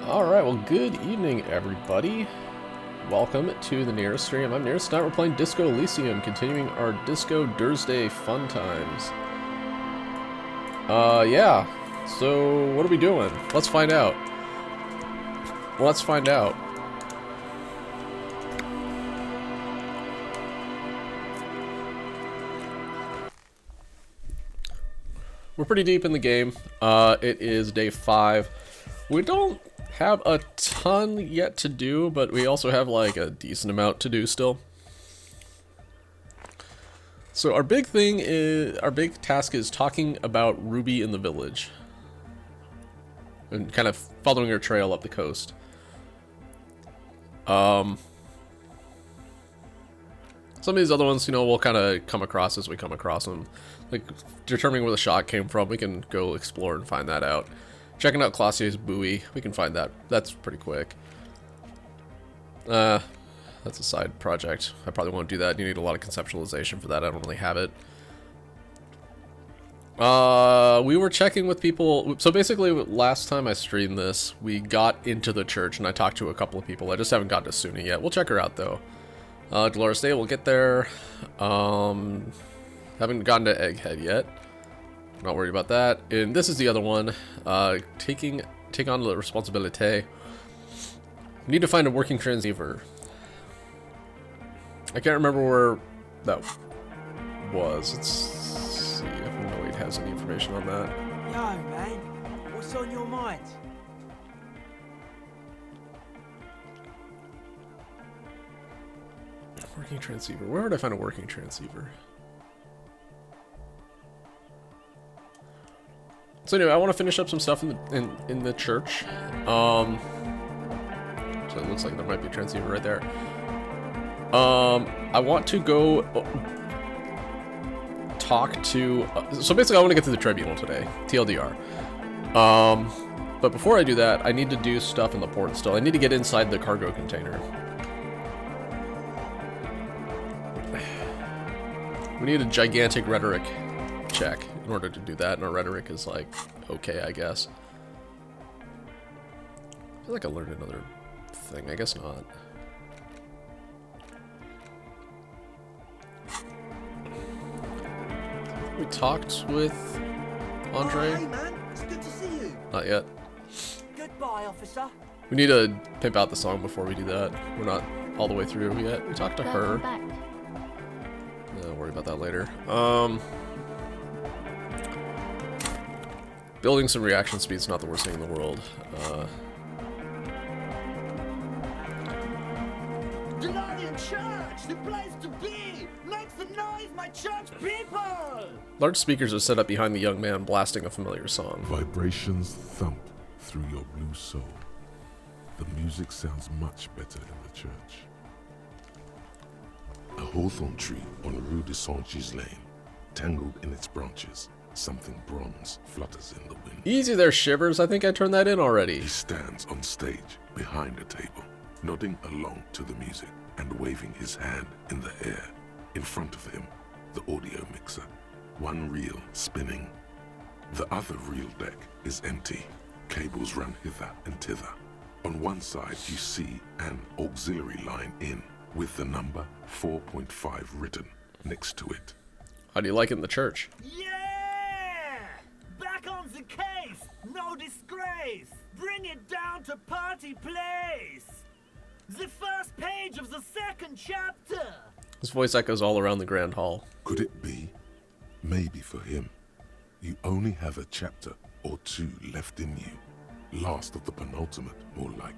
Alright, well, good evening, everybody. Welcome to the Nearest stream. I'm Nearest. Tonight we're playing Disco Elysium, continuing our Disco Thursday fun times. Yeah. So, what are we doing? Let's find out. Let's find out. We're pretty deep in the game. It is day 5. We don't have a ton yet to do, but we also have like a decent amount to do still. So our big task is talking about Ruby in the village. And kind of following her trail up the coast. Some of these other ones, you know, we'll kind of come across as we come across them. Like, determining where the shot came from, we can go explore and find that out. Checking out Classier's buoy, we can find that. That's pretty quick. That's a side project. I probably won't do that. You need a lot of conceptualization for that. I don't really have it. We were checking with people. So basically, last time I streamed this, we got into the church and I talked to a couple of people. I just haven't gotten to Suna yet. We'll check her out though. Dolores Day, we'll get there. Haven't gotten to Egghead yet. Not worried about that. And this is the other one. Take on the responsibility. We need to find a working transceiver. I can't remember where that was. Let's see if Lloyd has any information on that. Yo, man. What's on your mind? Working transceiver. Where would I find a working transceiver? So anyway, I want to finish up some stuff in the church. So it looks like there might be a transceiver right there. I want to go talk to. So basically, I want to get to the tribunal today, TLDR. But before I do that, I need to do stuff in the port still. I need to get inside the cargo container. We need a gigantic rhetoric check in order to do that, and our rhetoric is like okay, I guess. I feel like I learned another thing. I guess not. We talked with Andre. Oh, hey, man. It's good to see you. Not yet. Goodbye, officer. We need to pimp out the song before we do that. We're not all the way through yet. We talked to her. Don't worry about that later. Building some reaction speed is not the worst thing in the world. Delarian Church, the place to be. Make some noise, my church people. Large speakers are set up behind the young man blasting a familiar song. Vibrations thump through your blue soul. The music sounds much better in the church. A hawthorn tree on Rue de Saint-Gilles Lane, tangled in its branches. Something bronze flutters in the wind. Easy there, Shivers. I think I turned that in already. He stands on stage behind a table, nodding along to the music and waving his hand in the air. In front of him, the audio mixer, one reel spinning. The other reel deck is empty. Cables run hither and thither. On one side, you see an auxiliary line in with the number 4.5 written next to it. How do you like it in the church? Yeah! Back on the case. No disgrace. Bring it down to party place. The first page of the second chapter. His voice echoes all around the grand hall. Could it be? Maybe for him, you only have a chapter or two left in you. Last of the penultimate, more like.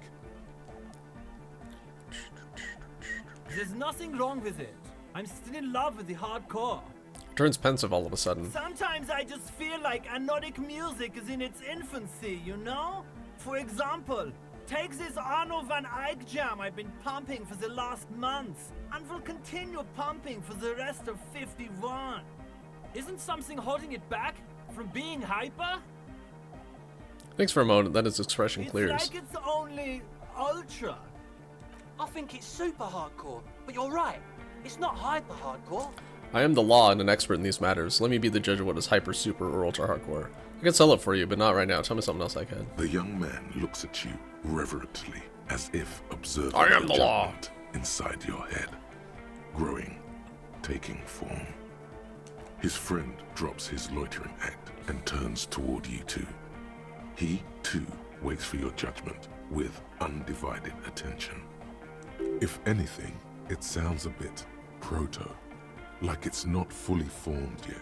There's nothing wrong with it. I'm still in love with the hardcore. Turns pensive all of a sudden. Sometimes I just feel like anodic music is in its infancy, you know? For example, take this Arno van Eyck jam I've been pumping for the last month, and will continue pumping for the rest of 51. Isn't something holding it back from being hyper? Thanks for a moment, then his expression clears. It's like it's only ultra. I think it's super hardcore, but you're right. It's not hyper hardcore. I am the law and an expert in these matters. Let me be the judge of what is hyper, super, or ultra hardcore. I can sell it for you, but not right now. Tell me something else I can. The young man looks at you reverently, as if observing I am the law. judgment inside your head, growing, taking form. His friend drops his loitering act and turns toward you two. He, too, waits for your judgment with undivided attention. If anything, it sounds a bit proto, like it's not fully formed yet.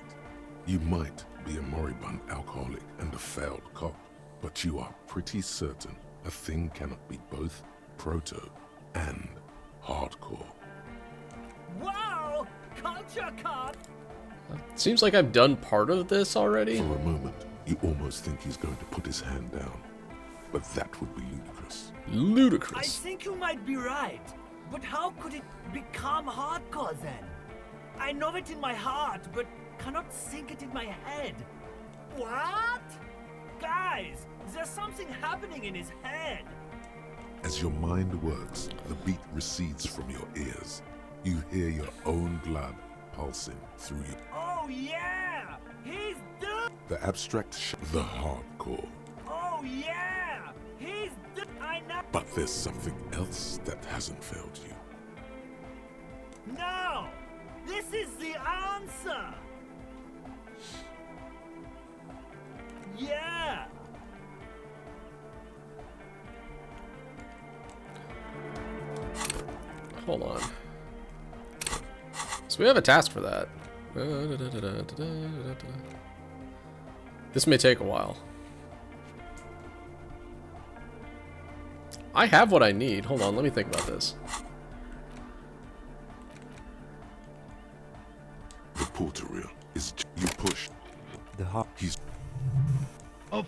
You might be a moribund alcoholic and a failed cop, but you are pretty certain a thing cannot be both proto and hardcore. Wow! Culture cop! Seems like I've done part of this already. For a moment, you almost think he's going to put his hand down, but that would be ludicrous. I Ludicrous. think you might be right. But how could it become hardcore then? I know it in my heart, but cannot sink it in my head. What? Guys, there's something happening in his head. As your mind works, the beat recedes from your ears. You hear your own blood pulsing through you. Oh yeah! He's The abstract the hardcore. Oh yeah! He's I know. But there's something else that hasn't failed you. No! This is the answer! Yeah! Hold on. So we have a task for that. This may take a while. I have what I need. Hold on, let me think about this. The porter reel is you push. The hop. He's up.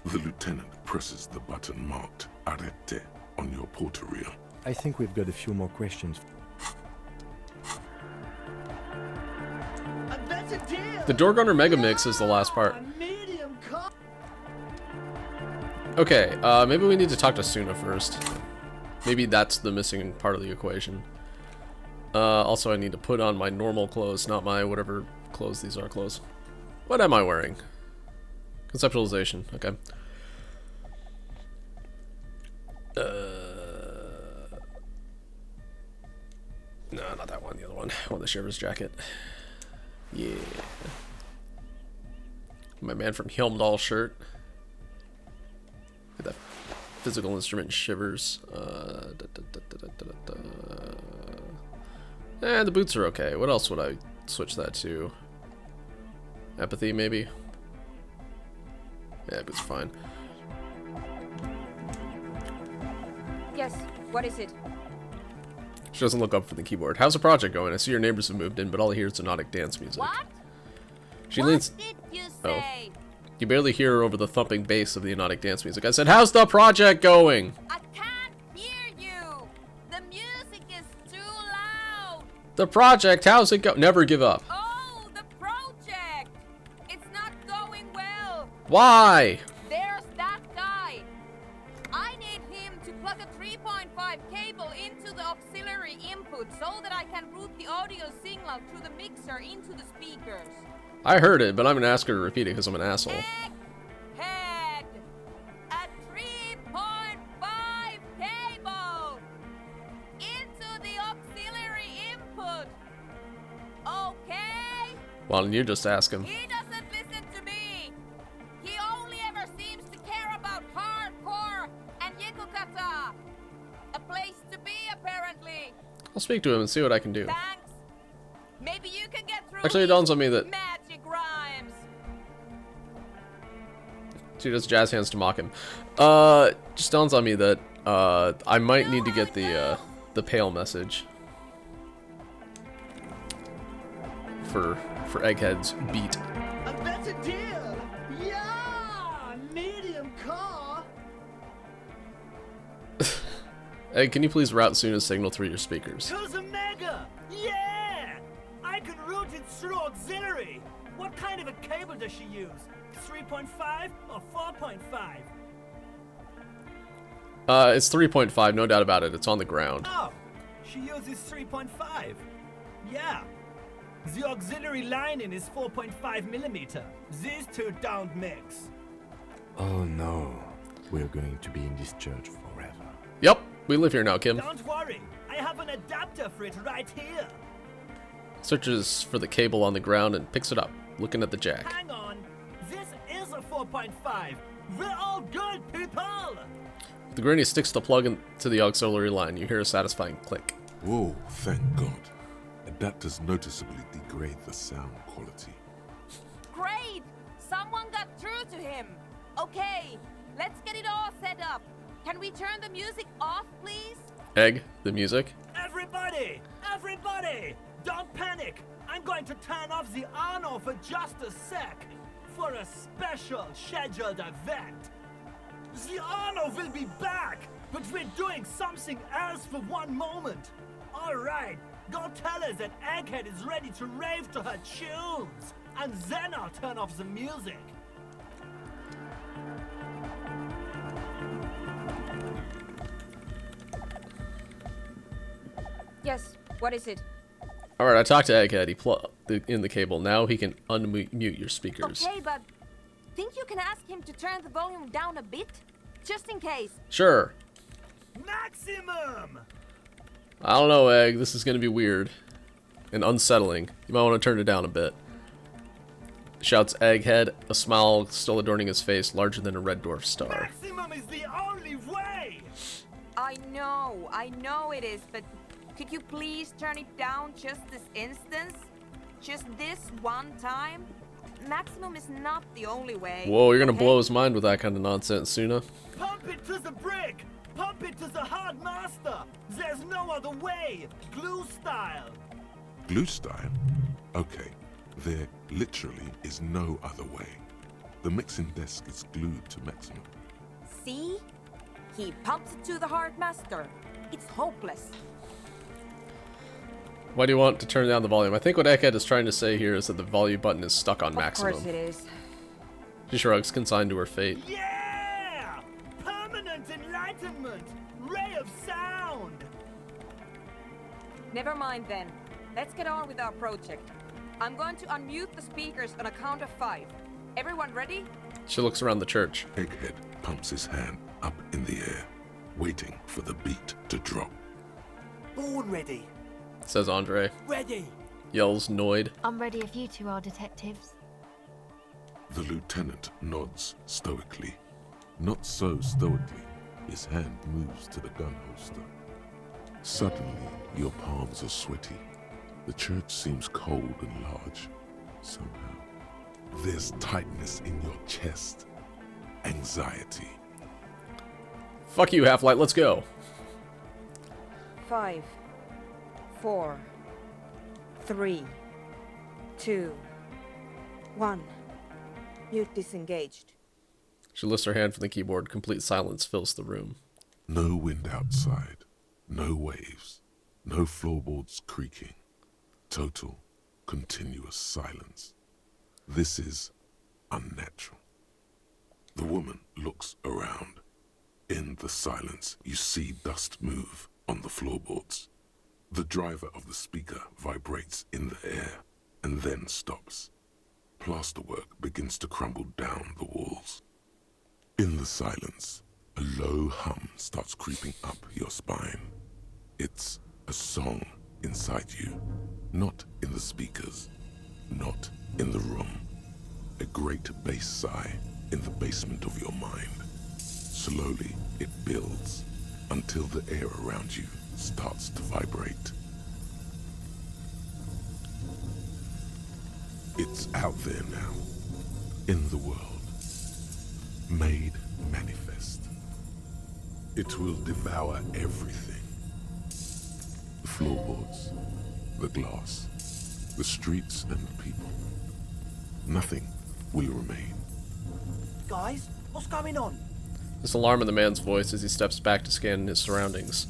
The lieutenant presses the button marked Arrete on your porter reel. I think we've got a few more questions. And that's a deal! The Doorgunner Mega Mix is the last part. Medium cut. Okay, maybe we need to talk to Suna first. Maybe that's the missing part of the equation. Also, I need to put on my normal clothes, not my whatever clothes these are clothes. What am I wearing? Conceptualization, okay. No, not that one, the other one. I want the Shivers jacket. Yeah. My Man from Helmdahl shirt. Look at that physical instrument Shivers. The boots are okay. What else would I switch that to? Empathy, maybe? Yeah, boots are fine. Yes, what is it? She doesn't look up from the keyboard. How's the project going? I see your neighbors have moved in, but all I hear is hypnotic dance music. What? She What leans. did you Oh. say? You barely hear her over the thumping bass of the hypnotic dance music. I said, how's the project going? I can't hear you. The music is too loud. The project, how's it go? Never give up. Oh, the project. It's not going well. Why? There's that guy. I need him to plug a 3.5 cable into the auxiliary input so that I can route the audio signal through the mixer into the speakers. I heard it, but I'm gonna ask her to repeat it because I'm an asshole. Head. A 3.5 cable into the auxiliary input. Okay? Why don't you just ask him? He doesn't listen to me. He only ever seems to care about hardcore and Yekukata. A place to be, apparently. I'll speak to him and see what I can do. Thanks. Maybe you can get through Actually, it these dawns on me that magic rhymes. she does jazz hands to mock him. Just dawns on me that I might need to get the pale message for Egghead's beat. And that's a deal! Yeah! Medium car! Egg, can you please route Suna's signal through your speakers? To the mega! Yeah! I can route it through auxiliary! What kind of a cable does she use? 3.5 or 4.5? It's 3.5, no doubt about it. It's on the ground. Oh! She uses 3.5. Yeah. The auxiliary lining is 4.5 mm. These two don't mix. Oh no. We're going to be in this church forever. Yep, we live here now, Kim. Don't worry, I have an adapter for it right here. Searches for the cable on the ground and picks it up, looking at the jack. Hang on, this is a 4.5. We're all good, people! The granny sticks the plug into the auxiliary line. You hear a satisfying click. Whoa, thank God. Adapters noticeably degrade the sound quality. Great! Someone got through to him. Okay, let's get it all set up. Can we turn the music off, please? Egg, the music. Everybody! Everybody! Don't panic! I'm going to turn off the Arno for just a sec. For a special scheduled event. The Arno will be back, but we're doing something else for one moment. Alright, go tell her that Egghead is ready to rave to her tunes. And then I'll turn off the music. Yes, what is it? Alright, I talked to Egghead. He plugged in the cable. Now he can unmute your speakers. Okay, but think you can ask him to turn the volume down a bit? Just in case. Sure. Maximum! I don't know, Egg. This is going to be weird. And unsettling. You might want to turn it down a bit. Shouts Egghead, a smile still adorning his face, larger than a red dwarf star. Maximum is the only way! I know it is, but could you please turn it down just this instance? Just this one time? Maximum is not the only way. Whoa, you're going to okay? blow his mind with that kind of nonsense, Suna. Pump it to the brick! Pump it to the hard master! There's no other way! Glue style! Glue style? Okay, there literally is no other way. The mixing desk is glued to maximum. See? He pumps it to the hard master. It's hopeless. Why do you want to turn down the volume? I think what Egghead is trying to say here is that the volume button is stuck on maximum. Of course it is. She shrugs, consigned to her fate. Yeah! Permanent enlightenment! Ray of sound! Never mind then. Let's get on with our project. I'm going to unmute the speakers on a count of 5. Everyone ready? She looks around the church. Egghead pumps his hand up in the air, waiting for the beat to drop. Born ready! Says Andre. Ready! Yells Noid. I'm ready if you two are detectives. The lieutenant nods stoically. Not so stoically, his hand moves to the gun holster. Suddenly, your palms are sweaty. The church seems cold and large, somehow. There's tightness in your chest. Anxiety. Fuck you, Half-Light, let's go. 5, 4, 3, 2, 1. Mute disengaged. She lifts her hand from the keyboard. Complete silence fills the room. No wind outside. No waves. No floorboards creaking. Total, continuous silence. This is unnatural. The woman looks around. In the silence, you see dust move on the floorboards. The driver of the speaker vibrates in the air and then stops. Plasterwork begins to crumble down the walls. In the silence, a low hum starts creeping up your spine. It's a song inside you, not in the speakers, not in the room. A great bass sigh in the basement of your mind. Slowly, it builds until the air around you starts to vibrate. It's out there now, in the world, made manifest. It will devour everything. The floorboards, the glass, the streets and the people. Nothing will remain. Guys, what's going on? There's alarm in the man's voice as he steps back to scan his surroundings.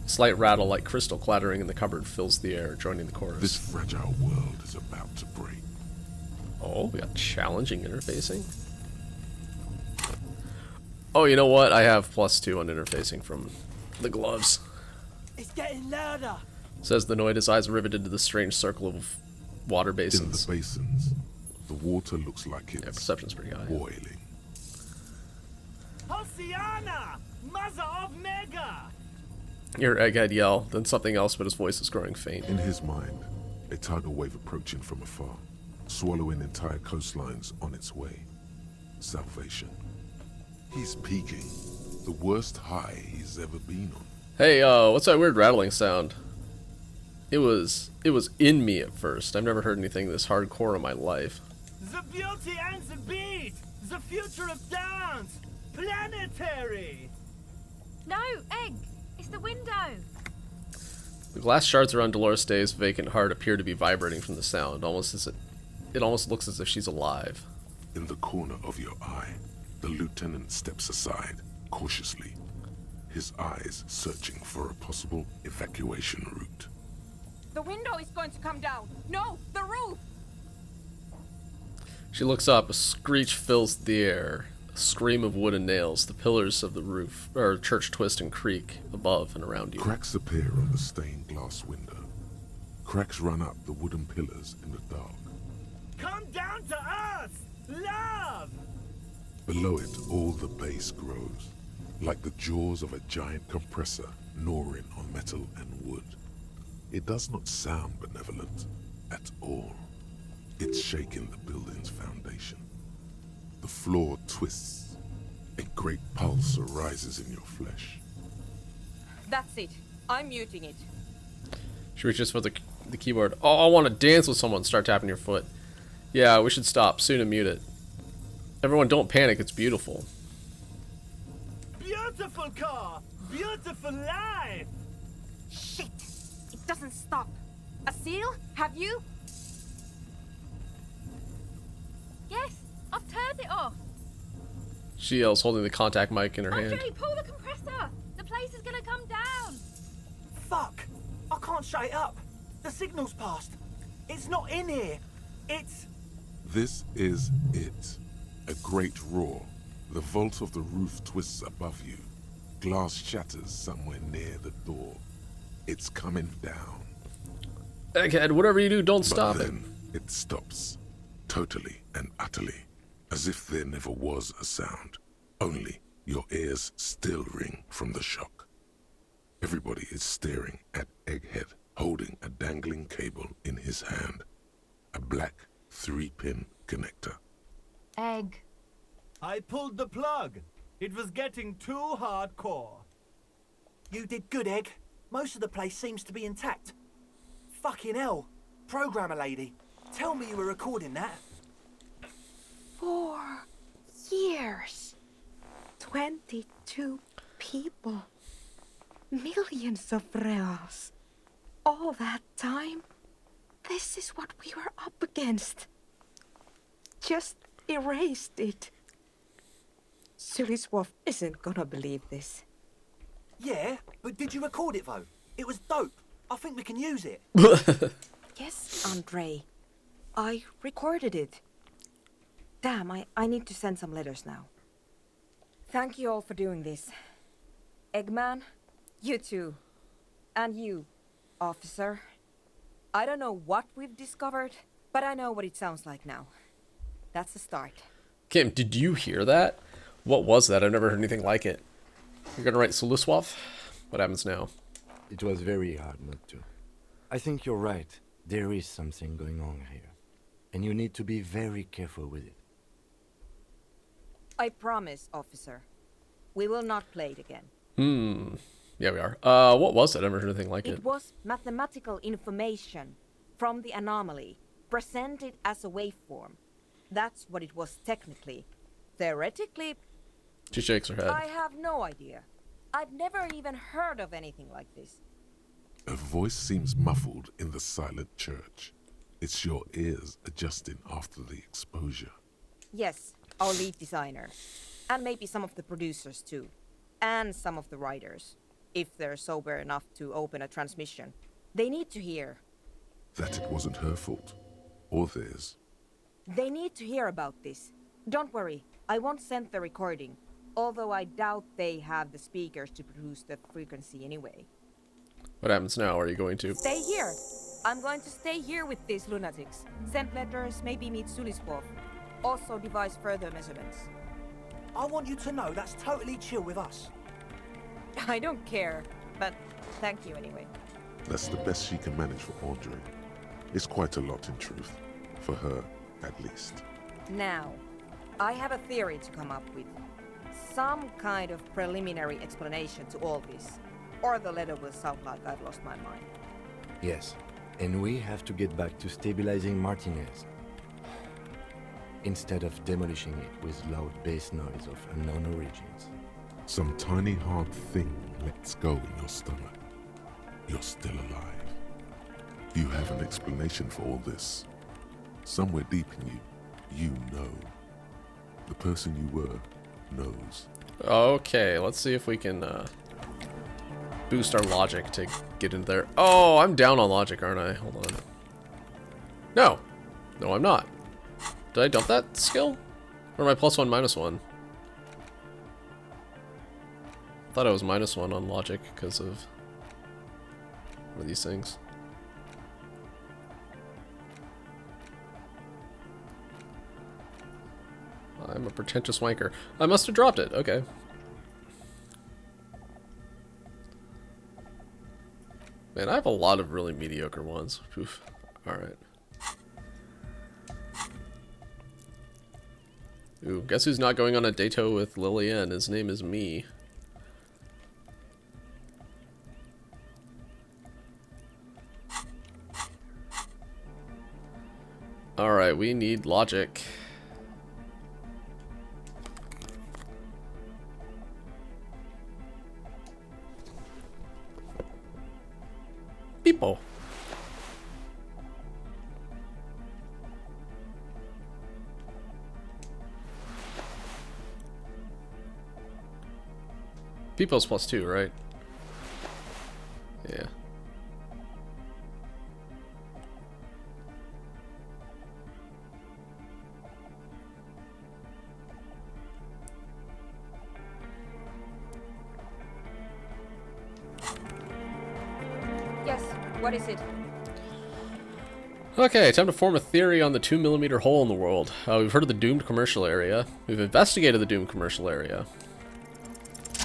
A slight rattle like crystal clattering in the cupboard fills the air, joining the chorus. This fragile world is about to break. Oh, we got challenging interfacing. Oh, you know what? I have +2 on interfacing from the gloves. It's getting louder. Says the Noid, his eyes riveted to the strange circle of water In the basins. basins, the water looks like Yeah, it's perception's pretty high. boiling. Hosiana! Mother of Mega! Your egghead yell, then something else, but his voice is growing faint. In his mind, a tidal wave approaching from afar, swallowing entire coastlines on its way. Salvation. He's peaking. The worst high he's ever been on. Hey, what's that weird rattling sound? It was in me at first. I've never heard anything this hardcore in my life. The beauty and the beat! The future of dance! Planetary! No, Egg! It's the window! The glass shards around Dolores Day's vacant heart appear to be vibrating from the sound, it almost looks as if she's alive. In the corner of your eye, the lieutenant steps aside, cautiously, his eyes searching for a possible evacuation route. The window is going to come down. No, the roof. She looks up, a screech fills the air, a scream of wood and nails, the pillars of the roof, or church twist and creak above and around you. Cracks appear on the stained glass window. Cracks run up the wooden pillars in the dark. Come down to us! Love! Below it, all the bass grows, like the jaws of a giant compressor gnawing on metal and wood. It does not sound benevolent at all. It's shaking the building's foundation. The floor twists. A great pulse arises in your flesh. That's it. I'm muting it. She reaches for the keyboard. Oh, I want to dance with someone. Start tapping your foot. Yeah, we should stop soon and mute it. Everyone, don't panic. It's beautiful. Beautiful car! Beautiful life! Shit! It doesn't stop. A seal? Have you? Yes, I've turned it off! She yells, holding the contact mic in her hand. Andre, pull the compressor! The place is gonna come down! Fuck! I can't shut it up! The signal's passed! It's not in here! It's... This is it. A great roar. The vault of the roof twists above you. Glass shatters somewhere near the door. It's coming down. Egghead, whatever you do, don't stop But it. then it stops. Totally and utterly. As if there never was a sound. Only your ears still ring from the shock. Everybody is staring at Egghead, holding a dangling cable in his hand. A black 3-pin connector. Egg. I pulled the plug. It was getting too hardcore. You did good, Egg. Most of the place seems to be intact. Fucking hell. Programmer lady, tell me you were recording that. 4 years. 22 people. Millions of reals. All that time? This is what we were up against. Just erased it. Suliswolf isn't gonna believe this. Yeah, but did you record it though? It was dope. I think we can use it. Yes, Andre. I recorded it. Damn, I need to send some letters now. Thank you all for doing this. Eggman, you too. And you, officer. I don't know what we've discovered, but I know what it sounds like now. That's a start. Kim, did you hear that? What was that? I've never heard anything like it. You're gonna write Soluswaf? What happens now? It was very hard not to. I think you're right. There is something going on here. And you need to be very careful with it. I promise, officer. We will not play it again. Yeah, we are. What was it? I've never heard anything like it. It was mathematical information from the anomaly, presented as a waveform. That's what it was technically. Theoretically, She shakes her head. I have no idea. I've never even heard of anything like this. A voice seems muffled in the silent church. It's your ears adjusting after the exposure. Yes, our lead designer. And maybe some of the producers too. And some of the writers. If they're sober enough to open a transmission. They need to hear. That it wasn't her fault. Or theirs. They need to hear about this. Don't worry, I won't send the recording. Although I doubt they have the speakers to produce the frequency anyway. What happens now? Are you going to? Stay here. I'm going to stay here with these lunatics. Send letters, maybe meet Sulispov. Also devise further measurements. I want you to know that's totally chill with us. I don't care, but thank you anyway. That's the best she can manage for Audrey. It's quite a lot in truth. For her, at least. Now, I have a theory to come up with. Some kind of preliminary explanation to all this. Or the letter will sound like I've lost my mind. Yes, and we have to get back to stabilizing Martinez. Instead of demolishing it with loud bass noise of unknown origins. Some tiny hard thing lets go in your stomach. You're still alive. You have an explanation for all this. Somewhere deep in you, you know. The person you were knows. Okay, let's see if we can boost our logic to get into there. Oh, I'm down on logic, aren't I? Hold on. No. No, I'm not. Did I dump that skill? Or am I +1, -1? Thought I was -1 on logic because of one of these things. I'm a pretentious wanker. I must have dropped it. Okay. Man, I have a lot of really mediocre ones. Oof. Alright. Ooh, guess who's not going on a date with Lillian? His name is me. Alright, we need logic. People. People's +2, right? Yeah. Yes, what is it? Okay, time to form a theory on the 2mm hole in the world. We've heard of the doomed commercial area. We've investigated the doomed commercial area.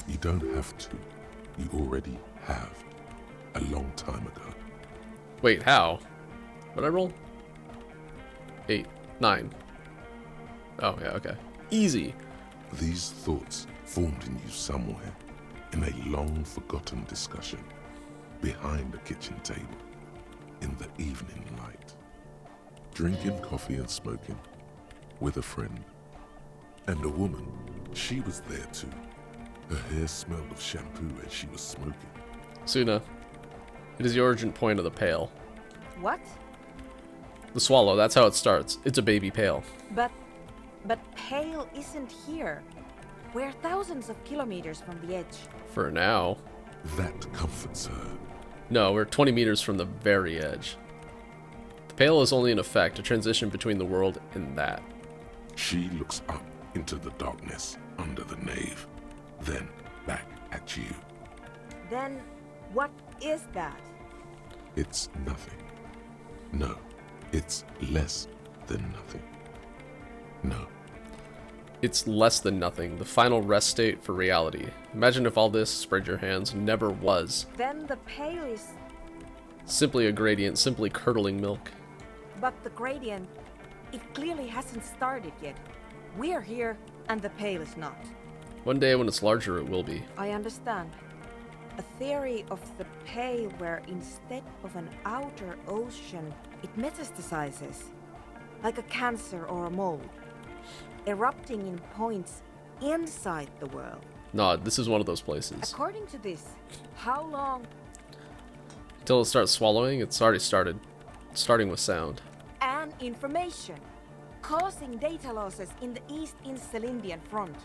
You don't have to. You already have. A long time ago. Wait, how? What'd I roll? 8, 9. Oh, yeah, okay. Easy. These thoughts formed in you somewhere, in a long-forgotten discussion, behind a kitchen table, in the evening light, drinking coffee and smoking, with a friend. And a woman, she was there too. Her hair smelled of shampoo as she was smoking. Suna, it is the origin point of the pail. What? The swallow, that's how it starts. It's a baby pail. But Pale isn't here. We're thousands of kilometers from the edge. For now. That comforts her. No, we're 20 meters from the very edge. The pail is only an effect, a transition between the world and that. She looks up into the darkness under the nave, then back at you. Then what is that? It's nothing. No, it's less than nothing. No. It's less than nothing, the final rest state for reality. Imagine if all this, spread your hands, never was. Then the Pale is... Simply a gradient, simply curdling milk. But the gradient, it clearly hasn't started yet. We're here, and the Pale is not. One day when it's larger, it will be. I understand. A theory of the Pale where instead of an outer ocean, it metastasizes. Like a cancer or a mold. Erupting in points inside the world. Nah, this is one of those places. According to this, how long... Until it starts swallowing, it's already started. Starting with sound. And information. Causing data losses in the East Insulindian front.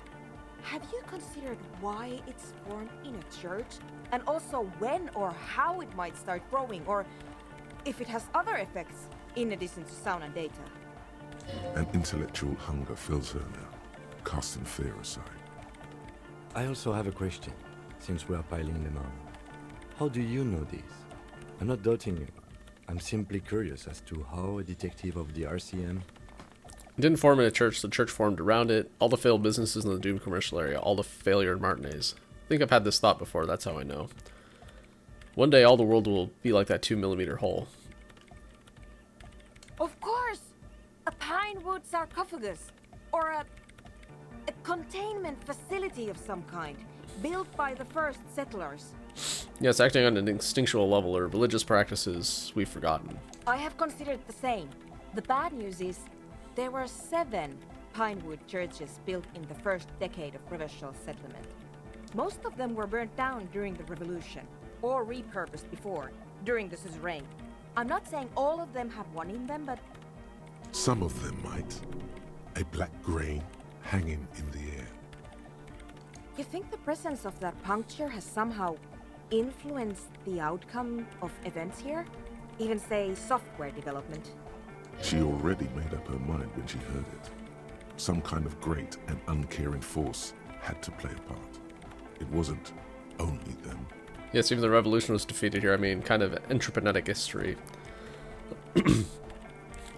Have you considered why it's formed in a church? And also when or how it might start growing, or if it has other effects in addition to sound and data? An intellectual hunger fills her now, casting fear aside. I also have a question, since we are piling them on. How do you know this? I'm not doubting you. I'm simply curious as to how a detective of the RCM. It didn't form in a church, the church formed around it. All the failed businesses in the doomed commercial area, all the failure in Martinez. I think I've had this thought before, that's how I know. One day all the world will be like that 2mm hole. Of course! A pine wood sarcophagus. Or a containment facility of some kind. Built by the first settlers. Yes, acting on an instinctual level or religious practices we've forgotten. I have considered the same. The bad news is there were 7 pinewood churches built in the first decade of provincial settlement. Most of them were burnt down during the revolution, or repurposed before, during the suzerain. I'm not saying all of them have one in them, but Some of them might. A black grain hanging in the air. you think the presence of that puncture has somehow influenced the outcome of events here? Even say software development? She already made up her mind when she heard it. Some kind of great and uncaring force had to play a part. It wasn't only them. Yes, even the revolution was defeated here. I mean, kind of entrepreneuric history.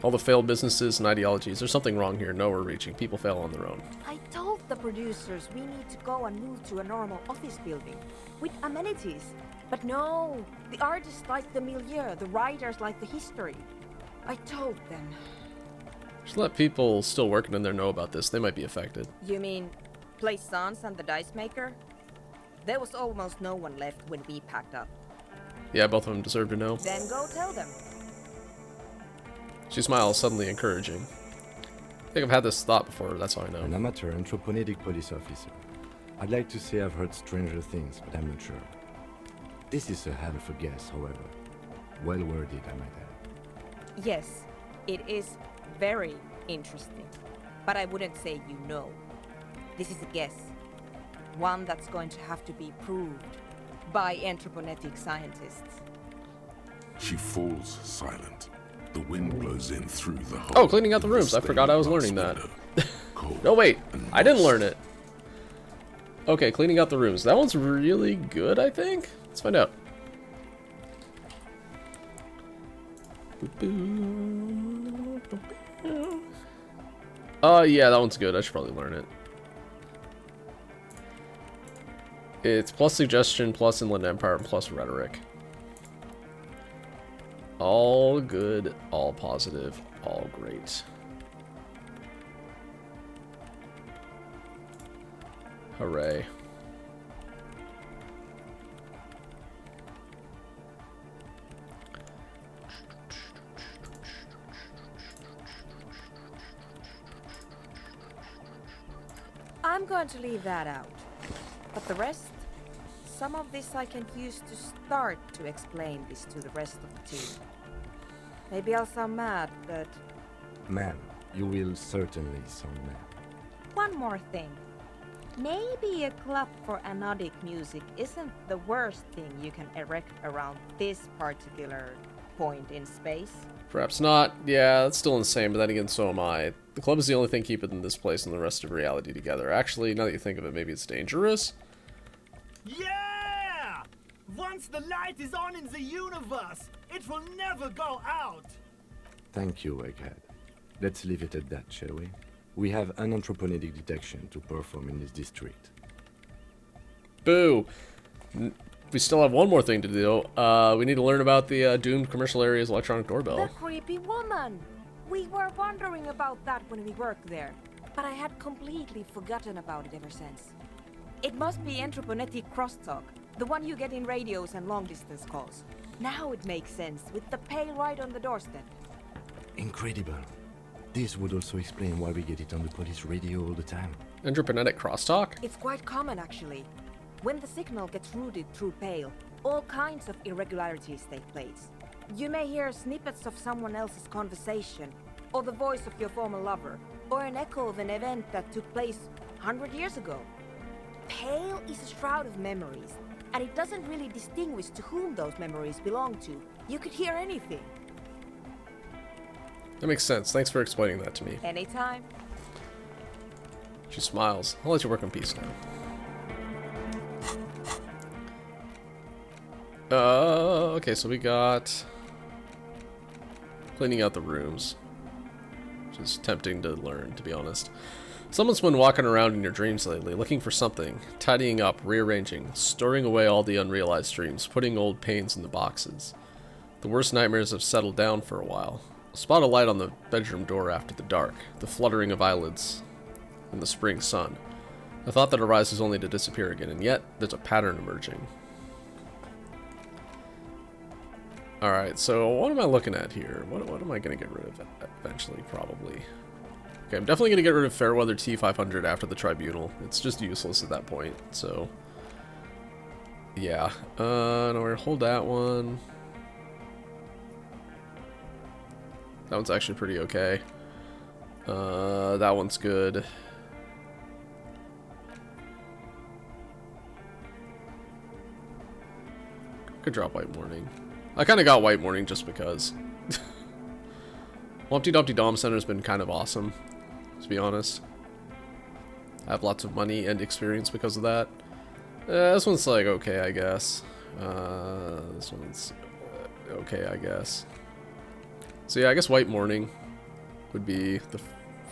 All the failed businesses and ideologies. There's something wrong here. Nowhere reaching. People fail on their own. I told the producers we need to go and move to a normal office building with amenities. But no, the artists like the milieu, the writers like the history. I told them. Just let people still working in there know about this. They might be affected. You mean Plaisance and the Dice Maker? There was almost no one left when we packed up. Yeah, both of them deserve to know. Then go tell them. She smiles, suddenly encouraging. I think I've had this thought before, that's how I know. An amateur anthropomedic police officer. I'd like to say I've heard stranger things, but I'm not sure. This is a hell of a guess, however. Well worded, I might add. Yes, it is very interesting. But I wouldn't say you know. This is a guess. One that's going to have to be proved by anthroponetic scientists. She falls silent. The wind blows in through the hole. Oh, cleaning out the in rooms. I forgot I was stained learning that. glass window. Cold No, wait. and I didn't moss. learn it. Okay, cleaning out the rooms. That one's really good, I think. Let's find out. Yeah, that one's good. I should probably learn it. It's plus suggestion, plus inland empire, and plus rhetoric. All good, all positive, all great. Hooray. I'm going to leave that out. But the rest, some of this I can use to start to explain this to the rest of the team. Maybe I'll sound mad, but Man, you will certainly sound mad. one more thing. Maybe a club for anodic music isn't the worst thing you can erect around this particular point in space. Perhaps not. Yeah, that's still insane, but then again, so am I. The club is the only thing keeping this place and the rest of reality together. Actually, now that you think of it, maybe it's dangerous. Yeah! Once the light is on in the universe, it will never go out! Thank you, Egghead. Let's leave it at that, shall we? We have an anthropomedic detection to perform in this district. Boo! We still have one more thing to do. We need to learn about the doomed commercial area's electronic The doorbell. creepy woman! We were wondering about that when we worked there, but I had completely forgotten about it ever since. It must be anthroponetic crosstalk, the one you get in radios and long-distance calls. Now it makes sense, with the pail right on the doorstep. Incredible. This would also explain why we get it on the police radio all the time. Entrepreneuric crosstalk? It's quite common, actually. When the signal gets routed through Pale, all kinds of irregularities take place. You may hear snippets of someone else's conversation, or the voice of your former lover, or an echo of an event that took place 100 years ago. Pale is a shroud of memories, and it doesn't really distinguish to whom those memories belong to. You could hear anything. That makes sense. Thanks for explaining that to me. Anytime. She smiles. I'll let you work in peace now. Okay, so we got Cleaning out the rooms. Which is tempting to learn, to be honest. Someone's been walking around in your dreams lately, looking for something, tidying up, rearranging, storing away all the unrealized dreams, putting old pains in the boxes. The worst nightmares have settled down for a while. Spot a light on the bedroom door after the dark, the fluttering of eyelids in the spring sun. A thought that arises only to disappear again, and yet there's a pattern emerging. Alright, so what am I looking at here? What am I going to get rid of eventually, probably? Okay, I'm definitely going to get rid of Fairweather T500 after the Tribunal. It's just useless at that point, so... yeah. No, we're hold that one. That one's actually pretty okay. That one's good. Could drop White Morning. I kind of got White Morning just because. Humpty Dumpty Dom Center's been kind of awesome, to be honest. I have lots of money and experience because of that. This one's like okay, I guess. This one's okay, I guess. So yeah, I guess White Morning would be the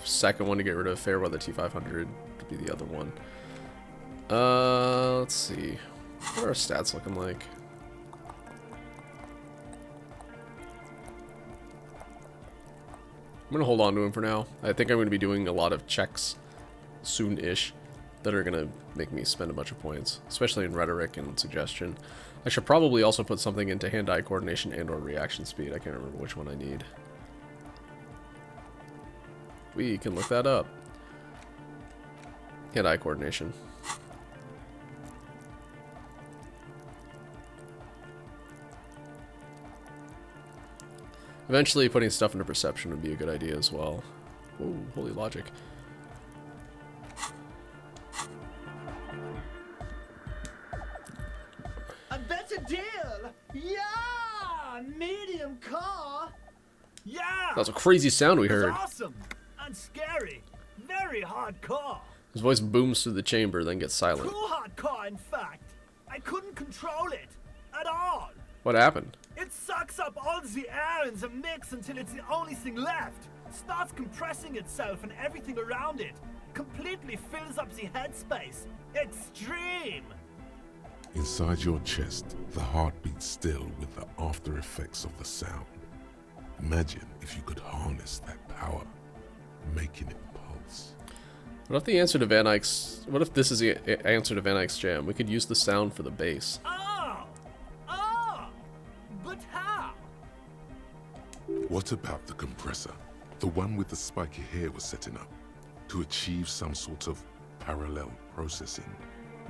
second one to get rid of. Fairweather T500 would be the other one. Let's see. What are our stats looking like? I'm going to hold on to him for now. I think I'm going to be doing a lot of checks soon-ish that are going to make me spend a bunch of points, especially in rhetoric and suggestion. I should probably also put something into hand-eye coordination and or reaction speed. I can't remember which one I need. We can look that up. Hand-eye coordination. Eventually, putting stuff into perception would be a good idea as well. Ooh, holy logic. A better deal! Yeah! Medium car! Yeah! That was a crazy sound we heard. It's awesome! And scary! Very hardcore! His voice booms through the chamber, then gets silent. Too hardcore, in fact! I couldn't control it! At all! What happened? It sucks up all the air in the mix until it's the only thing left. Starts compressing itself and everything around it. Completely fills up the headspace. Extreme! Inside your chest, the heart beats still with the after effects of the sound. Imagine if you could harness that power, making it pulse. What if the answer to Van Eyck's... What if this is the answer to Van Eyck's jam? We could use the sound for the bass. But how? What about the compressor? The one with the spiky hair was setting up to achieve some sort of parallel processing.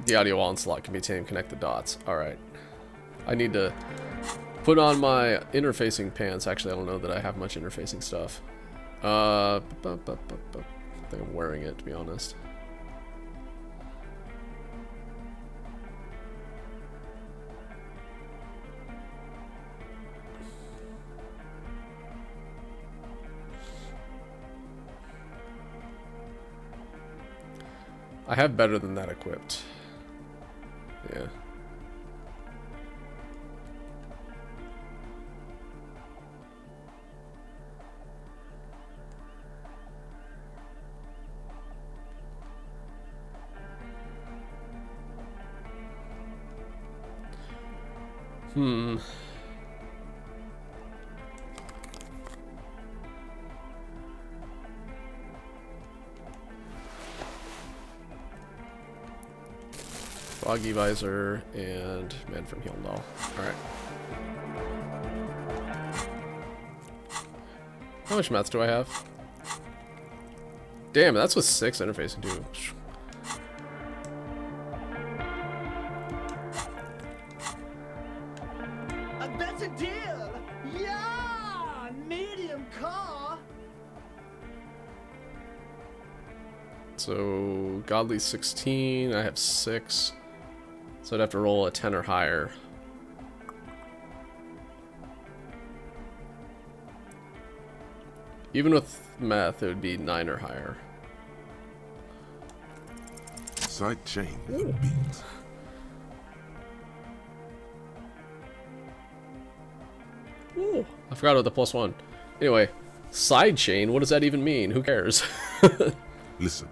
The audio onslaught can be tamed. Connect the dots. Alright. I need to put on my interfacing pants. Actually, I don't know that I have much interfacing stuff. I think I'm wearing it, to be honest. I have better than that equipped. Yeah. Foggy Visor and Man from Healdall. Alright. How much math do I have? Damn, that's with 6 interfacing too. A better deal! Yeah! Medium car! So, Godly 16, I have 6. So I'd have to roll a 10 or higher. Even with math, it would be 9 or higher. Side chain would beat. Ooh, I forgot about the +1. Anyway, sidechain, what does that even mean? Who cares? Listen,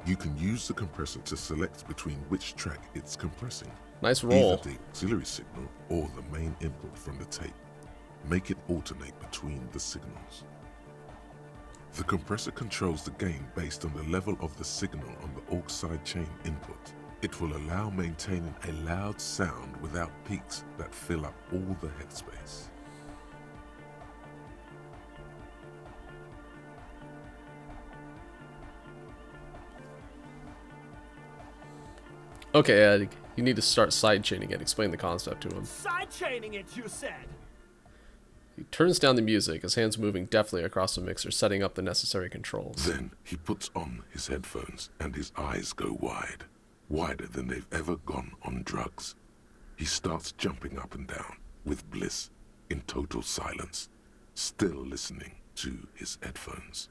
you can use the compressor to select between which track it's compressing. Nice roll. Either the auxiliary signal or the main input from the tape. Make it alternate between the signals. The compressor controls the gain based on the level of the signal on the aux sidechain input. It will allow maintaining a loud sound without peaks that fill up all the headspace. Okay, Ed, you need to start sidechaining it. Explain the concept to him. Sidechaining it, you said? He turns down the music, his hands moving deftly across the mixer, setting up the necessary controls. Then he puts on his headphones and his eyes go wide, wider than they've ever gone on drugs. He starts jumping up and down with bliss, in total silence, still listening to his headphones.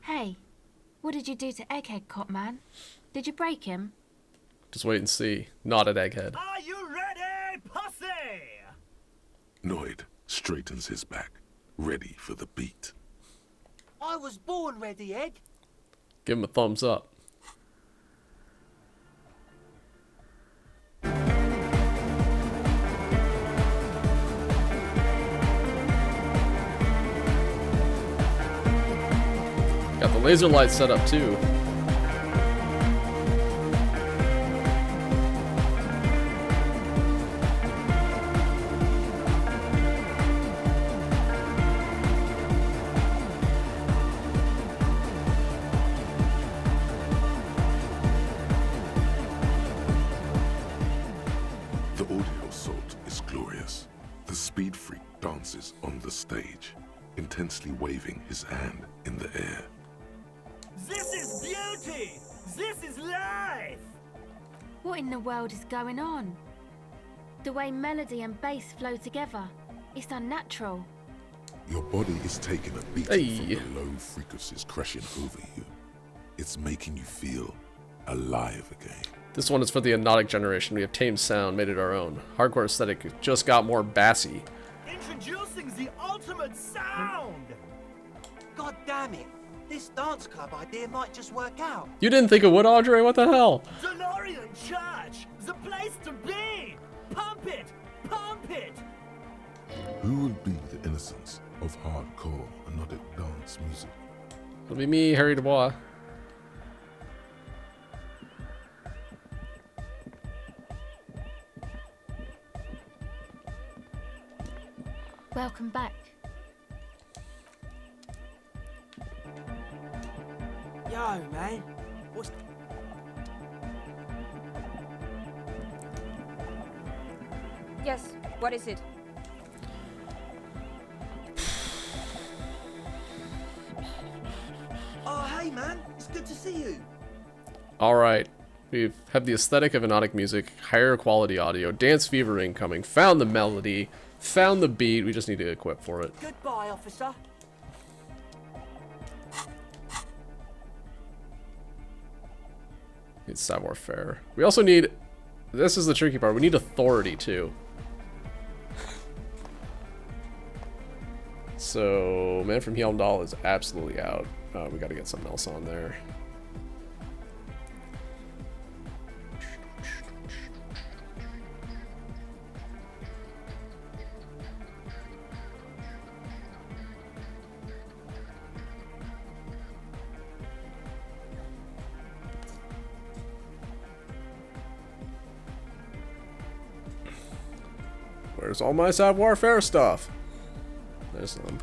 Hey, what did you do to Egghead, Cop Man? Did you break him? Just wait and see. Not at Egghead. Are you ready, pussy? Noid straightens his back, ready for the beat. I was born ready, Egg. Give him a thumbs up. Got the laser light set up too. The audio assault is glorious. The speed freak dances on the stage, intensely waving his hand in the air. This is beauty! This is life! What in the world is going on? The way melody and bass flow together, it's unnatural. Your body is taking a beating Hey. from the low frequencies crashing over you. It's making you feel alive again. This one is for the hypnotic generation. We have tamed sound, made it our own. Hardcore aesthetic just got more bassy. Introducing the ultimate sound! God damn it. This dance club idea might just work out. You didn't think it would, Andre? What the hell? DeLorean Church! The place to be! Pump it! Pump it! Who will be the innocence of hardcore hypnotic dance music? It'll be me, Harry Dubois. Welcome back. Yo, man. What's... Yes, what is it? Oh, hey, man. It's good to see you. Alright. We have the aesthetic of hypnotic music, higher quality audio, dance fever incoming, found the melody, found the beat. We just need to equip for it. Goodbye, officer. Need savoir-faire. We also need... This is the tricky part. We need authority, too. So, Man from Heimdall is absolutely out. We gotta get something else on there. Where's all my savoir-faire stuff? There's some.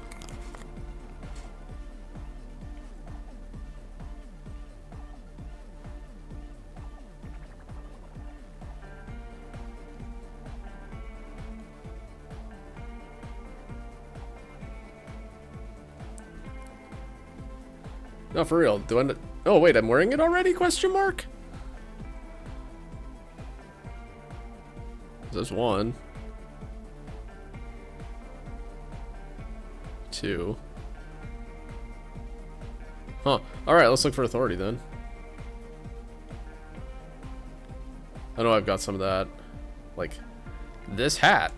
No, for real. Do I? Oh wait, I'm wearing it already? Question mark. There's one. 2. Huh. Alright, let's look for authority then. I know I've got some of that. Like, this hat.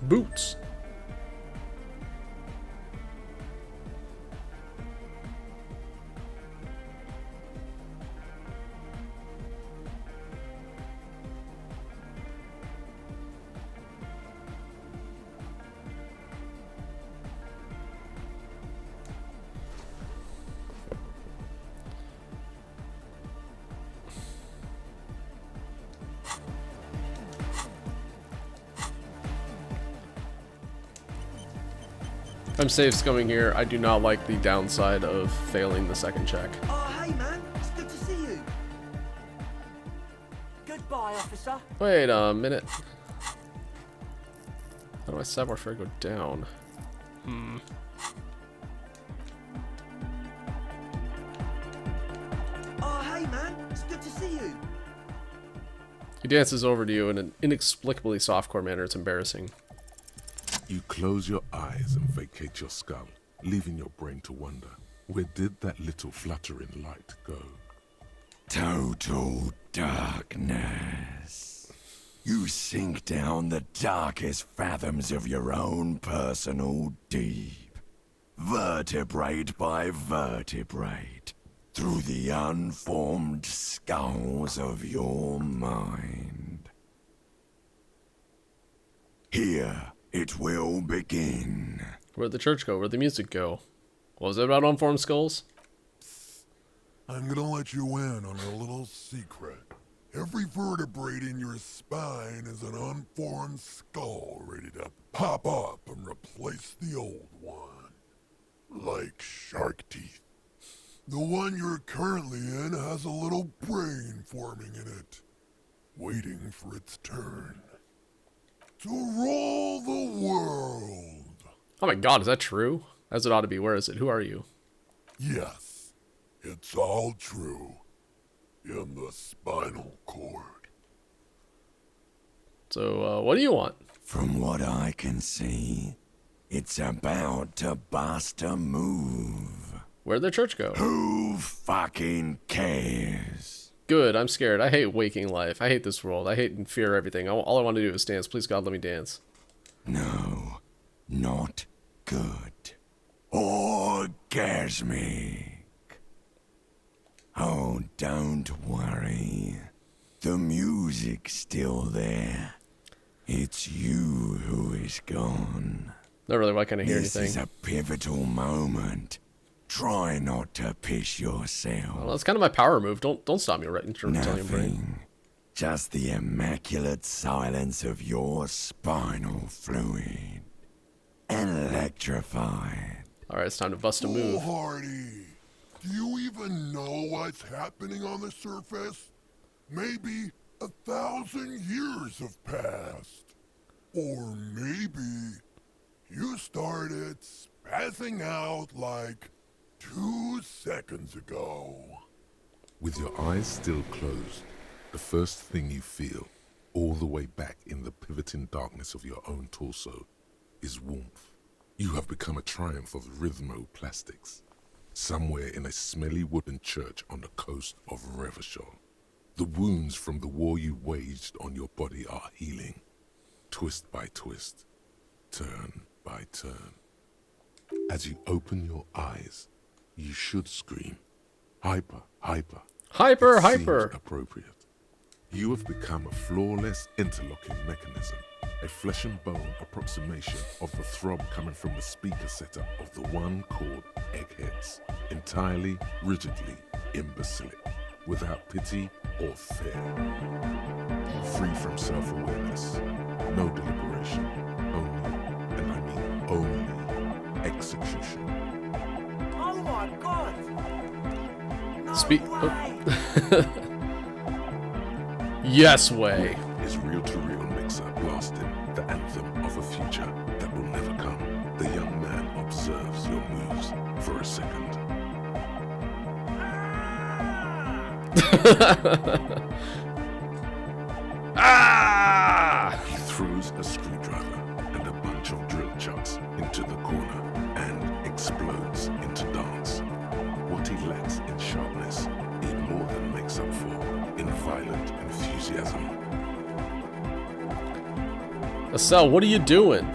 Boots. I'm safe coming here. I do not like the downside of failing the second check. Oh, hey, man. It's good to see you. Goodbye, officer. Wait a minute. How do I set where I go down? Oh, hey, man. It's good to see you. He dances over to you in an inexplicably softcore manner. It's embarrassing. You close your eyes and vacate your skull, leaving your brain to wonder, where did that little fluttering light go? Total darkness. You sink down the darkest fathoms of your own personal deep, vertebrate by vertebrate, through the unformed skulls of your mind. Here it will begin. Where'd the church go? Where'd the music go? What was it about unformed skulls? I'm gonna let you in on a little secret. Every vertebrae in your spine is an unformed skull ready to pop up and replace the old one. Like shark teeth. The one you're currently in has a little brain forming in it, waiting for its turn. To rule the world. Oh my god, is that true? As it ought to be. Where is it? Who are you? Yes, it's all true. In the spinal cord. So, what do you want? From what I can see, it's about to bust a move. Where'd the church go? Who fucking cares? Good, I'm scared. I hate waking life. I hate this world. I hate and fear everything. All I want to do is dance. Please, God, let me dance. No, not good. Orgasmic. Oh, don't worry. The music's still there. It's you who is gone. Not really. Why can't I hear This anything? is a pivotal moment. Try not to piss yourself. Well, that's kind of my power move. Don't stop me right in terms of telling your brain. Nothing. Just the immaculate silence of your spinal fluid. Electrified. Alright, it's time to bust a move. Hardy, do you even know what's happening on the surface? Maybe 1,000 years have passed. Or maybe you started spazzing out like 2 seconds ago. With your eyes still closed, the first thing you feel, all the way back in the pivoting darkness of your own torso, is warmth. You have become a triumph of rhythmoplastics, somewhere in a smelly wooden church on the coast of Revachol. The wounds from the war you waged on your body are healing, twist by twist, turn by turn. As you open your eyes, you should scream, hyper, hyper. Hyper, It hyper. seems appropriate. You have become a flawless interlocking mechanism, a flesh and bone approximation of the throb coming from the speaker setup of the one called Eggheads, entirely, rigidly, imbecilic, without pity or fear. Free from self-awareness, no deliberation, only, and I mean only, execution. Oh my god! No Speak. way. Yes way. His reel-to-reel mixer blasting the anthem of a future that will never come. The young man observes your moves for a second. Ah! He throws a screwdriver and a bunch of drill chucks into the corner and explodes into dance. What he lacks in sharpness, he more than makes up for in violent enthusiasm. Estelle, what are you doing?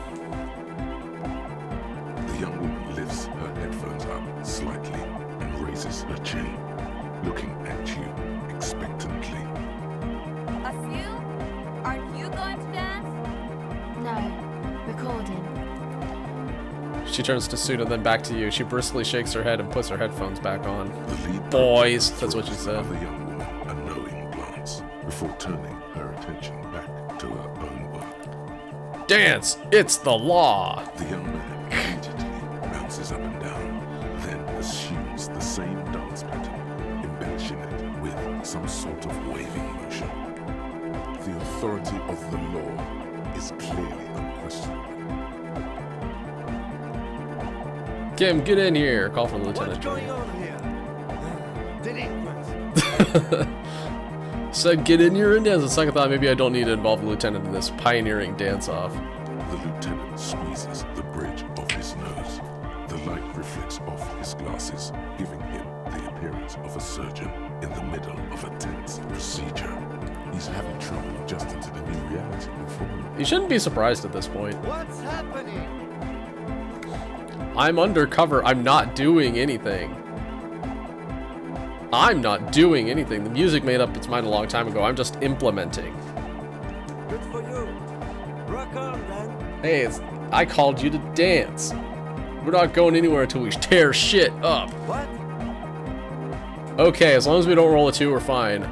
The young woman lifts her headphones up slightly and raises her chin, looking at you expectantly. Asil, aren't you going to dance? No, recording. She turns to Suna, then back to you. She briskly shakes her head and puts her headphones back on. The lead Boys, that's what she throws said. the other young woman a knowing glance before turning her attention back to her own work. Dance! It's the law! The young man immediately bounces up and down, then assumes the same dance pattern, embellishing it with some sort of waving motion. The authority of the law is clearly unquestionable. Kim, get in here! Call for the lieutenant. What's going on here? Delinquents. Said get in here and dance. The second thought, maybe I don't need to involve the lieutenant in this pioneering dance-off. The lieutenant squeezes the bridge of his nose. The light reflects off his glasses, giving him the appearance of a surgeon in the middle of a tense procedure. He's having trouble adjusting to the new reality before him. You shouldn't be surprised at this point. What's happening? I'm undercover. I'm not doing anything. I'm not doing anything. The music made up its mind a long time ago. I'm just implementing. Good for you. Rock on, then. Hey, I called you to dance. We're not going anywhere until we tear shit up. What? Okay, as long as we don't roll a 2, we're fine.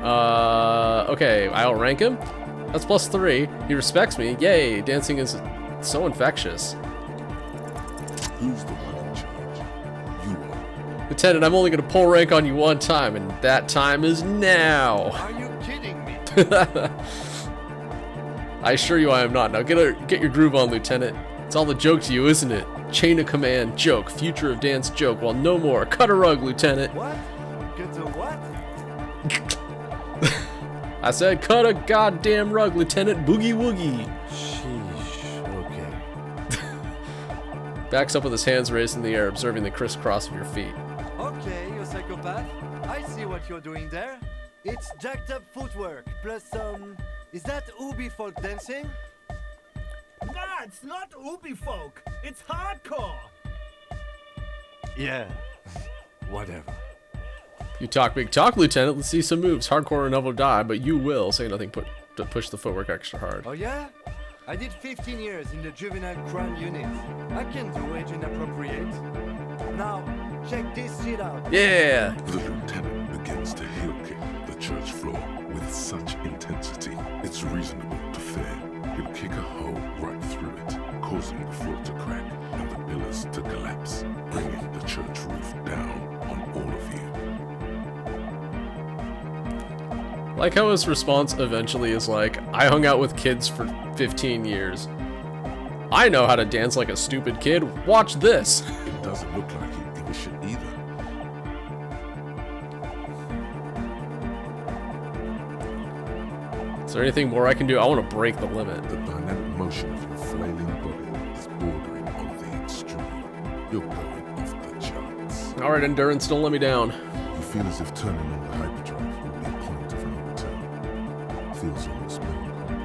Okay, I outrank him. That's +3. He respects me. Yay, dancing is so infectious. Who's the one in charge? You are. Lieutenant, I'm only going to pull rank on you one time, and that time is now. Are you kidding me? I assure you I am not. Now get your groove on, Lieutenant. It's all a joke to you, isn't it? Chain of command, joke. Future of dance, joke. Well, no more. Cut a rug, Lieutenant. What? Get a what? I said cut a goddamn rug, Lieutenant. Boogie woogie. Sheesh, okay. Backs up with his hands raised in the air, observing the crisscross of your feet. Okay, you psychopath. I see what you're doing there. It's jacked up footwork, plus is that Ubi folk dancing? Nah, it's not Ubi folk. It's hardcore. Yeah, whatever. You talk big talk, Lieutenant. Let's see some moves. Hardcore or never die, but you will. Say nothing to push the footwork extra hard. Oh yeah? I did 15 years in the juvenile crime unit. I can do age inappropriate. Now, check this shit out. Yeah! The lieutenant begins to heel kick the church floor with such intensity, it's reasonable to fear he'll kick a hole right through it, causing the floor to crack and the pillars to collapse, bringing the church roof down on all of you. Like how his response eventually is like, I hung out with kids for 15 years. I know how to dance like a stupid kid. Watch this. It doesn't look like he gives a shit either. Is there anything more I can do? I want to break the limit. The dynamic motion of your flailing body is bordering on the extreme. You're going off the charts. Alright, endurance, don't let me down. You feel as if turning on the hyperdrive would be a point of no return. Feels almost melancholy.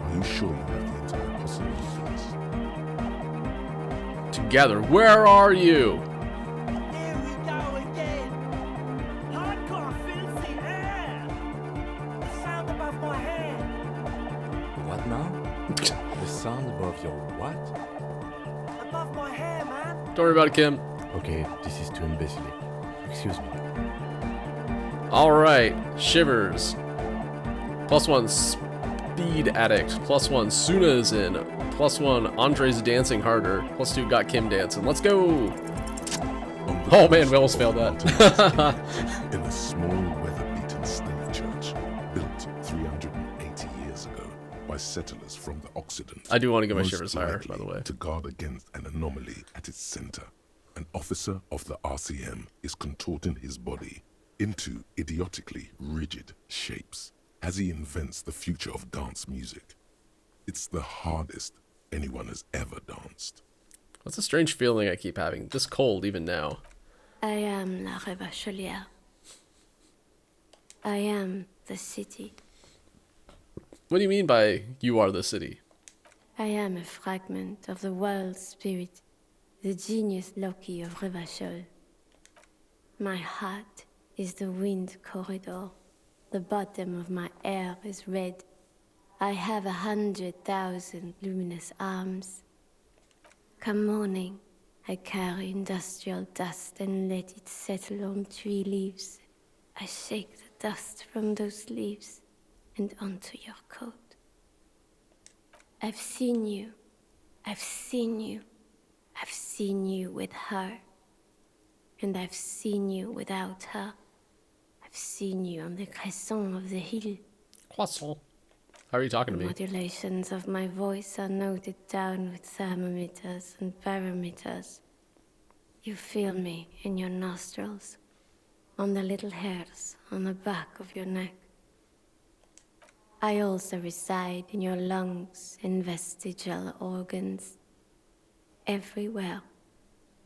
Are you sure you have the entire possibility for this? Together, where are you? Here we go again. Hardcore fills the air. The sound above my head. What now? The sound above your what? Above my hair, man. Don't worry about it, Kim. Okay, this is too imbecilic. Excuse me. Alright, Shivers. +1 Speed Addict. +1 Suna is in. +1 Andre's dancing harder. +2 got Kim dancing. Let's go! Oh man, we almost failed that. In a small, weather-beaten slave church built 380 years ago by settlers from the Occident. I do want to get my most shivers higher, likely by the way. To guard against an anomaly at its center, an officer of the RCM is contorting his body into idiotically rigid shapes as he invents the future of dance music. It's the hardest anyone has ever danced. That's a strange feeling I keep having. This cold even now. I am La Revachelière. I am the city. What do you mean by you are the city? I am a fragment of the world spirit, the genius Loki of Revachol. My heart is the wind corridor. The bottom of my air is red. I have 100,000 luminous arms. Come morning, I carry industrial dust and let it settle on tree leaves. I shake the dust from those leaves and onto your coat. I've seen you. I've seen you. I've seen you with her. And I've seen you without her. I've seen you on the crescent of the hill. Croissant. How are you talking to me? Modulations of my voice are noted down with thermometers and barometers. You feel me in your nostrils, on the little hairs on the back of your neck. I also reside in your lungs and vestigial organs. Everywhere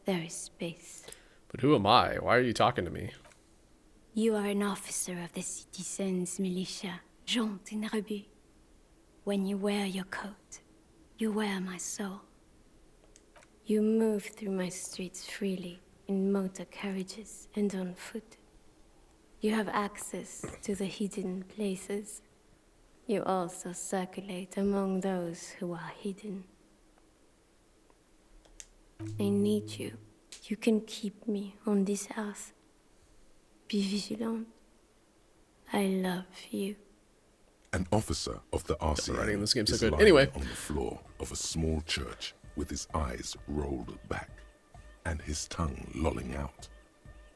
there is space. But who am I? Why are you talking to me? You are an officer of the citizens' militia, Jaunt and Rebut. When you wear your coat, you wear my soul. You move through my streets freely, in motor carriages and on foot. You have access to the hidden places. You also circulate among those who are hidden. I need you. You can keep me on this earth. Be vigilant. I love you. An officer of the RCA writing in this game's so is good. lying Anyway. on the floor of a small church with his eyes rolled back and his tongue lolling out.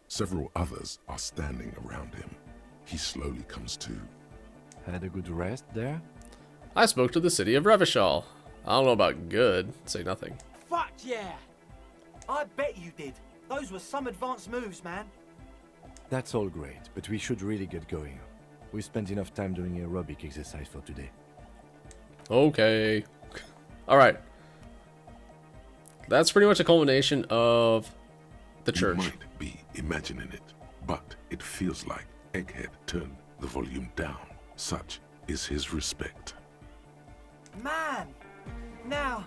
Several others are standing around him. He slowly comes to. Had a good rest there? I spoke to the city of Revachol. I don't know about good. Say nothing. Fuck yeah! I bet you did. Those were some advanced moves, man. That's all great, but we should really get going. We spent enough time doing aerobic exercise for today. Okay. Alright. That's pretty much a culmination of the church. You might be imagining it, but it feels like Egghead turned the volume down. Such is his respect. Man! Now,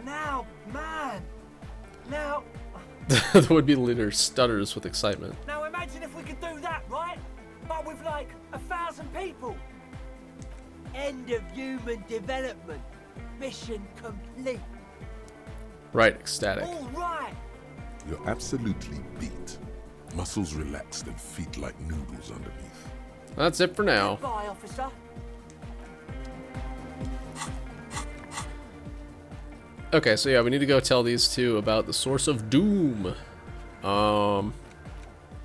man! Now... The would-be leader stutters with excitement. Now imagine if we could do that, right? But with like 1,000 people. End of human development. Mission complete. Right, ecstatic. All right. You're absolutely beat. Muscles relaxed and feet like noodles underneath. That's it for now. Goodbye, officer. Okay, so yeah, we need to go tell these two about the source of doom. I'm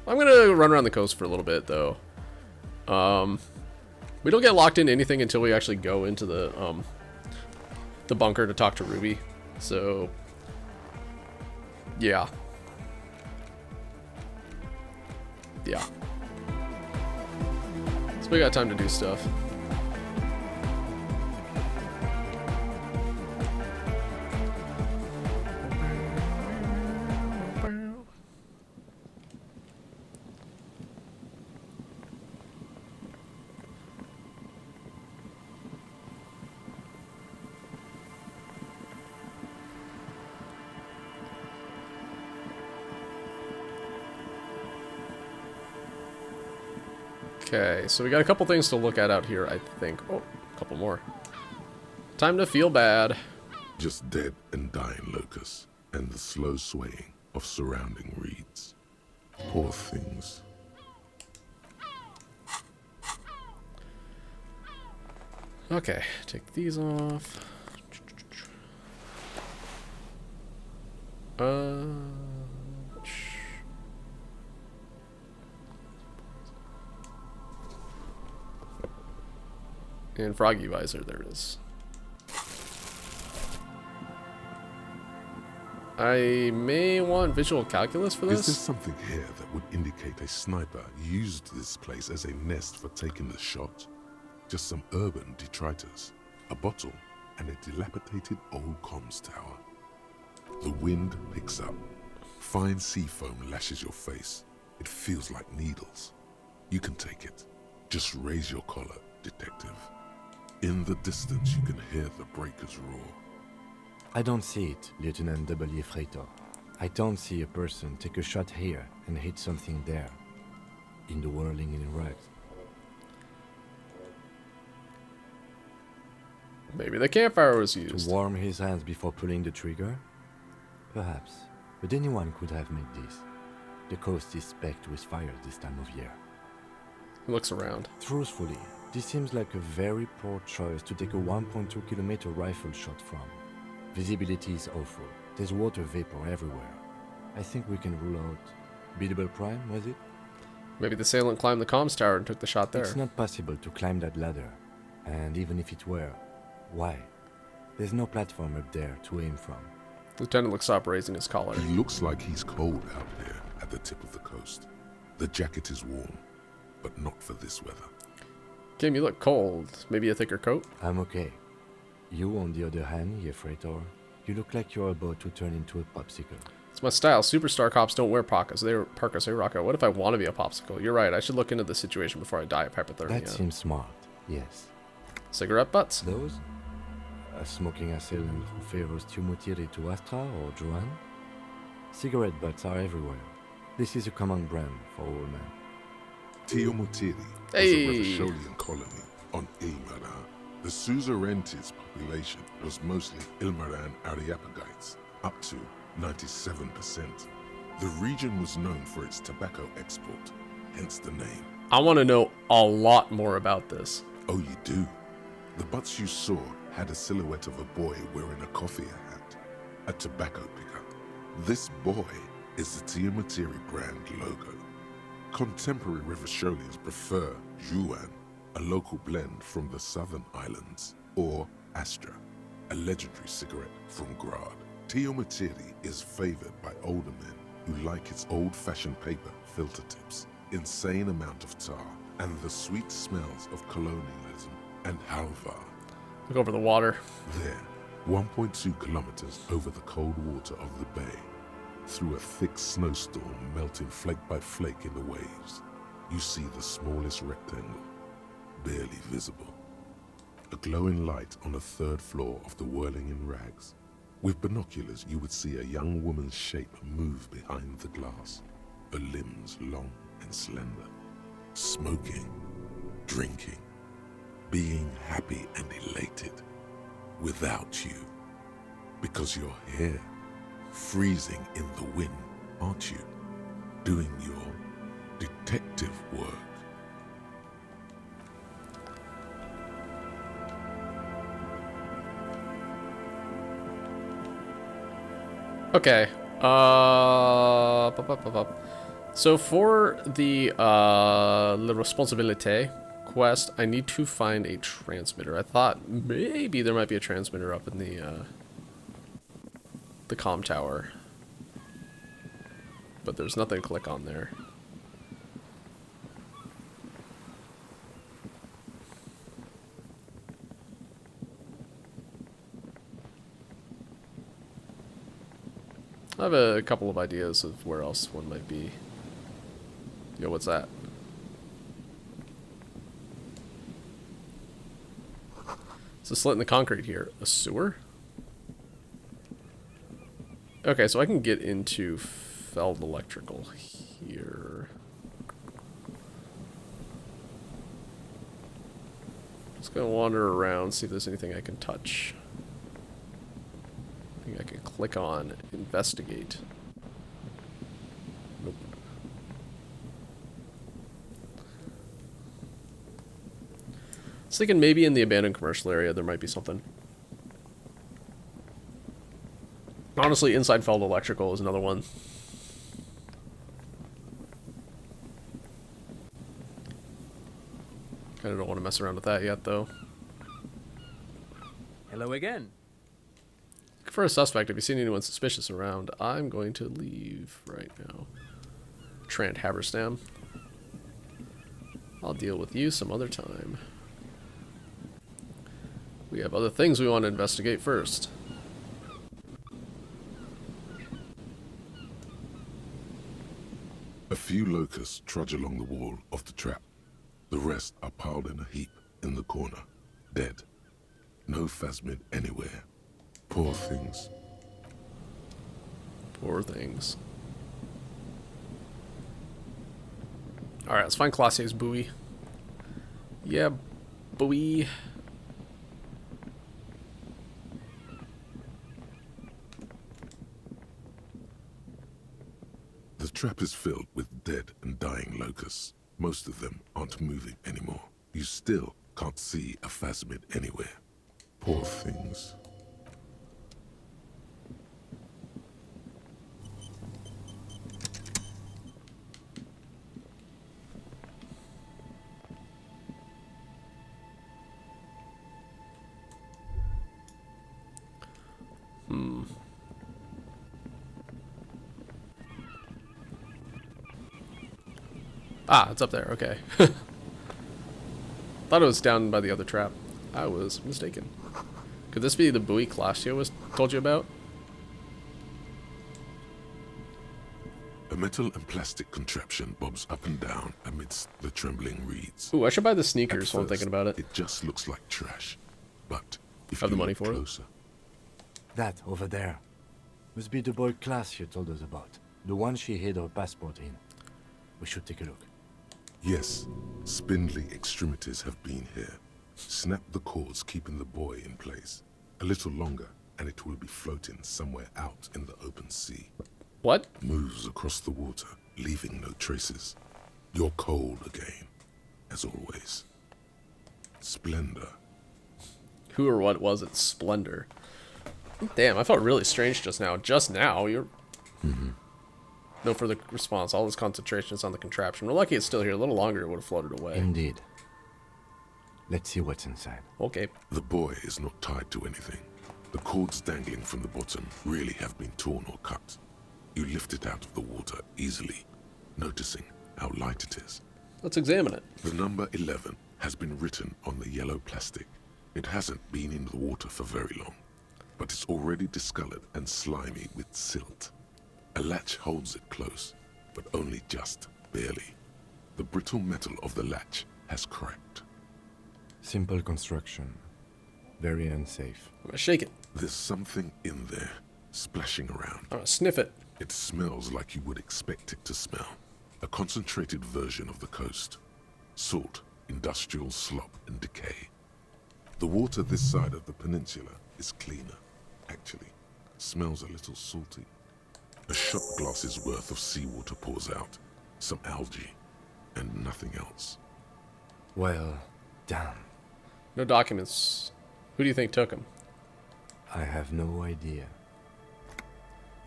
gonna run around the coast for a little bit, though. We don't get locked into anything until we actually go into the bunker to talk to Ruby. So, yeah. Yeah. So we got time to do stuff. Okay, so we got a couple things to look at out here, I think. Oh, a couple more. Time to feel bad. Just dead and dying locusts, and the slow swaying of surrounding reeds. Poor things. Okay, take these off. And Froggy Visor, there it is. I may want visual calculus for this. Is there something here that would indicate a sniper used this place as a nest for taking the shot? Just some urban detritus, a bottle, and a dilapidated old comms tower. The wind picks up. Fine sea foam lashes your face. It feels like needles. You can take it. Just raise your collar, detective. In the distance, you can hear the breakers roar. I don't see it, Lieutenant W. Freighter. I don't see a person take a shot here and hit something there. In the whirling in rags. Maybe the campfire was used. To warm his hands before pulling the trigger? Perhaps. But anyone could have made this. The coast is specked with fire this time of year. He looks around. Truthfully, this seems like a very poor choice to take a 1.2 kilometer rifle shot from. Visibility is awful. There's water vapor everywhere. I think we can rule out... Biddable Prime, was it? Maybe the assailant climbed the comms tower and took the shot there. It's not possible to climb that ladder. And even if it were, why? There's no platform up there to aim from. Lieutenant looks up, raising his collar. He looks like he's cold out there at the tip of the coast. The jacket is warm, but not for this weather. Kim, you look cold. Maybe a thicker coat? I'm okay. You, on the other hand, ye freighter, you look like you're about to turn into a popsicle. It's my style. Superstar cops don't wear parkas. They rock out. What if I want to be a popsicle? You're right. I should look into the situation before I die of hypothermia. That seems smart, yes. Cigarette butts? Those? A smoking assailant who favors Tumutiri to Astra or Juan? Cigarette butts are everywhere. This is a common brand for all men. Tiomutiri was Hey. a Revacholian colony on Ilmaran. The Suzerainties population was mostly Ilmaran Areopagites, up to 97%. The region was known for its tobacco export, hence the name. I want to know a lot more about this. Oh, you do? The butts you saw had a silhouette of a boy wearing a coffee hat, a tobacco picker. This boy is the Tiamatiri brand logo. Contemporary Revacholians prefer Juan, a local blend from the southern islands, or Astra, a legendary cigarette from Grad. Tiamatiri is favored by older men who like its old-fashioned paper filter tips, insane amount of tar, and the sweet smells of colonialism and halva. Look over the water. There, 1.2 kilometers over the cold water of the bay, through a thick snowstorm melting flake by flake in the waves, you see the smallest rectangle, barely visible. A glowing light on the third floor of the whirling in rags. With binoculars, you would see a young woman's shape move behind the glass, her limbs long and slender, smoking, drinking, being happy and elated, without you, because you're here, freezing in the wind, aren't you, doing your detective work. Okay. So for the La Responsabilité quest, I need to find a transmitter. I thought maybe there might be a transmitter up in the comm tower, but there's nothing to click on there. I have a couple of ideas of where else one might be. Yo, what's that? It's a slit in the concrete here. A sewer? Okay, so I can get into Feld Electrical here. Just gonna wander around, see if there's anything I can touch. I can click on investigate. Nope. I was thinking maybe in the abandoned commercial area there might be something. Honestly, inside Feld Electrical is another one. Kinda don't want to mess around with that yet, though. Hello again. For a suspect, if you see anyone suspicious around, I'm going to leave right now. Trant Haberstam. I'll deal with you some other time. We have other things we want to investigate first. A few locusts trudge along the wall of the trap. The rest are piled in a heap in the corner. dead. No phasmid anywhere. Poor things. Poor things. Alright, let's find Classier's buoy. Yeah, buoy. The trap is filled with dead and dying locusts. Most of them aren't moving anymore. You still can't see a phasmid anywhere. Poor things. Ah, it's up there. Okay. Thought it was down by the other trap. I was mistaken. Could this be the buoy Classio was told you about? A metal and plastic contraption bobs up and down amidst the trembling reeds. Ooh, I should buy the sneakers while I'm thinking about it. It just looks like trash. But if Have you the money look for closer, That over there must be the boy Class you told us about. The one she hid her passport in. We should take a look. yes, spindly extremities have been here. Snap the cords keeping the boy in place. A little longer, and it will be floating somewhere out in the open sea. What? Moves across the water, leaving no traces. You're cold again, as always. Splendor. Who or what was it? Splendor. Damn, I felt really strange just now. Just now, you're... No further response. All this concentration is on the contraption. We're lucky it's still here. A little longer, it would have floated away. Indeed. Let's see what's inside. Okay. The boy is not tied to anything. The cords dangling from the bottom really have been torn or cut. You lift it out of the water easily, noticing how light it is. Let's examine it. The number 11 has been written on the yellow plastic. It hasn't been in the water for very long, but it's already discolored and slimy with silt. A latch holds it close, but only just barely. The brittle metal of the latch has cracked. Simple construction. Very unsafe. I'm gonna shake it. There's something in there, splashing around. I'm gonna sniff it. It smells like you would expect it to smell. A concentrated version of the coast. Salt, industrial slop, and decay. The water this side of the peninsula is cleaner, actually. Smells a little salty. A shot glass's worth of seawater pours out. Some algae, and nothing else. Well, damn. No documents. Who do you think took them? I have no idea.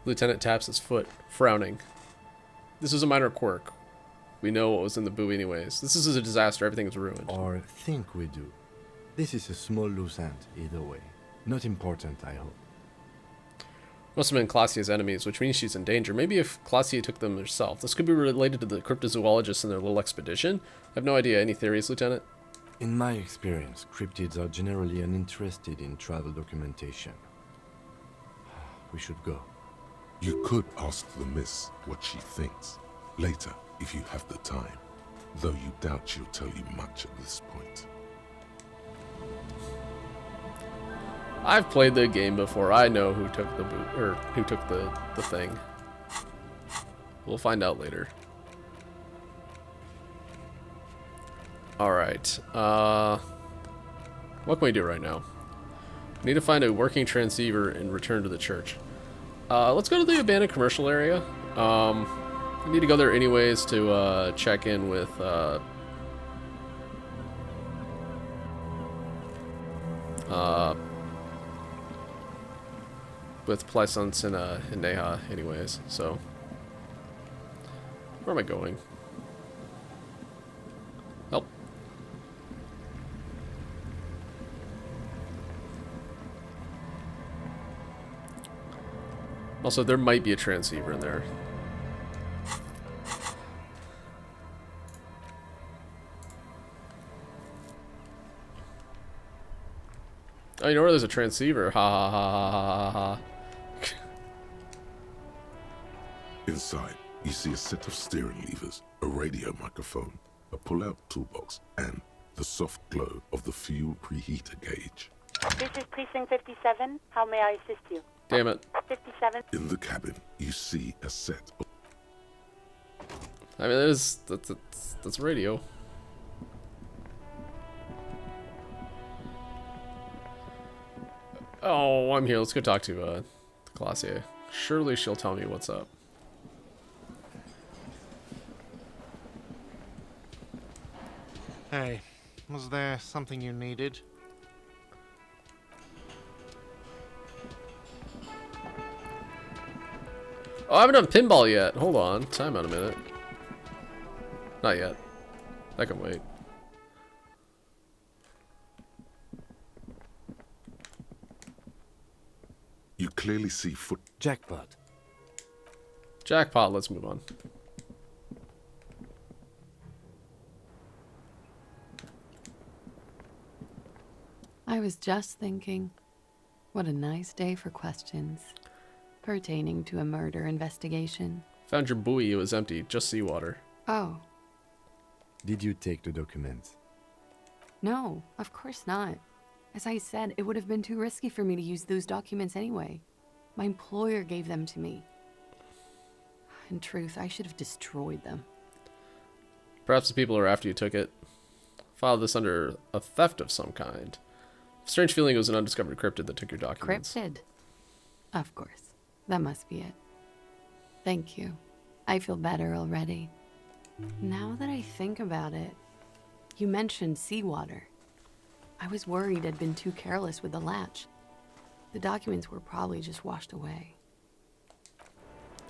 Lieutenant taps his foot, frowning. This is a minor quirk. We know what was in the buoy anyways. This is a disaster. Everything is ruined. Or think we do. This is a small loose end, either way. Not important, I hope. Must have been Classia's enemies, which means she's in danger. Maybe if Classia took them herself. This could be related to the cryptozoologists and their little expedition. I have no idea. Any theories, Lieutenant? In my experience, cryptids are generally uninterested in travel documentation. We should go. You could ask the miss what she thinks. Later, if you have the time. Though you doubt she'll tell you much at this point. I've played the game before. I know who took the boot, or who took the thing. We'll find out later. Alright. What can we do right now? We need to find a working transceiver and return to the church. Let's go to the abandoned commercial area. We need to go there anyways to check in with Plaisance and Neha anyways, so where am I going? Help. Also, there might be a transceiver in there. Oh, you know where there's a transceiver? Ha ha ha ha ha ha. Inside, you see a set of steering levers, a radio microphone, a pull-out toolbox, and the soft glow of the fuel preheater gauge. This is Precinct 57. How may I assist you? Damn it. 57. In the cabin, you see a set of... I mean, that's radio. Oh, I'm here. Let's go talk to the Classier. Surely she'll tell me what's up. Hey, was there something you needed? Oh, I haven't done pinball yet. Hold on. Time out a minute. Not yet. That can wait. You clearly see foot... Jackpot. Jackpot, let's move on. I was just thinking, what a nice day for questions pertaining to a murder investigation. Found your buoy, it was empty, just seawater. Oh, Did you take the documents? no, of course not. As I said, it would have been too risky for me to use those documents anyway. My employer gave them to me. In truth, I should have destroyed them. Perhaps the people who are after you took it. Filed this under a theft of some kind. Strange feeling it was an undiscovered cryptid that took your documents. Cryptid? Of course. That must be it. Thank you. I feel better already. Now that I think about it, you mentioned seawater. I was worried I'd been too careless with the latch. The documents were probably just washed away.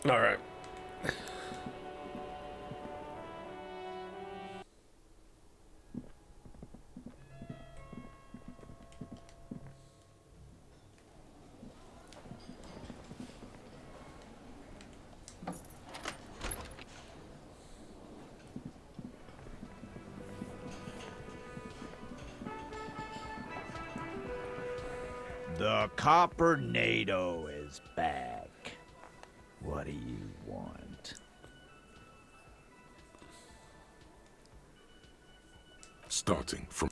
Alright. The Coppernado is back. What do you want? Starting from...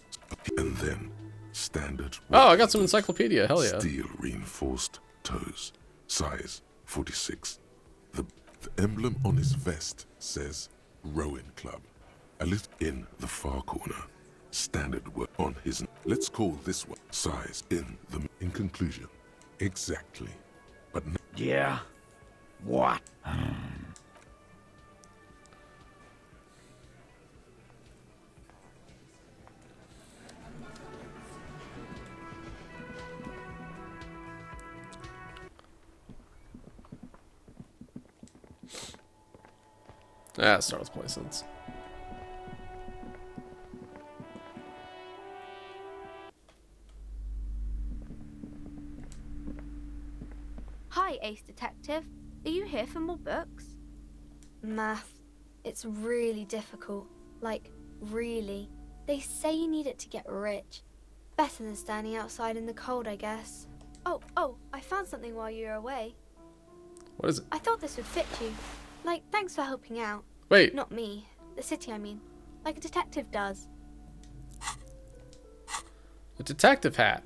and then standard... Oh, I got some encyclopedia, hell yeah. Steel reinforced toes. Size 46. The emblem on his vest says Rowing Club. A lift in the far corner. Standard work on his... Let's call this one size in the... In conclusion, exactly. But... Yeah? What? Start with places. Hi, Ace Detective. Are you here for more books? Math. It's really difficult. Like, really. They say you need it to get rich. Better than standing outside in the cold, I guess. Oh, I found something while you were away. What is it? I thought this would fit you. Like, thanks for helping out. Wait. Not me. The city, I mean. Like a detective does. A detective hat.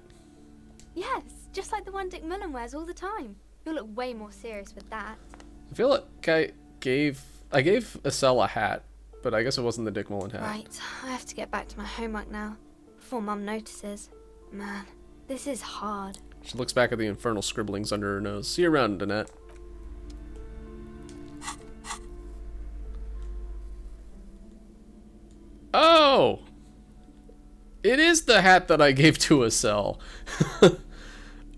Yes, just like the one Dick Mullen wears all the time. You'll look way more serious with that. I feel like I gave Estelle a hat, but I guess it wasn't the Dick Mullen hat. Right, I have to get back to my homework now, before Mum notices. Man, this is hard. She looks back at the infernal scribblings under her nose. See you around, Danette. Oh! It is the hat that I gave to Estelle.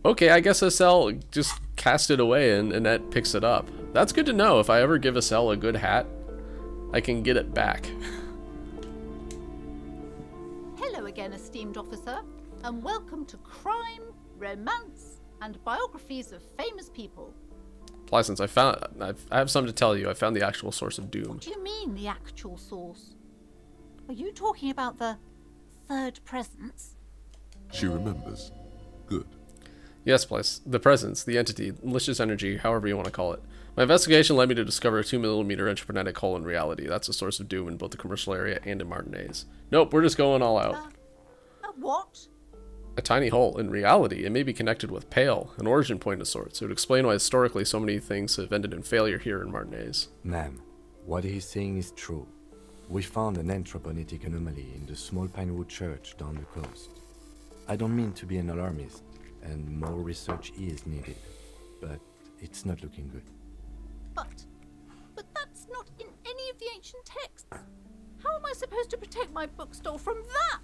Okay, I guess Estelle just cast it away and Annette picks it up. That's good to know. If I ever give Estelle a good hat, I can get it back. Hello again, esteemed officer, and welcome to Crime, Romance, and Biographies of Famous People. License, I have something to tell you. I found the actual source of doom. What do you mean, the actual source? Are you talking about the third presence? She remembers. Good. Yes, place. The presence, the entity, malicious energy, however you want to call it. My investigation led me to discover a 2mm interplanetic hole in reality. That's a source of doom in both the commercial area and in Martinez. Nope, we're just going all out. What? A tiny hole in reality. It may be connected with Pale, an origin point of sorts. It would explain why historically so many things have ended in failure here in Martinez. Ma'am, what he's saying is true. We found an anthroponetic anomaly in the small Pinewood Church down the coast. I don't mean to be an alarmist, and more research is needed, but it's not looking good. But that's not in any of the ancient texts. How am I supposed to protect my bookstore from that?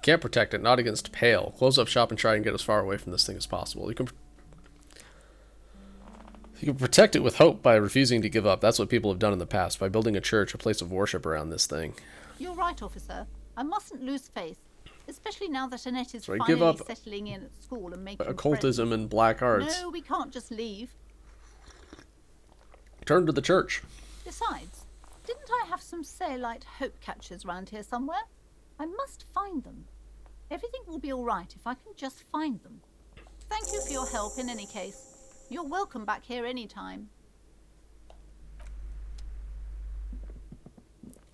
Can't protect it, not against Pale. Close up shop and try and get as far away from this thing as possible. You can protect it with hope by refusing to give up. That's what people have done in the past, by building a church, a place of worship around this thing. You're right, officer. I mustn't lose faith, especially now that Annette is Right, finally give up settling in at school and making occultism friends. and black arts. No, we can't just leave. Turn to the church. Besides, didn't I have some Sailite hope catchers round here somewhere? I must find them. Everything will be all right if I can just find them. Thank you for your help in any case. You're welcome back here anytime.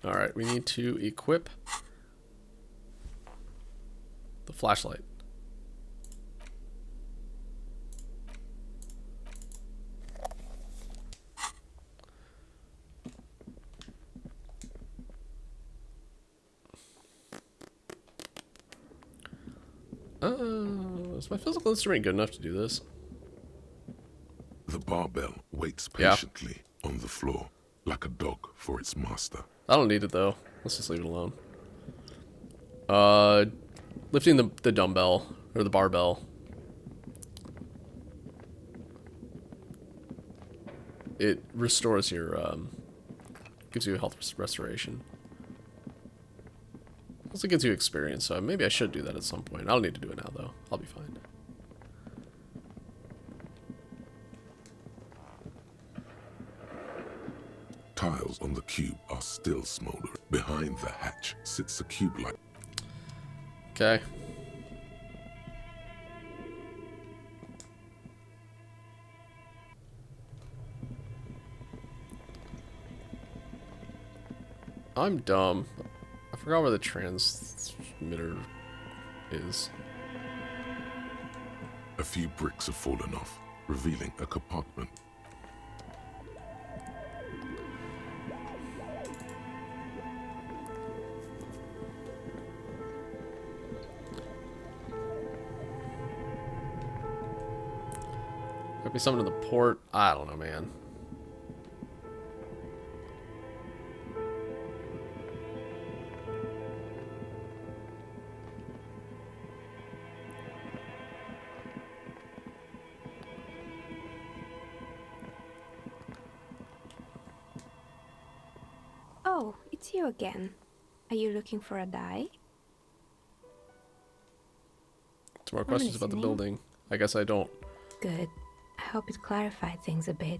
Alright, we need to equip the flashlight. Is my physical instrument good enough to do this? The barbell waits patiently on the floor, like a dog for its master. I don't need it though. Let's just leave it alone. Lifting the dumbbell or the barbell. It restores your gives you a health restoration. Also gives you experience, so maybe I should do that at some point. I don't need to do it now though. I'll be fine. Tiles on the cube are still smoldering. Behind the hatch sits a cube light. Okay. I'm dumb. I forgot where the transmitter is. A few bricks have fallen off, revealing a compartment. Could be something in the port. I don't know, man. Oh, it's you again. Are you looking for a die? Some more questions about the building. I guess I don't. Good. I hope it clarified things a bit.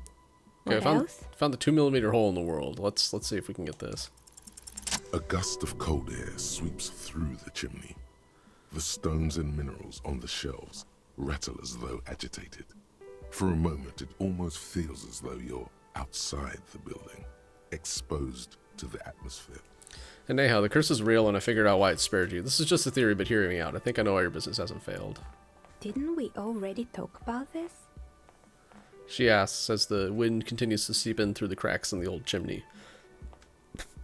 Okay, What I else? found the 2mm hole in the world. Let's see if we can get this. A gust of cold air sweeps through the chimney. The stones and minerals on the shelves rattle as though agitated. For a moment, it almost feels as though you're outside the building, exposed to the atmosphere. And anyhow, the curse is real, and I figured out why it spared you. This is just a theory, but hear me out. I think I know why your business hasn't failed. Didn't we already talk about this? She asks as the wind continues to seep in through the cracks in the old chimney.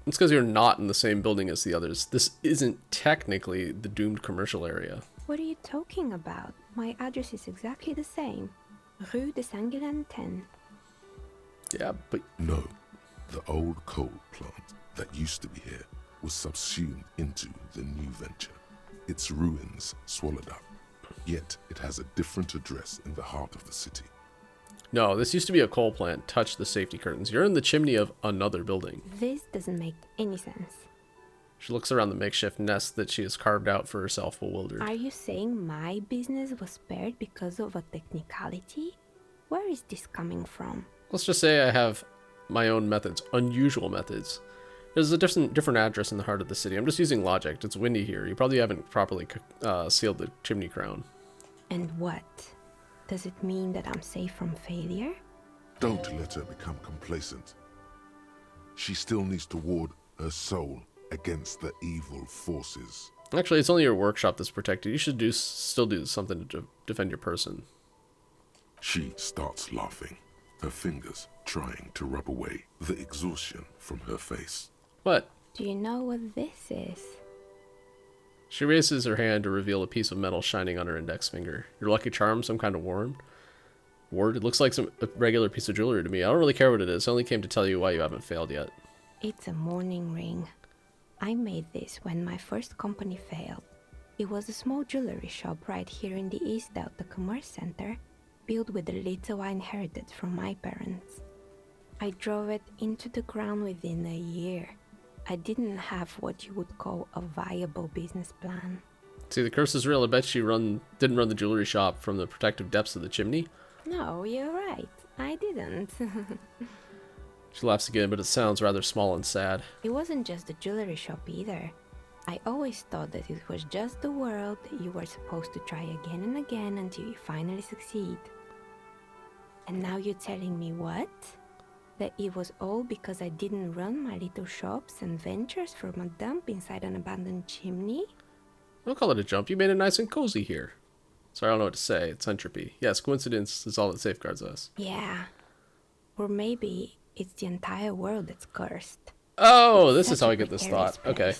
It's because you're not in the same building as the others. This isn't technically the doomed commercial area. What are you talking about? My address is exactly the same. Rue de Saint-Guélan 10. Yeah, but... No, the old coal plant that used to be here was subsumed into the new venture. Its ruins swallowed up. Yet it has a different address in the heart of the city. No, this used to be a coal plant. Touch the safety curtains. You're in the chimney of another building. This doesn't make any sense. She looks around the makeshift nest that she has carved out for herself, bewildered. Are you saying my business was spared because of a technicality? Where is this coming from? Let's just say I have my own methods, unusual methods. There's a different address in the heart of the city. I'm just using logic. It's windy here. You probably haven't properly sealed the chimney crown. And what? Does it mean that I'm safe from failure? Don't let her become complacent. She still needs to ward her soul against the evil forces. Actually, it's only your workshop that's protected. You should still do something to defend your person. She starts laughing, her fingers trying to rub away the exhaustion from her face. What? Do you know what this is? She raises her hand to reveal a piece of metal shining on her index finger. Your lucky charm, some kind of ward? It looks like a regular piece of jewelry to me. I don't really care what it is. I only came to tell you why you haven't failed yet. It's a mourning ring. I made this when my first company failed. It was a small jewelry shop right here in the East Delta Commerce Center, built with the little I inherited from my parents. I drove it into the ground within a year. I didn't have what you would call a viable business plan. See, the curse is real. I bet she didn't run the jewelry shop from the protective depths of the chimney. No, you're right. I didn't. She laughs again, but it sounds rather small and sad. It wasn't just the jewelry shop either. I always thought that it was just the world that you were supposed to try again and again until you finally succeed. And now you're telling me what? That it was all because I didn't run my little shops and ventures from a dump inside an abandoned chimney? Don't call it a jump. You made it nice and cozy here. Sorry, I don't know what to say. It's entropy. Yes, coincidence is all that safeguards us. Yeah. Or maybe it's the entire world that's cursed. Oh, this is how I get this thought. Okay.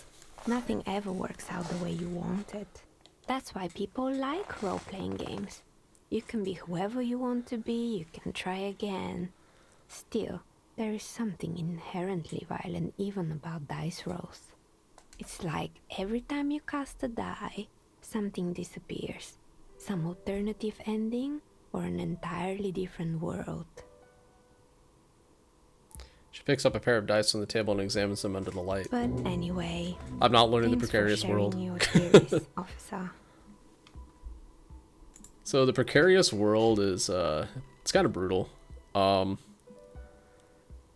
Nothing ever works out the way you want it. That's why people like role-playing games. You can be whoever you want to be, you can try again. Still, there is something inherently violent even about dice rolls. It's like every time you cast a die, something disappears. Some alternative ending, or an entirely different world. She picks up a pair of dice on the table and examines them under the light. But anyway, I'm not learning the precarious world. Your theories, officer. So the precarious world is it's kind of brutal.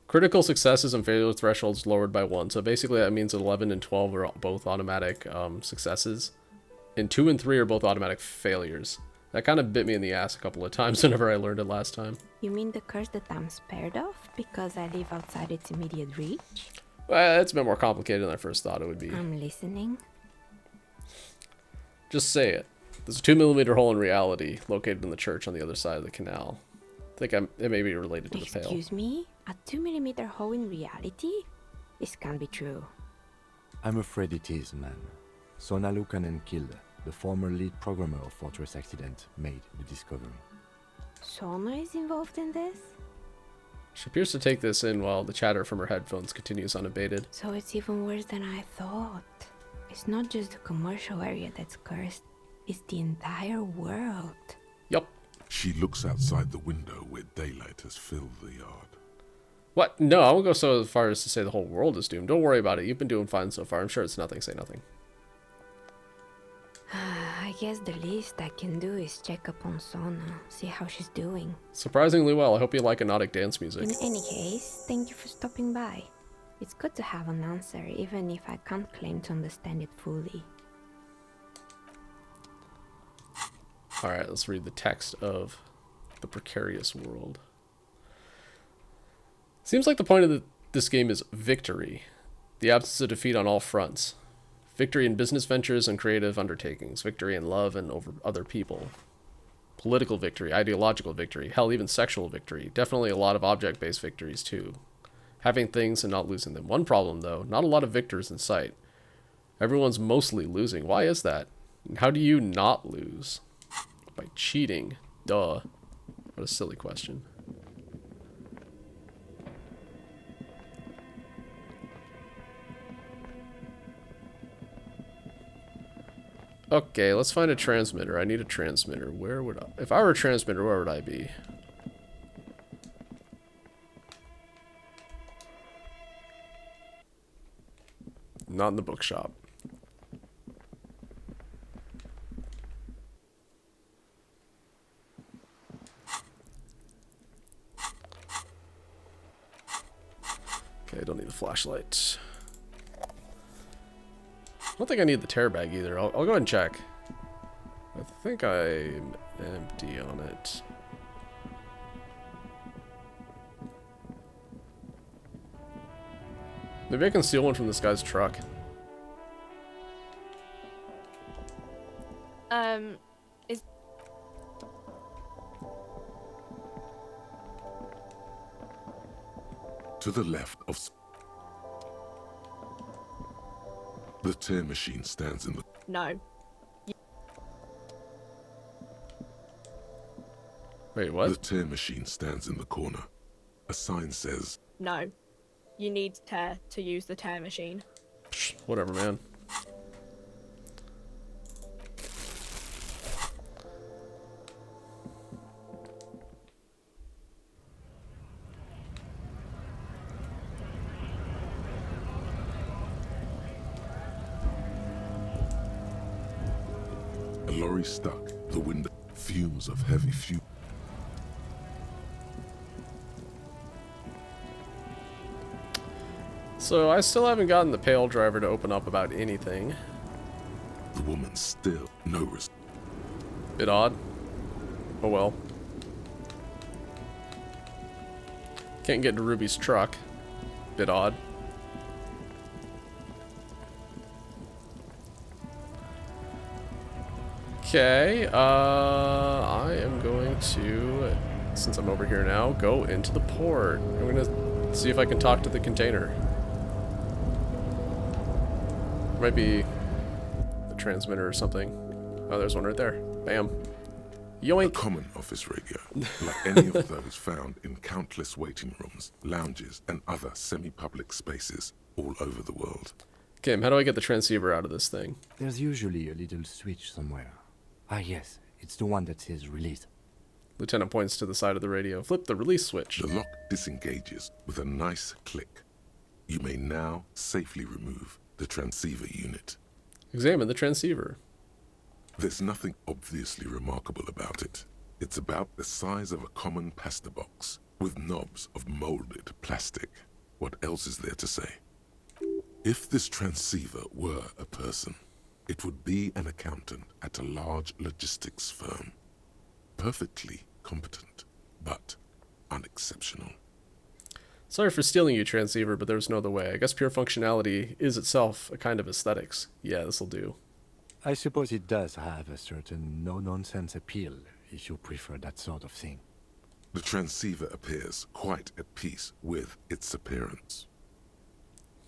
Critical successes and failure thresholds lowered by 1. So basically that means 11 and 12 are both automatic successes. And 2 and 3 are both automatic failures. That kind of bit me in the ass a couple of times whenever I learned it last time. You mean the curse that I'm spared of because I live outside its immediate reach? Well, it's a bit more complicated than I first thought it would be. I'm listening. Just say it. There's a 2mm hole in reality located in the church on the other side of the canal. I think it may be related to the fail. Excuse me? A 2mm hole in reality? This can't be true. I'm afraid it is, man. Sona Lukanen killed the former lead programmer of Fortress Accident made the discovery. Sona is involved in this? She appears to take this in while the chatter from her headphones continues unabated. So it's even worse than I thought. It's not just the commercial area that's cursed, it's the entire world. Yup. She looks outside the window where daylight has filled the yard. What? No, I won't go so far as to say the whole world is doomed. Don't worry about it. You've been doing fine so far. I'm sure it's nothing. Say nothing. I guess the least I can do is check up on Sona, see how she's doing. Surprisingly well. I hope you like hypnotic dance music. In any case, thank you for stopping by. It's good to have an answer, even if I can't claim to understand it fully. Alright, let's read the text of the precarious world. Seems like the point of this game is victory. The absence of defeat on all fronts. Victory in business ventures and creative undertakings. Victory in love and over other people. Political victory, ideological victory, hell, even sexual victory. Definitely a lot of object-based victories, too. Having things and not losing them. One problem, though, not a lot of victors in sight. Everyone's mostly losing. Why is that? And how do you not lose? By cheating. Duh. What a silly question. Okay, let's find a transmitter. I need a transmitter. Where would I... If I were a transmitter, where would I be? Not in the bookshop. Okay, I don't need the flashlight. I don't think I need the tear bag either. I'll go ahead and check. I think I'm empty on it. Maybe I can steal one from this guy's truck. Is... To the left of... The tear machine stands in the... No. Wait, what? The tear machine stands in the corner. A sign says... No. You need tear to use the tear machine. Psh, whatever, man. A lorry stuck. The window. Fumes of heavy fuel. So I still haven't gotten the pale driver to open up about anything. The woman still no response. Bit odd. Oh well. Can't get into Ruby's truck. Bit odd. Okay, I am going to, since I'm over here now, go into the port. I'm gonna see if I can talk to the container. Might be the transmitter or something. Oh, there's one right there. Bam. Yoink. A common office radio, like any of those found in countless waiting rooms, lounges, and other semi-public spaces all over the world. Kim, how do I get the transceiver out of this thing? There's usually a little switch somewhere. Ah yes, it's the one that says release. Lieutenant points to the side of the radio. Flip the release switch. The lock disengages with a nice click. You may now safely remove the transceiver unit. Examine the transceiver. There's nothing obviously remarkable about it. It's about the size of a common pasta box, with knobs of molded plastic. What else is there to say? If this transceiver were a person, it would be an accountant at a large logistics firm. Perfectly competent, but unexceptional. Sorry for stealing you, transceiver, but there's no other way. I guess pure functionality is itself a kind of aesthetics. Yeah, this'll do. I suppose it does have a certain no-nonsense appeal, if you prefer that sort of thing. The transceiver appears quite at peace with its appearance.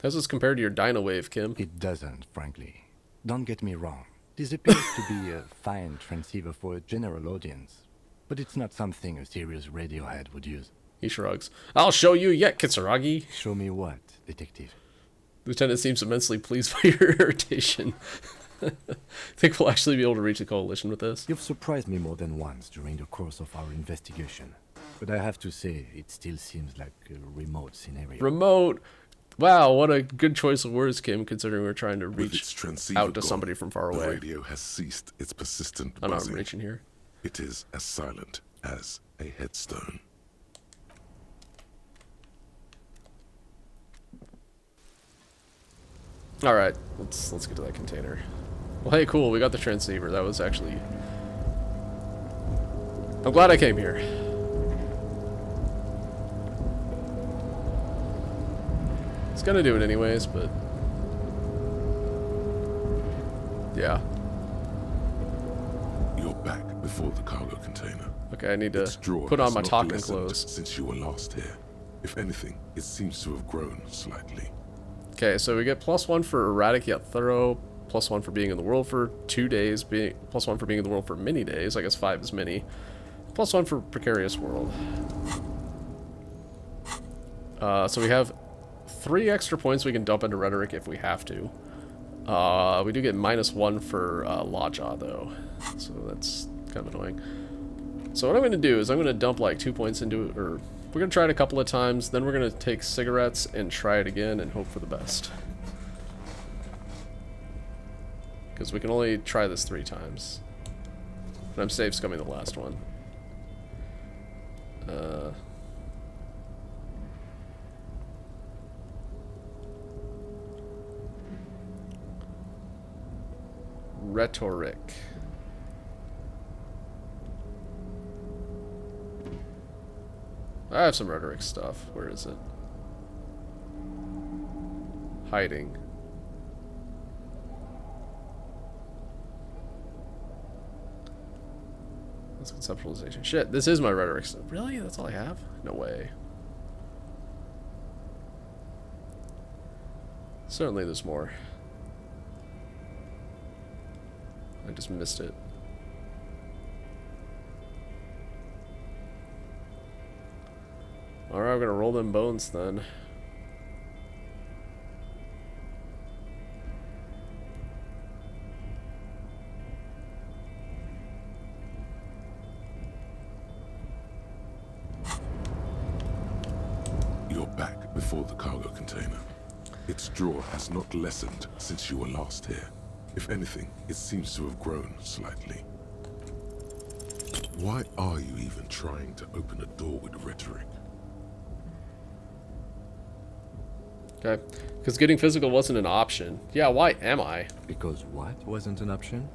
How's this compared to your Dynawave, Kim? It doesn't, frankly. Don't get me wrong. This appears to be a fine transceiver for a general audience, but it's not something a serious radiohead would use. He shrugs. I'll show you yet, Kitsuragi. Show me what, detective? Lieutenant seems immensely pleased by your irritation. Think we'll actually be able to reach a coalition with this? You've surprised me more than once during the course of our investigation, but I have to say, it still seems like a remote scenario. Remote? Wow, what a good choice of words, Kim, considering we're trying to reach out to somebody from far away. The radio has ceased its persistent I'm buzzing. not reaching here. It is as silent as a headstone. All right, let's get to that container. Well, hey, cool, we got the transceiver. That was actually... I'm glad I came here. It's gonna do it anyways, but... yeah. You're back before the cargo container. Okay, I need to put on my talking clothes. Since you were last here. If anything, it seems to have grown slightly. Okay, so we get +1 for erratic yet thorough, +1 for being in the world for 2 days, +1 for being in the world for many days, I guess 5 is many, +1 for precarious world. So we have 3 extra points we can dump into rhetoric if we have to. We do get -1 for Lawjaw though, so that's kind of annoying. So what I'm going to do is I'm going to dump like 2 points into it, or we're going to try it a couple of times, then we're going to take cigarettes and try it again and hope for the best. Because we can only try this 3 times. And I'm safe scumming the last one. Rhetoric. I have some rhetoric stuff. Where is it? hiding. That's conceptualization. Shit, this is my rhetoric stuff. Really? That's all I have? No way. Certainly there's more. I just missed it. Alright, I'm gonna roll them bones then. You're back before the cargo container. Its draw has not lessened since you were last here. If anything, it seems to have grown slightly. Why are you even trying to open a door with rhetoric? Okay. Because getting physical wasn't an option. Yeah, why am I? Because what wasn't an option?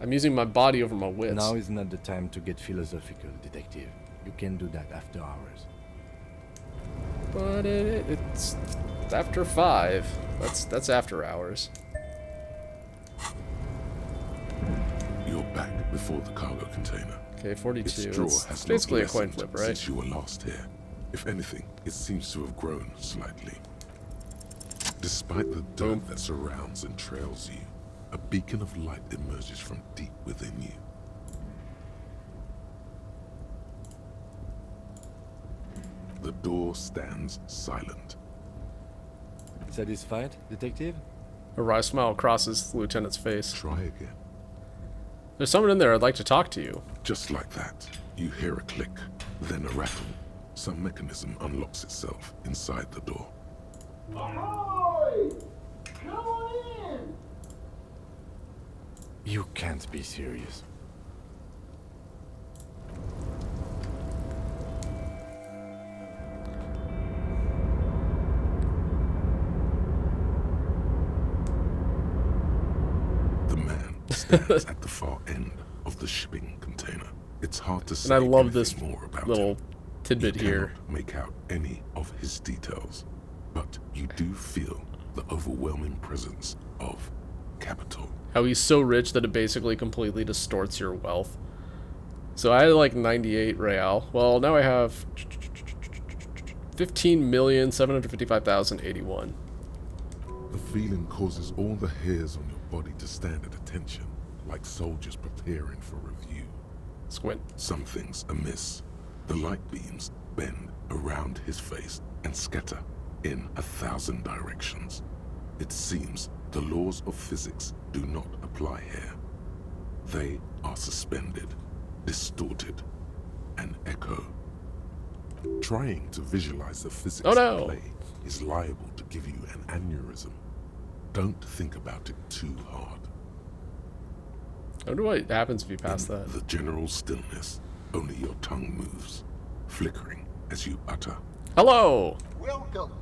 I'm using my body over my wits. Now is not the time to get philosophical, detective. You can do that after hours. But it's after 5. That's after hours. You're back before the cargo container. Okay, 42. Its draw It's has basically not a coin lessened flip, right? since you were last here. If anything, it seems to have grown slightly. Despite the dirt that surrounds and trails you, a beacon of light emerges from deep within you. The door stands silent. Satisfied, detective? A wry smile crosses the lieutenant's face. Try again. There's someone in there. I'd like to talk to you. Just like that, you hear a click, then a rattle. Some mechanism unlocks itself inside the door. Ahoy! Come on in! You can't be serious. The man stands at the far end of the shipping container. It's hard to say And I love this more about little him. tidbit You here. cannot make out any of his details, but you do feel the overwhelming presence of capital. How he's so rich that it basically completely distorts your wealth. So I had like 98 real. Well, now I have 15,755,081. The feeling causes all the hairs on your body to stand at attention, like soldiers preparing for review. Squint. Something's amiss. The light beams bend around his face and scatter in 1,000 directions. It seems the laws of physics do not apply here. They are suspended, distorted, and echo. Trying to visualize the physics Oh, no. at play is liable to give you an aneurysm. Don't think about it too hard. I wonder what happens if you pass In that. the general stillness, only your tongue moves, flickering as you utter. Hello! Welcome.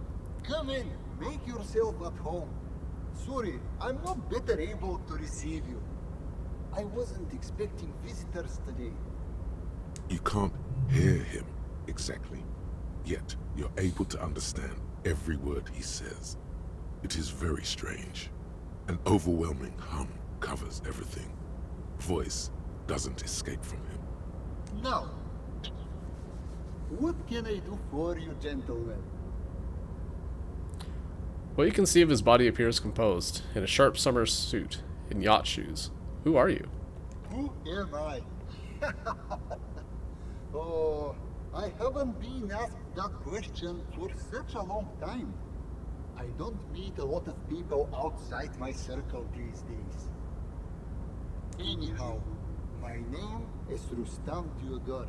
Come in. Make yourself at home. Sorry, I'm not better able to receive you. I wasn't expecting visitors today. You can't hear him exactly, yet you're able to understand every word he says. It is very strange. An overwhelming hum covers everything. Voice doesn't escape from him. Now, what can I do for you, gentlemen? What you can see of his body appears composed, in a sharp summer suit, in yacht shoes. Who are you? Who am I? Oh, I haven't been asked that question for such a long time. I don't meet a lot of people outside my circle these days. Anyhow, my name is Rustam Theodore,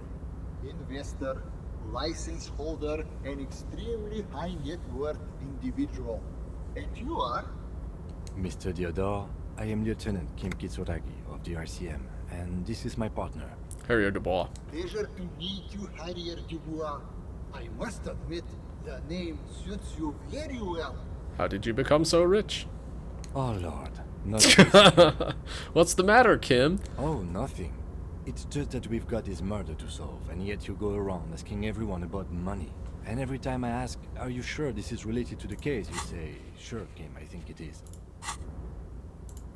investor, license holder, and extremely high net worth individual. And you are? Mr. Theodore, I am Lieutenant Kim Kitsuragi of the RCM, and this is my partner. Harrier Dubois. Pleasure to meet you, Harrier Dubois. I must admit, the name suits you very well. How did you become so rich? Oh Lord, not What's the matter, Kim? Oh, nothing. It's just that we've got this murder to solve, and yet you go around asking everyone about money. And every time I ask, are you sure this is related to the case? You say, sure, Kim, I think it is.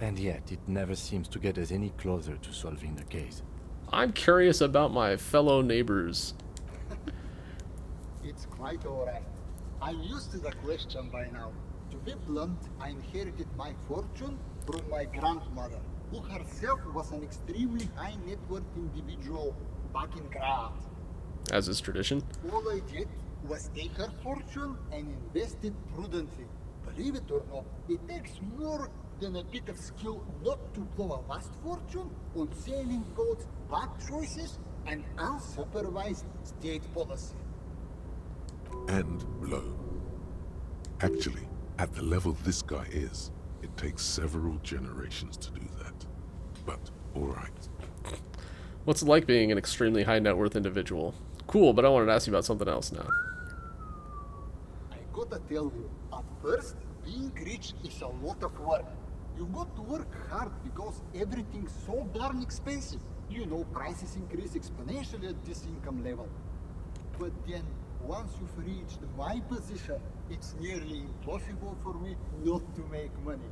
And yet, it never seems to get us any closer to solving the case. I'm curious about my fellow neighbors. It's quite alright. I'm used to the question by now. To be blunt, I inherited my fortune from my grandmother, who herself was an extremely high net worth individual back in Graz. As is tradition. All I did was take her fortune and invest it prudently. Believe it or not, it takes more than a bit of skill not to blow a vast fortune on sailing boats, bad choices, and unsupervised state policy. And blow. Actually, at the level this guy is, it takes several generations to do that. But, alright. What's it like being an extremely high net worth individual? Cool, but I wanted to ask you about something else now. I gotta tell you, at first, being rich is a lot of work. You've got to work hard because everything's so darn expensive. You know, prices increase exponentially at this income level. But then, once you've reached my position, it's nearly impossible for me not to make money.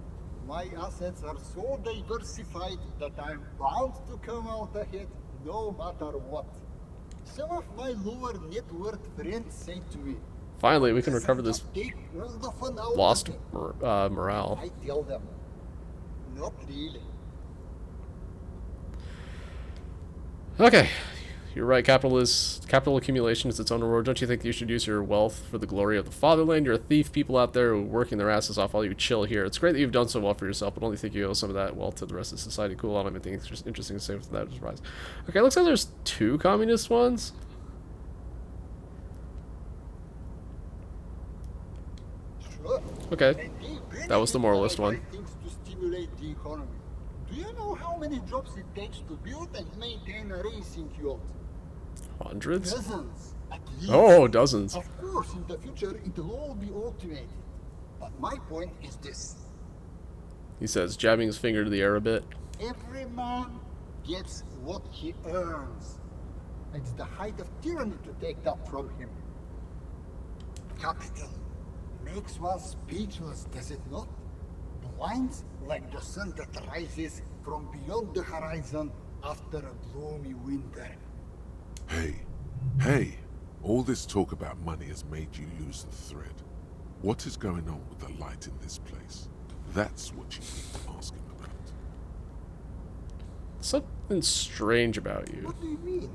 My assets are so diversified that I'm bound to come out ahead no matter what. Some of my lower net worth friends say to me, Finally, we can recover this take all the fun out lost of it. morale. I tell them, not really. Okay, you're right. Capital accumulation is its own reward. Don't you think you should use your wealth for the glory of the fatherland? You're a thief. People out there who are working their asses off while you chill here. It's great that you've done so well for yourself, but only think you owe some of that wealth to the rest of society. Cool. I don't even think it's just interesting to say with that surprise. Okay, looks like there's 2 communist ones. Sure. Okay, that was the moralist one. Things to stimulate the economy. Do you know how many jobs it takes to build and maintain a racing yacht? Hundreds? Dozens, at least. Oh, dozens. Of course, in the future, it'll all be automated. But my point is this. He says, jabbing his finger to the air a bit. Every man gets what he earns. It's the height of tyranny to take that from him. Capital makes one speechless, does it not? Blinds like the sun that rises from beyond the horizon after a gloomy winter. Hey, all this talk about money has made you lose the thread. What is going on with the light in this place? That's what you need to ask him about. Something strange about you. What do you mean?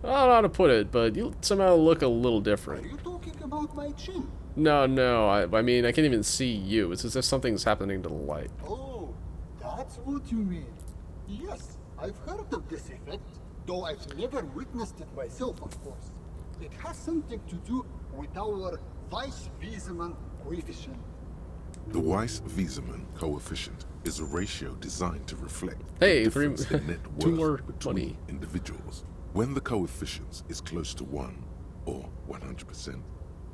I don't know how to put it, but you somehow look a little different. Are you talking about my chin? No, I mean, I can't even see you. It's as if something's happening to the light. Oh, that's what you mean. Yes, I've heard of this effect, though I've never witnessed it myself, of course. It has something to do with our Weiss-Wiesemann coefficient. The Weiss-Wiesemann coefficient is a ratio designed to reflect Hey, the difference in net 2 worth more between money. individuals. When the coefficient is close to 1, or 100%,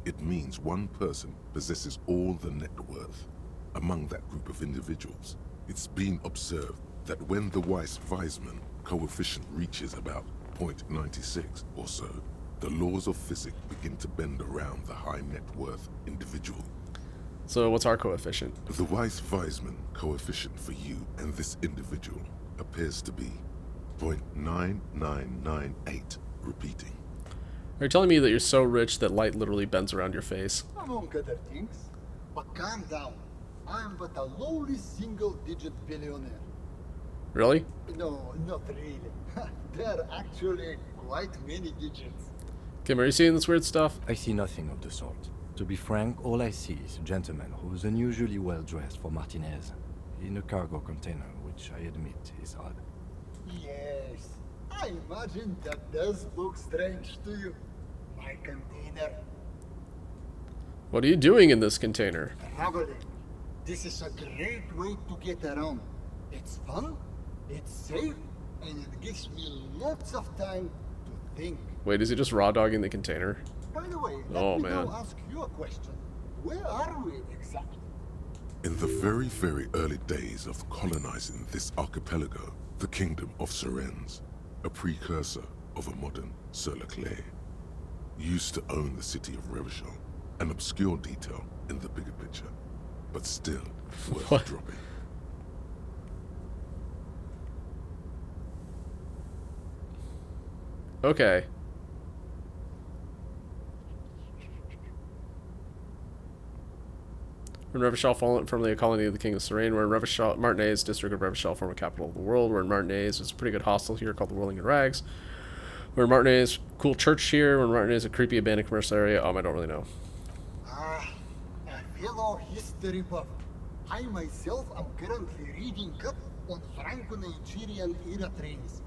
it means one person possesses all the net worth. Among that group of individuals, it's been observed that when the Weiss-Wiesemann coefficient reaches about 0.96 or so, the laws of physics begin to bend around the high net worth individual. So what's our coefficient? The Weiss-Wiesemann coefficient for you and this individual appears to be 0.9998, repeating. Are you telling me that you're so rich that light literally bends around your face? Among other things. But calm down. I'm but a lowly single-digit billionaire. Really? No, not really. There are actually quite many digits. Kim, are you seeing this weird stuff? I see nothing of the sort. To be frank, all I see is a gentleman who's unusually well dressed for Martinez, in a cargo container, which I admit is odd. Yes, I imagine that does look strange to you. My container. What are you doing in this container? Traveling. This is a great way to get around. It's fun, it's safe, and it gives me lots of time to think. Wait, is he just raw dogging the container? By the way, Oh, let me man. now ask you a question. Where are we exactly? In the very, very early days of colonizing this archipelago, the kingdom of Surens, a precursor of a modern Sur-le-Clay. used to own the city of Revachol, an obscure detail in the bigger picture, but still worth dropping. Okay. We're in Revachol, fallen from the colony of the King of Serene. We're in Revachol, Martinez, district of Revachol, former capital of the world. We're in Martinez. There's a pretty good hostel here called the Whirling in Rags. We're in Martinez, cool church here. We're in Martinez, a creepy abandoned commercial area. I don't really know. A fellow history buff. I myself am currently reading up on Franco-Nigerian era trains.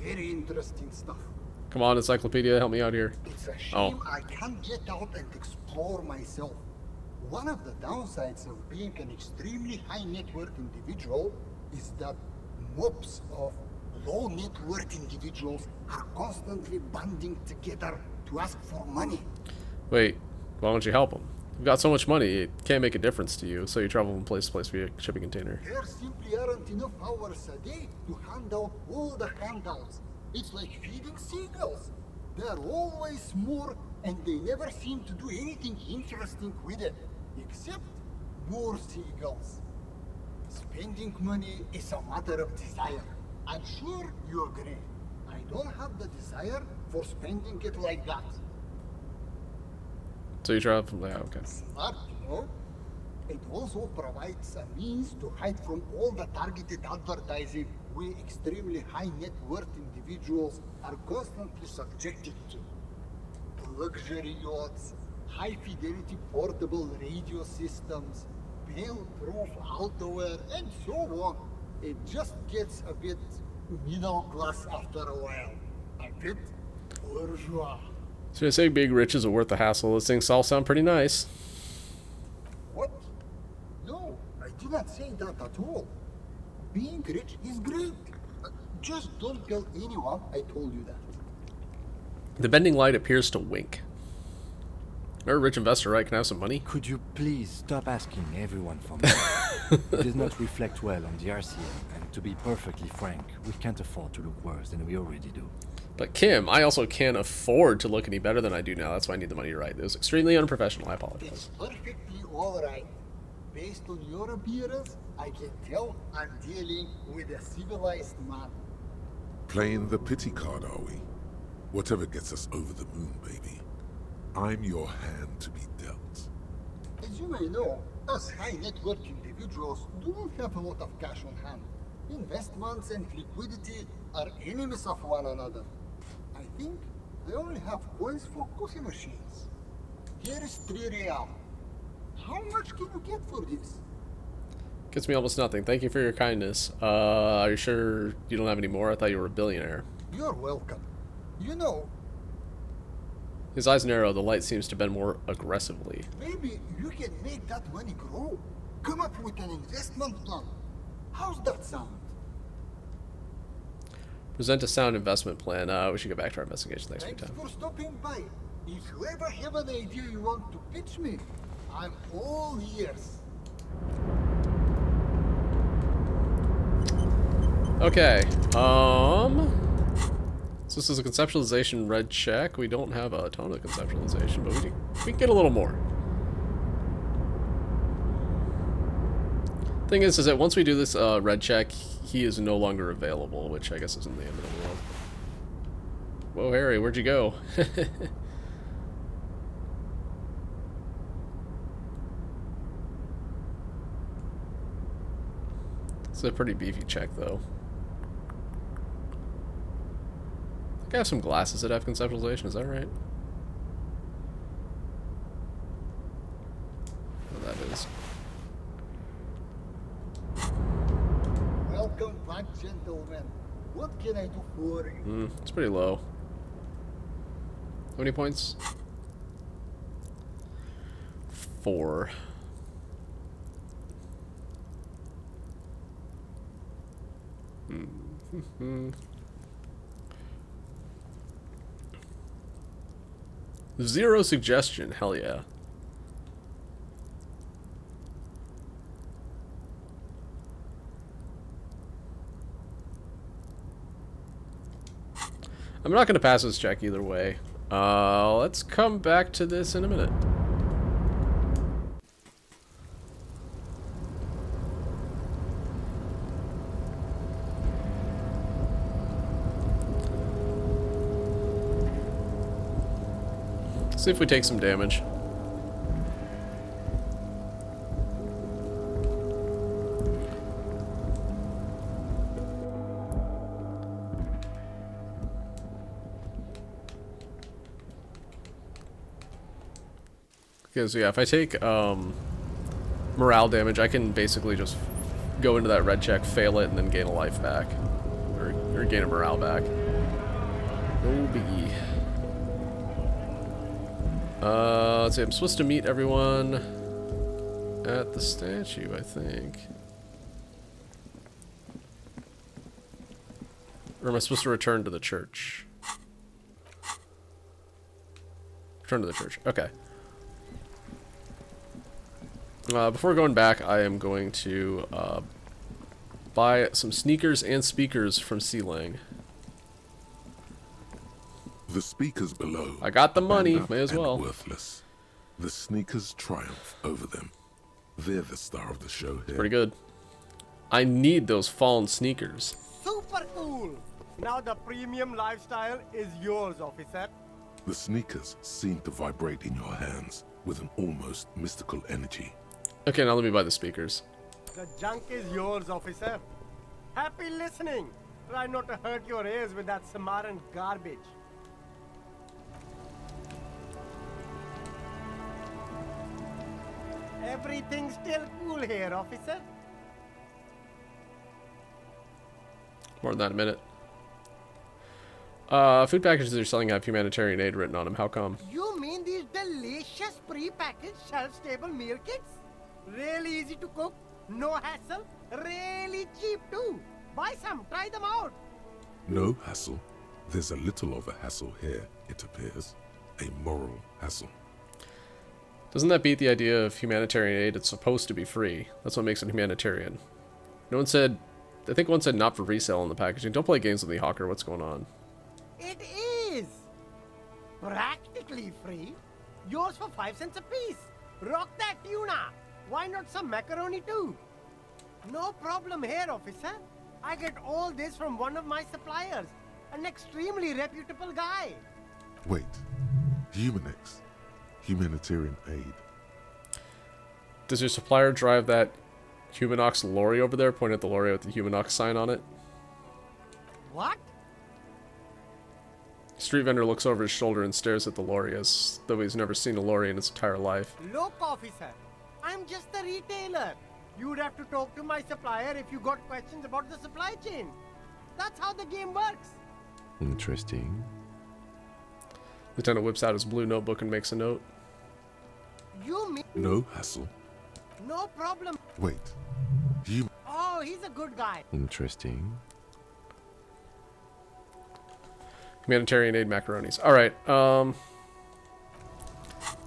Very interesting stuff. Come on, encyclopedia, help me out here. It's a shame I can't get out and explore myself. One of the downsides of being an extremely high net worth individual is that mobs of low net worth individuals are constantly banding together to ask for money. Wait, why don't you help them? You've got so much money, it can't make a difference to you, so you travel from place to place via shipping container. There simply aren't enough hours a day to hand out all the handouts. It's like feeding seagulls. There are always more, and they never seem to do anything interesting with it, except more seagulls. Spending money is a matter of desire. I'm sure you agree. I don't have the desire for spending it like that. So you travel from there, okay. Smart, you know? It also provides a means to hide from all the targeted advertising we extremely high net worth individuals are constantly subjected to. Luxury yachts, high fidelity portable radio systems, bail-proof outerwear, and so on. It just gets a bit middle class after a while. A bit bourgeois. So I say being rich isn't worth the hassle. Those things all sound pretty nice. What? No, I did not say that at all. Being rich is great. Just don't tell anyone I told you that. The bending light appears to wink. You're a rich investor, right? Can I have some money? Could you please stop asking everyone for money? It does not reflect well on the RCM, and to be perfectly frank, we can't afford to look worse than we already do. But Kim, I also can't afford to look any better than I do now. That's why I need the money to write. It was extremely unprofessional. I apologize. It's perfectly alright. Based on your appearance, I can tell I'm dealing with a civilized man. Playing the pity card, are we? Whatever gets us over the moon, baby. I'm your hand to be dealt. As you may know, us high net worth individuals don't have a lot of cash on hand. Investments and liquidity are enemies of one another. I think I only have coins for coffee machines. Here is 3 real. How much can you get for this? Gets me almost nothing. Thank you for your kindness. Are you sure you don't have any more? I thought you were a billionaire. You're welcome. You know, his eyes narrow. The light seems to bend more aggressively. Maybe you can make that money grow. Come up with an investment plan. How's that sound? Present a sound investment plan. We should get back to our investigation. Thanks for your time. Thanks for stopping by. If you ever have an idea you want to pitch me, I'm all ears. Okay. So this is a conceptualization red check. We don't have a ton of conceptualization, but we can get a little more. Thing is that once we do this red check, he is no longer available, which I guess isn't the end of the world. Whoa, Harry, where'd you go? It's a pretty beefy check, though. I think I have some glasses that have conceptualization, is that right? Oh, that is. Welcome back, gentlemen. What can I do for you? It's pretty low. How many points? 4. Zero suggestion, hell yeah. I'm not going to pass this check either way. Let's come back to this in a minute. See if we take some damage. Okay, so yeah, if I take morale damage, I can basically just go into that red check, fail it, and then gain a life back. Or gain a morale back. No biggie. Let's see, I'm supposed to meet everyone at the statue, I think. Or am I supposed to return to the church? Return to the church, okay. Before going back, I am going to buy some sneakers and speakers from Sealang. The speakers below. I got the money, may as well. Worthless. The sneakers triumph over them. They're the star of the show here. Pretty good. I need those fallen sneakers. Super cool. Now the premium lifestyle is yours, officer. The sneakers seem to vibrate in your hands with an almost mystical energy. Okay, now let me buy the speakers. The junk is yours, officer. Happy listening. Try not to hurt your ears with that Samaran garbage. Everything's still cool here, officer. More than that in a minute. Food packages you're selling have humanitarian aid written on them. How come? You mean these delicious pre-packaged shelf-stable meal kits? Really easy to cook, no hassle, really cheap too. Buy some, try them out. No hassle. There's a little of a hassle here, it appears. A moral hassle. Doesn't that beat the idea of humanitarian aid? It's supposed to be free. That's what makes it humanitarian. No one said... I think one said not for resale in the packaging. Don't play games with me, Hawker. What's going on? It is practically free. Yours for 5 cents a piece. Rock that tuna. Why not some macaroni too? No problem here, officer. I get all this from one of my suppliers. An extremely reputable guy. Wait. Humanex. Humanitarian aid. Does your supplier drive that Humanox lorry over there? Point at the lorry with the Humanox sign on it. What? Street vendor looks over his shoulder and stares at the lorry as though he's never seen a lorry in his entire life. Look, officer. I'm just a retailer. You'd have to talk to my supplier if you got questions about the supply chain. That's how the game works. Interesting. Lieutenant whips out his blue notebook and makes a note. You mean... No hassle. No problem. Wait. You... Oh, he's a good guy. Interesting. Humanitarian aid macaronis. Alright,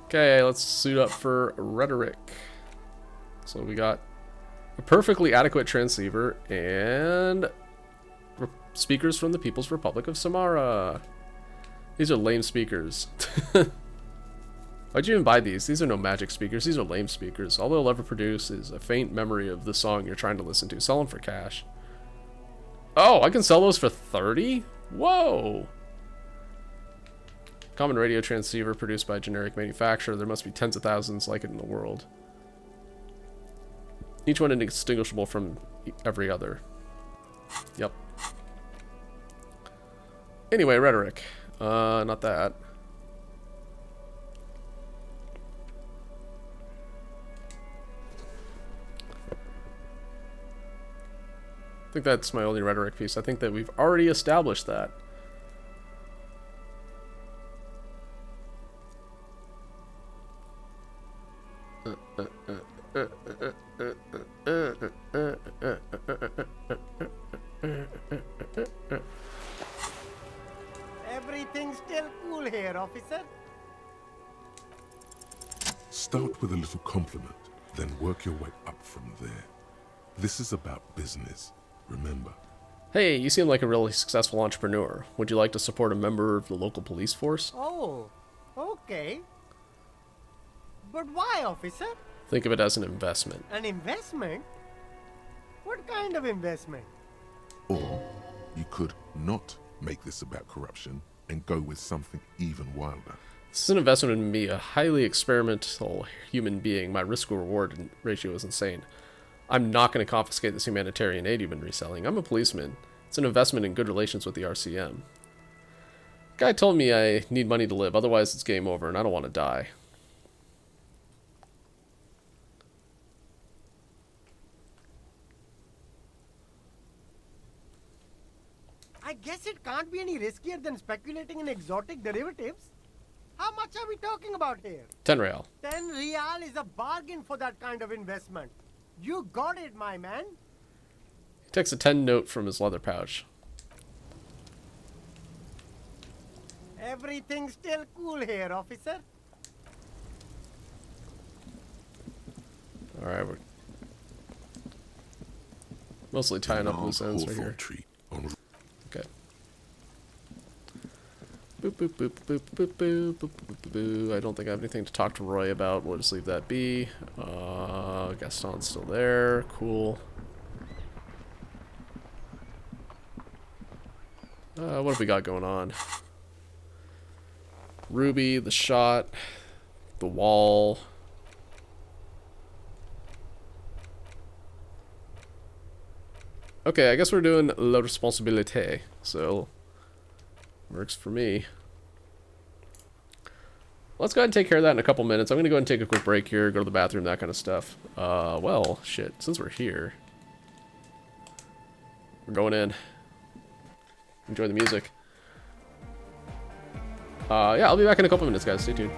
okay, let's suit up for rhetoric. So we got a perfectly adequate transceiver and speakers from the People's Republic of Samara. These are lame speakers. Why'd you even buy these? These are no magic speakers. These are lame speakers. All they'll ever produce is a faint memory of the song you're trying to listen to. Sell them for cash. Oh, I can sell those for 30? Whoa! Common radio transceiver produced by a generic manufacturer. There must be tens of thousands like it in the world. Each one indistinguishable from every other. Yep. Anyway, rhetoric. Not that. I think that's my only rhetoric piece. I think that we've already established that. Everything's still cool here, officer. Start with a little compliment, then work your way up from there. This is about business, remember. Hey, you seem like a really successful entrepreneur. Would you like to support a member of the local police force? Oh, okay. But why, officer? Think of it as an investment. An investment? What kind of investment? Or you could not make this about corruption and go with something even wilder. This is an investment in me, a highly experimental human being. My risk-reward ratio is insane. I'm not going to confiscate this humanitarian aid you've been reselling. I'm a policeman. It's an investment in good relations with the RCM. Guy told me I need money to live, otherwise it's game over, and I don't want to die. I guess it can't be any riskier than speculating in exotic derivatives. How much are we talking about here? 10 real. 10 real is a bargain for that kind of investment. You got it, my man. He takes a 10 note from his leather pouch. Everything's still cool here, officer. Alright, we're mostly tying up loose ends right here. Okay. Boop, boop, boop, boop, boop, boop, boop, boop, boop. I don't think I have anything to talk to Roy about. We'll just leave that be. Gaston's still there. Cool. What have we got going on? Ruby, the shot, the wall. Okay, I guess we're doing La Responsabilité, so works for me. Let's go ahead and take care of that in a couple minutes. I'm gonna go ahead and take a quick break here, go to the bathroom, that kind of stuff. Well, shit, since we're here, we're going in. Enjoy the music. Yeah, I'll be back in a couple minutes, guys. Stay tuned.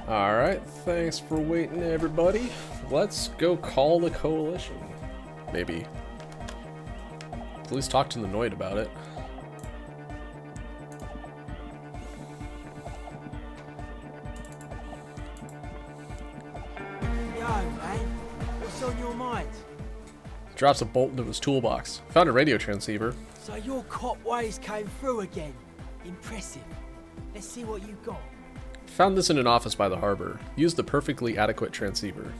Alright, thanks for waiting, everybody. Let's go call the coalition. Maybe. At least talk to the Noid about it. Yo, man, what's on your mind? Drops a bolt into his toolbox. Found a radio transceiver. So your cop ways came through again. Impressive. Let's see what you got. Found this in an office by the harbor. Used the perfectly adequate transceiver.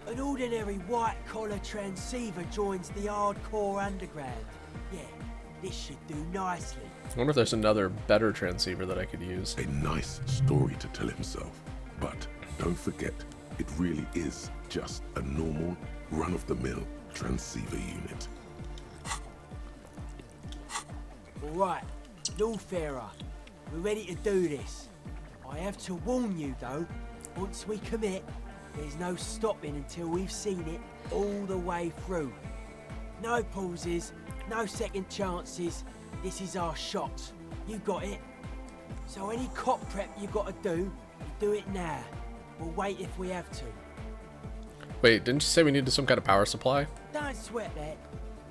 An ordinary white-collar transceiver joins the hardcore underground. Yeah, this should do nicely. I wonder if there's another better transceiver that I could use. A nice story to tell himself. But don't forget, it really is just a normal, run-of-the-mill transceiver unit. Alright, Lawfarer, we're ready to do this. I have to warn you though, once we commit, there's no stopping until we've seen it all the way through. No pauses, no second chances, this is our shot. You got it? So any cop prep you gotta do, you do it now. We'll wait if we have to. Wait, didn't you say we needed some kind of power supply? Don't sweat that.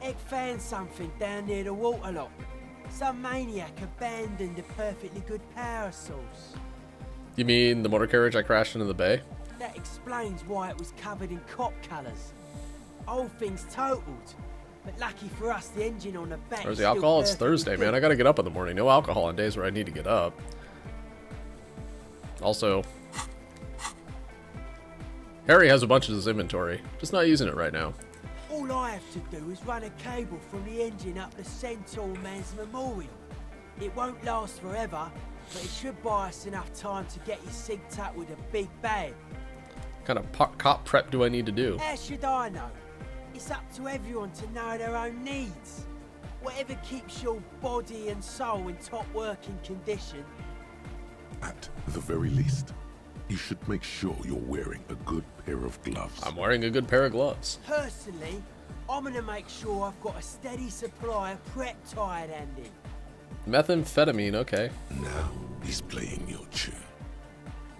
Egg found something down near the waterlock. Some maniac abandoned a perfectly good power source. You mean the motor carriage I crashed into the bay? That explains why it was covered in cop colours. Whole thing's totaled. But lucky for us, the engine on the back. Where's the alcohol? It's Thursday, man. I gotta get up in the morning. No alcohol on days where I need to get up. Also, Harry has a bunch of his inventory. Just not using it right now. All I have to do is run a cable from the engine up the Centaur Man's Memorial. It won't last forever, but it should buy us enough time to get you synced up with a big bang. What kind of cop prep do I need to do? How should I know? It's up to everyone to know their own needs. Whatever keeps your body and soul in top working condition. At the very least, you should make sure you're wearing a good pair of gloves. I'm wearing a good pair of gloves. Personally, I'm gonna make sure I've got a steady supply of prep tired handy. Methamphetamine, okay. Now he's playing your tune.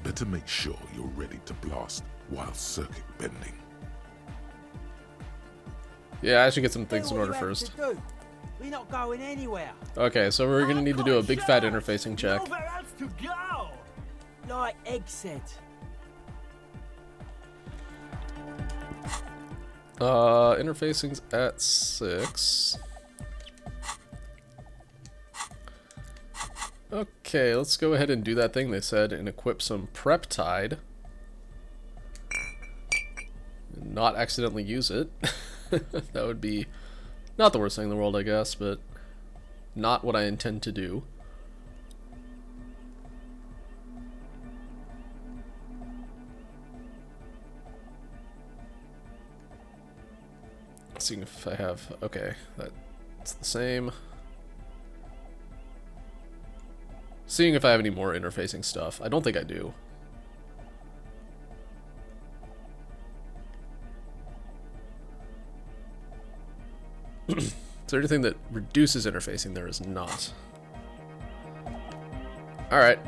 Better make sure you're ready to blast while circuit bending. Yeah, I should get some things in order first. We're not going anywhere. Okay, so we're gonna need to do a big fat interfacing check. Nowhere else to go. Like Egg said. Interfacing's at 6. Okay, let's go ahead and do that thing they said and equip some Preptide. Not accidentally use it. That would be not the worst thing in the world, I guess, but not what I intend to do. Seeing if I have, okay, that's the same. Seeing if I have any more interfacing stuff. I don't think I do. Is there anything that reduces interfacing? There is not. Alright,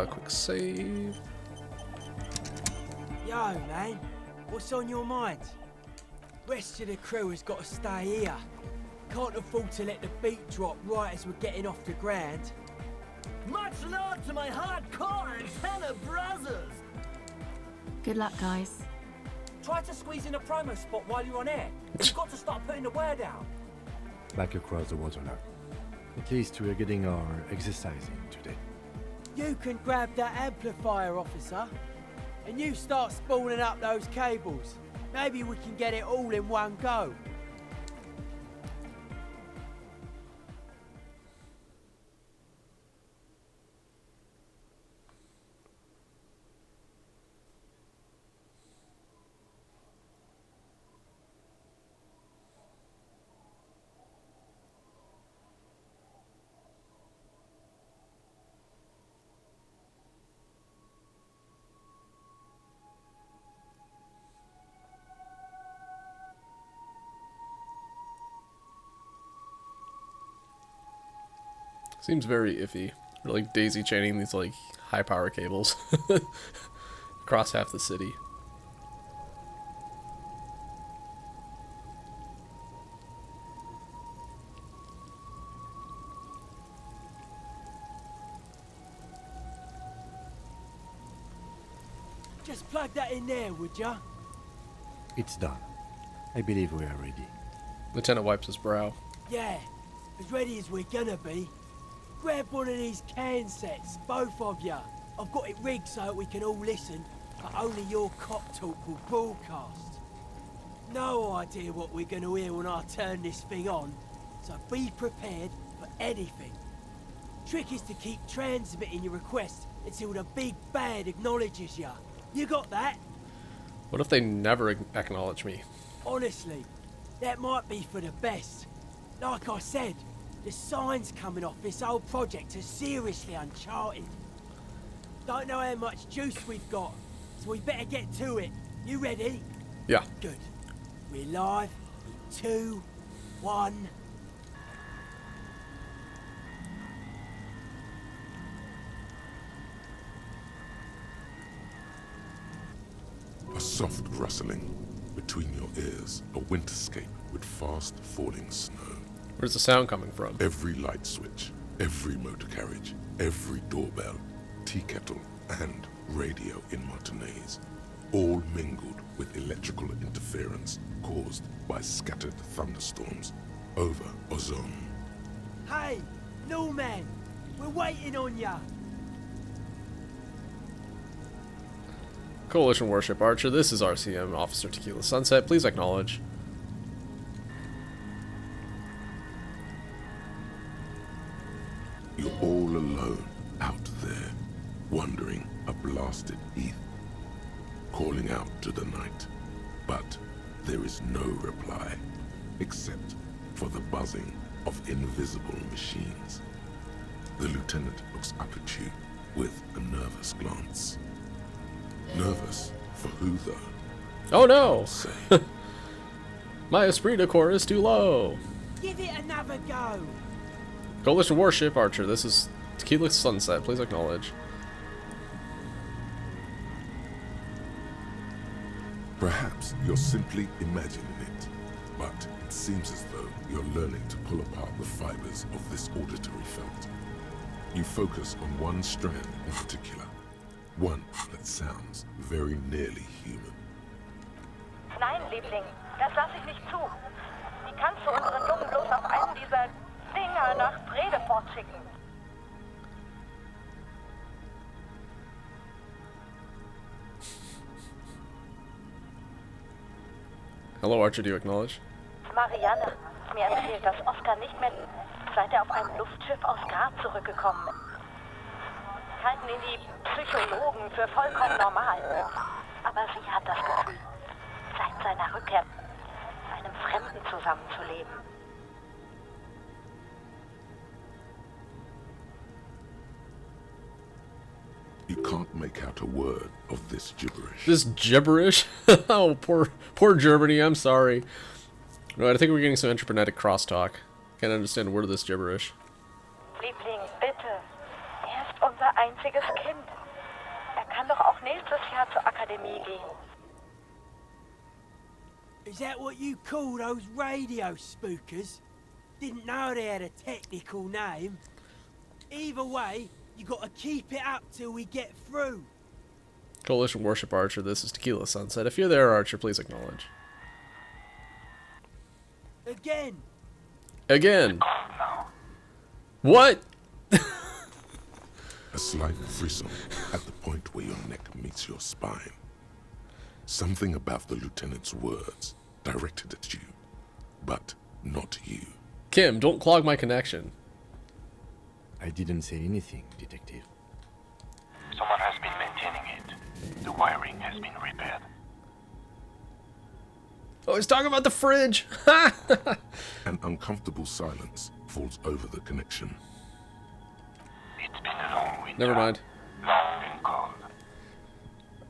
quick save. Yo, man, what's on your mind? Rest of the crew has got to stay here. Can't afford to let the beat drop right as we're getting off the ground. Much love to my hardcore antenna brothers! Good luck, guys. Try to squeeze in a promo spot while you're on air. You've got to start putting the word out. Back across the water now. At least we're getting our exercising today. You can grab that amplifier, officer. And you start spooling up those cables. Maybe we can get it all in one go. Seems very iffy. We're like daisy chaining these like high power cables across half the city. Just plug that in there, would ya? It's done. I believe we are ready. Lieutenant wipes his brow. Yeah, as ready as we're gonna be. Grab one of these can sets, both of ya. I've got it rigged so that we can all listen, but only your cop talk will broadcast. No idea what we're gonna hear when I turn this thing on, so be prepared for anything. Trick is to keep transmitting your request until the big bad acknowledges ya. You got that? What if they never acknowledge me? Honestly, that might be for the best. Like I said, the signs coming off this whole project are seriously uncharted. Don't know how much juice we've got, so we better get to it. You ready? Yeah. Good. We're live in 2, 1... A soft rustling between your ears, a winterscape with fast falling snow. Where's the sound coming from? Every light switch, every motor carriage, every doorbell, tea kettle, and radio in Martinez, all mingled with electrical interference caused by scattered thunderstorms over Ozone. Hey, no man, we're waiting on ya. Coalition Warship Archer, this is RCM Officer Tequila Sunset. Please acknowledge. You're all alone out there, wandering a blasted heath, calling out to the night. But there is no reply, except for the buzzing of invisible machines. The lieutenant looks up at you with a nervous glance. Nervous for who, though? Oh no! My esprit de corps is too low. Give it another go. Coalition Warship Archer, this is Tequila Sunset. Please acknowledge. Perhaps you're simply imagining it, but it seems as though you're learning to pull apart the fibers of this auditory felt. You focus on one strand in particular, one that sounds very nearly human. Nein, Liebling, das lasse ich nicht zu. Wie kannst du unseren Jungen bloß auf einen dieser Dinger nach Bredefort schicken? Hello, Archer, do you acknowledge? Marianne, mir erzählt, dass Oscar nicht mehr, seit er auf einem Luftschiff aus Grad zurückgekommen ist. Halten ihn die Psychologen für vollkommen normal. Aber sie hat das Gefühl, seit seiner Rückkehr mit einem Fremden zusammenzuleben. You can't make out a word of this gibberish. This gibberish? Oh, poor Germany, I'm sorry. No, I think we're getting some interprenetic crosstalk. Can't understand a word of this gibberish. Liebling, bitte. Er ist unser einziges Kind. Er kann doch auch nächstes Jahr zur Akademie gehen. Is that what you call those radio spookers? Didn't know they had a technical name. Either way, you gotta keep it up till we get through. Coalition Warship Archer, this is Tequila Sunset. If you're there, Archer, please acknowledge. Again. Again. What? A slight frisson at the point where your neck meets your spine. Something about the lieutenant's words directed at you, but not you. Kim, don't clog my connection. I didn't say anything, Detective. Someone has been maintaining it. The wiring has been repaired. Oh, he's talking about the fridge! An uncomfortable silence falls over the connection. It's been a long winter. Never mind. Long and cold.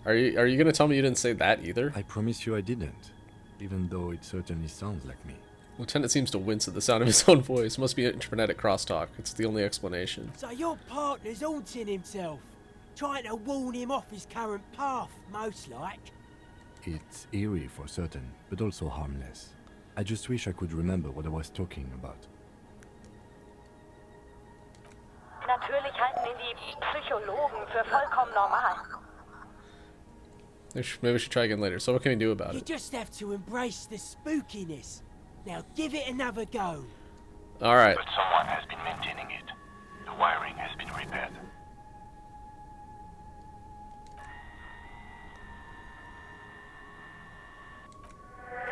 Are you gonna tell me you didn't say that either? I promise you I didn't, even though it certainly sounds like me. Lieutenant seems to wince at the sound of his own voice. Must be internetic crosstalk. It's the only explanation. So your partner's haunting himself, trying to warn him off his current path, most like. It's eerie for certain, but also harmless. I just wish I could remember what I was talking about. Natürlich halten ihn die Psychologen für vollkommen normal. Maybe we should try again later. So what can we do about You it? just have to embrace the spookiness. Now give it another go. Alright. But someone has been maintaining it. The wiring has been repaired.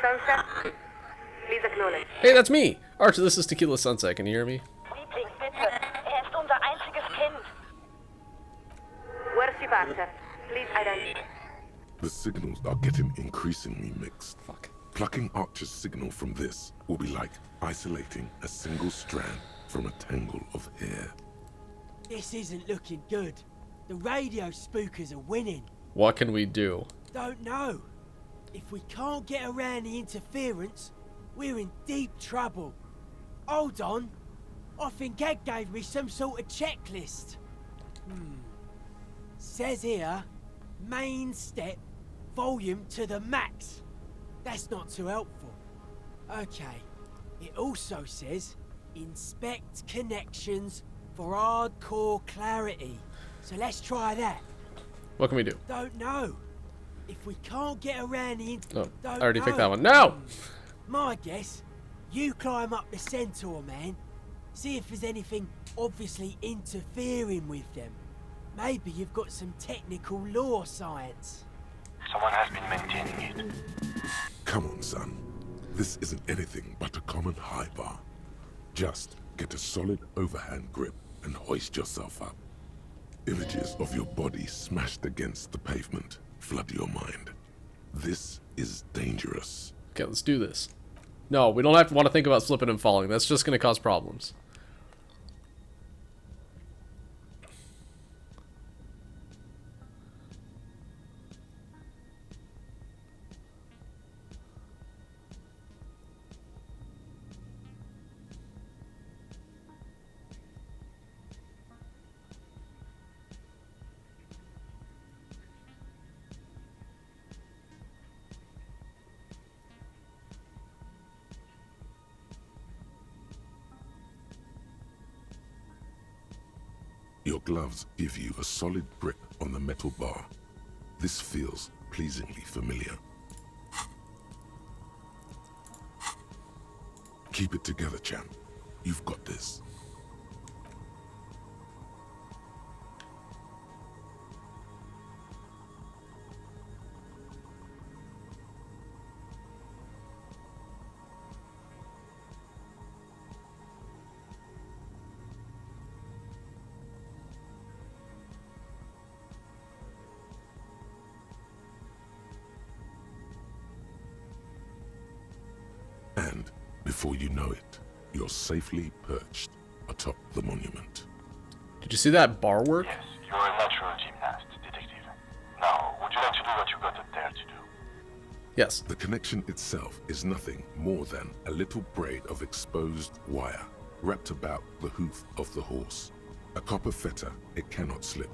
Sunset, please acknowledge. Hey, that's me! Archer, this is Tequila Sunset. Can you hear me? Liebling, bitte. Ist unser einziges Kind. Where's she Archer? Please identify. The signals are getting increasingly mixed. Plucking Archer's signal from this will be like isolating a single strand from a tangle of hair. This isn't looking good. The radio spookers are winning. What can we do? Don't know. If we can't get around the interference, we're in deep trouble. Hold on. I think Ed gave me some sort of checklist. Says here, main step, volume to the max. That's not too helpful. Okay. It also says, inspect connections for hardcore clarity. So let's try that. What can we do? Don't know. If we can't get around the Oh, I don't already know. picked that one. No! My guess, you climb up the centaur, man. See if there's anything obviously interfering with them. Maybe you've got some technical law science. Someone has been maintaining it. Come on, son. This isn't anything but a common high bar. Just get a solid overhand grip and hoist yourself up. Images of your body smashed against the pavement flood your mind. This is dangerous. Okay, let's do this. No, we don't have to want to think about slipping and falling. That's just going to cause problems. Your gloves give you a solid grip on the metal bar. This feels pleasingly familiar. Keep it together, champ. You've got this. And before you know it, you're safely perched atop the monument. Did you see that bar work? Yes, you're a natural gymnast, detective. Now, would you like to do what you got up there to do? Yes. The connection itself is nothing more than a little braid of exposed wire wrapped about the hoof of the horse. A copper fetter, it cannot slip.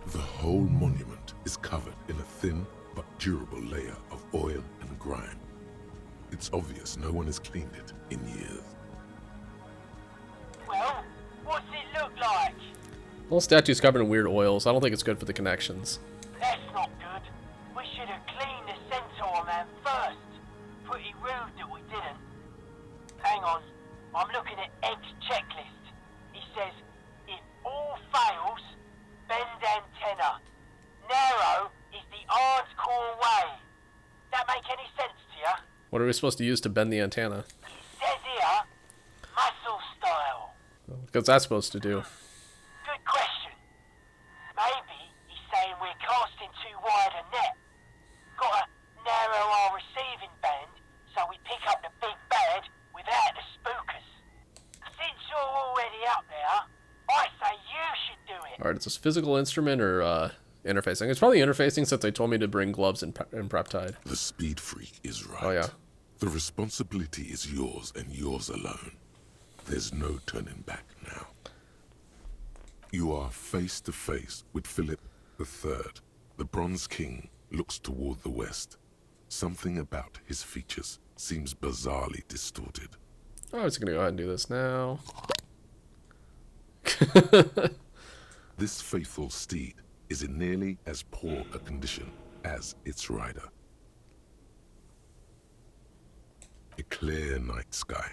The whole monument is covered in a thin but durable layer of oil and grime. It's obvious no one has cleaned it in years. Well, what's it look like? The whole statue's covered in weird oils. I don't think it's good for the connections. That's not good. We should have cleaned the centaur man first. Pretty rude that we didn't. Hang on, I'm looking at Egg's checklist. He says, if all fails, bend antenna. Narrow is the hardcore way. That make any sense to you? What are we supposed to use to bend the antenna? Says here, muscle style. What's that supposed to do? Good question. Maybe he's saying we're casting too wide a net. Gotta narrow our receiving band so we pick up the big bad without the spookers. Since you're already up there, I say you should do it. Alright, it's this physical instrument or interfacing? It's probably interfacing since they told me to bring gloves and prep tide. The speed freak is right. Oh, yeah. The responsibility is yours and yours alone. There's no turning back now. You are face to face with Philip III. The Bronze King looks toward the west. Something about his features seems bizarrely distorted. I was gonna go ahead and do this now. This faithful steed is in nearly as poor a condition as its rider. A clear night sky.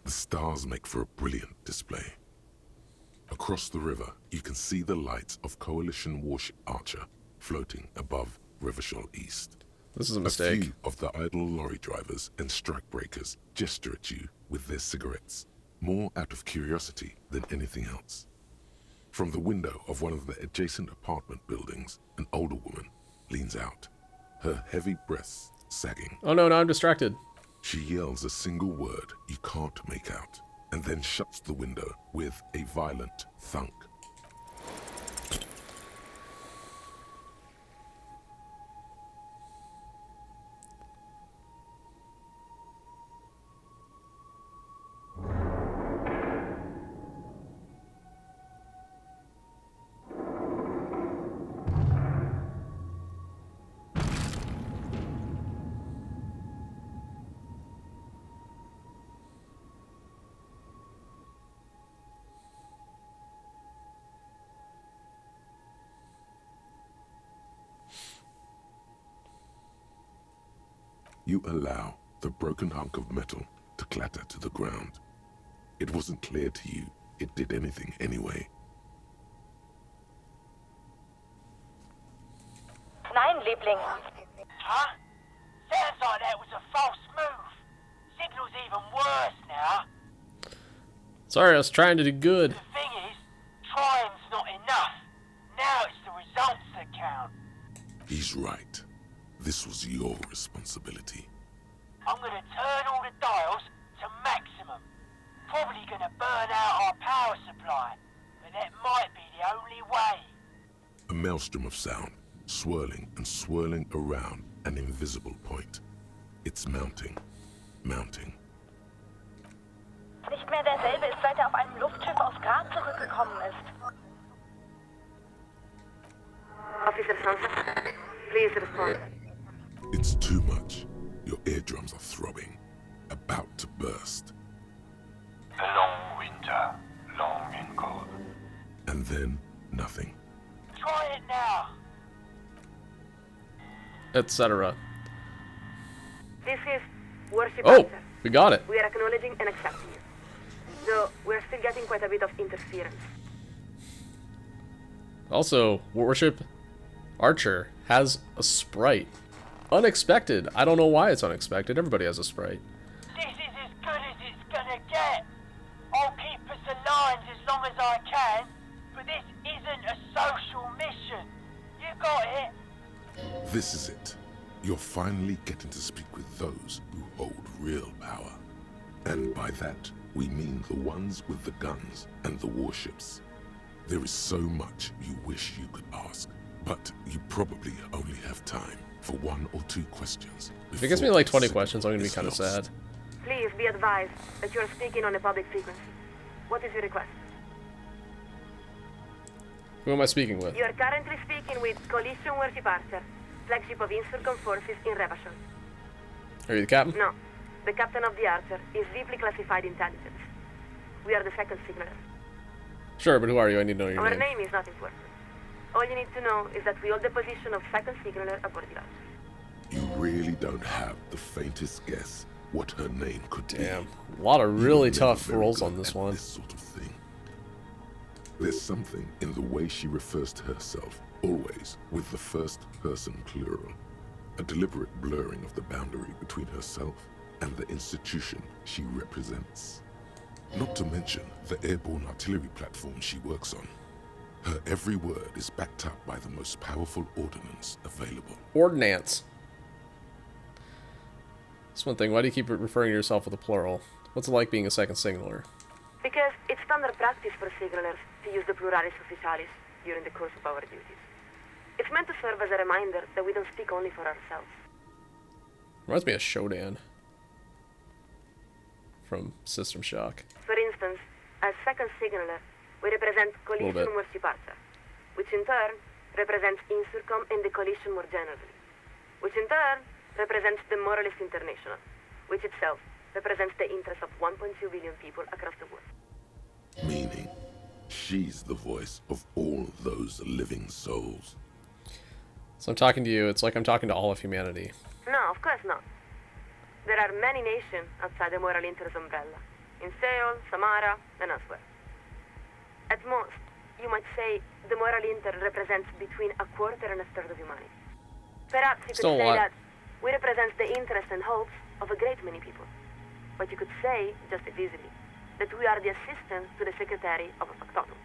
The stars make for a brilliant display. Across the river, you can see the lights of Coalition warship Archer floating above Rivershoal East. This is a mistake. A few of the idle lorry drivers and strikebreakers gesture at you with their cigarettes, more out of curiosity than anything else. From the window of one of the adjacent apartment buildings, an older woman leans out, her heavy breasts sagging. Oh no, I'm distracted. She yells a single word you can't make out, and then shuts the window with a violent thunk. You allow the broken hunk of metal to clatter to the ground. It wasn't clear to you it did anything anyway. Nein, Liebling. Huh? Sounds like that was a false move. Signal's even worse now. Sorry, I was trying to do good. The thing is, trying's not enough. Now it's the results that count. He's right. This was your responsibility. I'm gonna turn all the dials to maximum. Probably gonna burn out our power supply, but that might be the only way. A maelstrom of sound, swirling and swirling around an invisible point. It's mounting, mounting. Nicht mehr derselbe ist, seit er auf einem Luftschiff aus Grad zurückgekommen ist. Officer Sansa, please respond. It's too much. Your eardrums are throbbing, about to burst. A long winter, long and cold. And then, nothing. Try it now. Etc. This is Warship Oh, Archer. we got it. We are acknowledging and accepting you. Though we're still getting quite a bit of interference. Also, Warship Archer has a sprite. Unexpected. I don't know why it's unexpected. Everybody has a sprite. This is as good as it's gonna get. I'll keep us aligned as long as I can, but this isn't a social mission. You got it? This is it. You're finally getting to speak with those who hold real power. And by that, we mean the ones with the guns and the warships. There is so much you wish you could ask, but you probably only have time for 1 or 2 questions. If it gives me like 20 questions, I'm gonna be kind of sad. Please be advised that you are speaking on a public frequency. What is your request? Who am I speaking with? You are currently speaking with Coalition Warship Archer, flagship of Insurgent forces in Revachol. Are you the captain? No. The captain of the Archer is deeply classified intelligence. We are the second signaler. Sure, but who are you? I need to know your Our name. name is not important. All you need to know is that we hold the position of second signaler aboard the Archer. You really don't have the faintest guess what her name could be. Damn, a lot of really tough roles on this one. This sort of thing. There's something in the way she refers to herself, always with the first person plural. A deliberate blurring of the boundary between herself and the institution she represents. Not to mention the airborne artillery platform she works on. Her every word is backed up by the most powerful ordnance available. Ordnance. That's one thing. Why do you keep referring to yourself with a plural? What's it like being a second signaler? Because it's standard practice for signalers to use the pluralis officialis during the course of our duties. It's meant to serve as a reminder that we don't speak only for ourselves. Reminds me of Shodan. from System Shock. For instance, as second signaler, we represent Little bit. collision more parza, which in turn represents Insurcom and the coalition more generally, which in turn represents the Moralist International, which itself represents the interests of 1.2 billion people across the world. Meaning, she's the voice of all those living souls. So I'm talking to you, it's like I'm talking to all of humanity. No, of course not. There are many nations outside the Moral Inter's umbrella, in Seoul, Samara, and elsewhere. At most, you might say the Moral Inter represents between a quarter and a third of humanity. Perhaps you could Still a say lot. that we represent the interests and hopes of a great many people. But you could say, just as easily, that we are the assistant to the secretary of a factotum,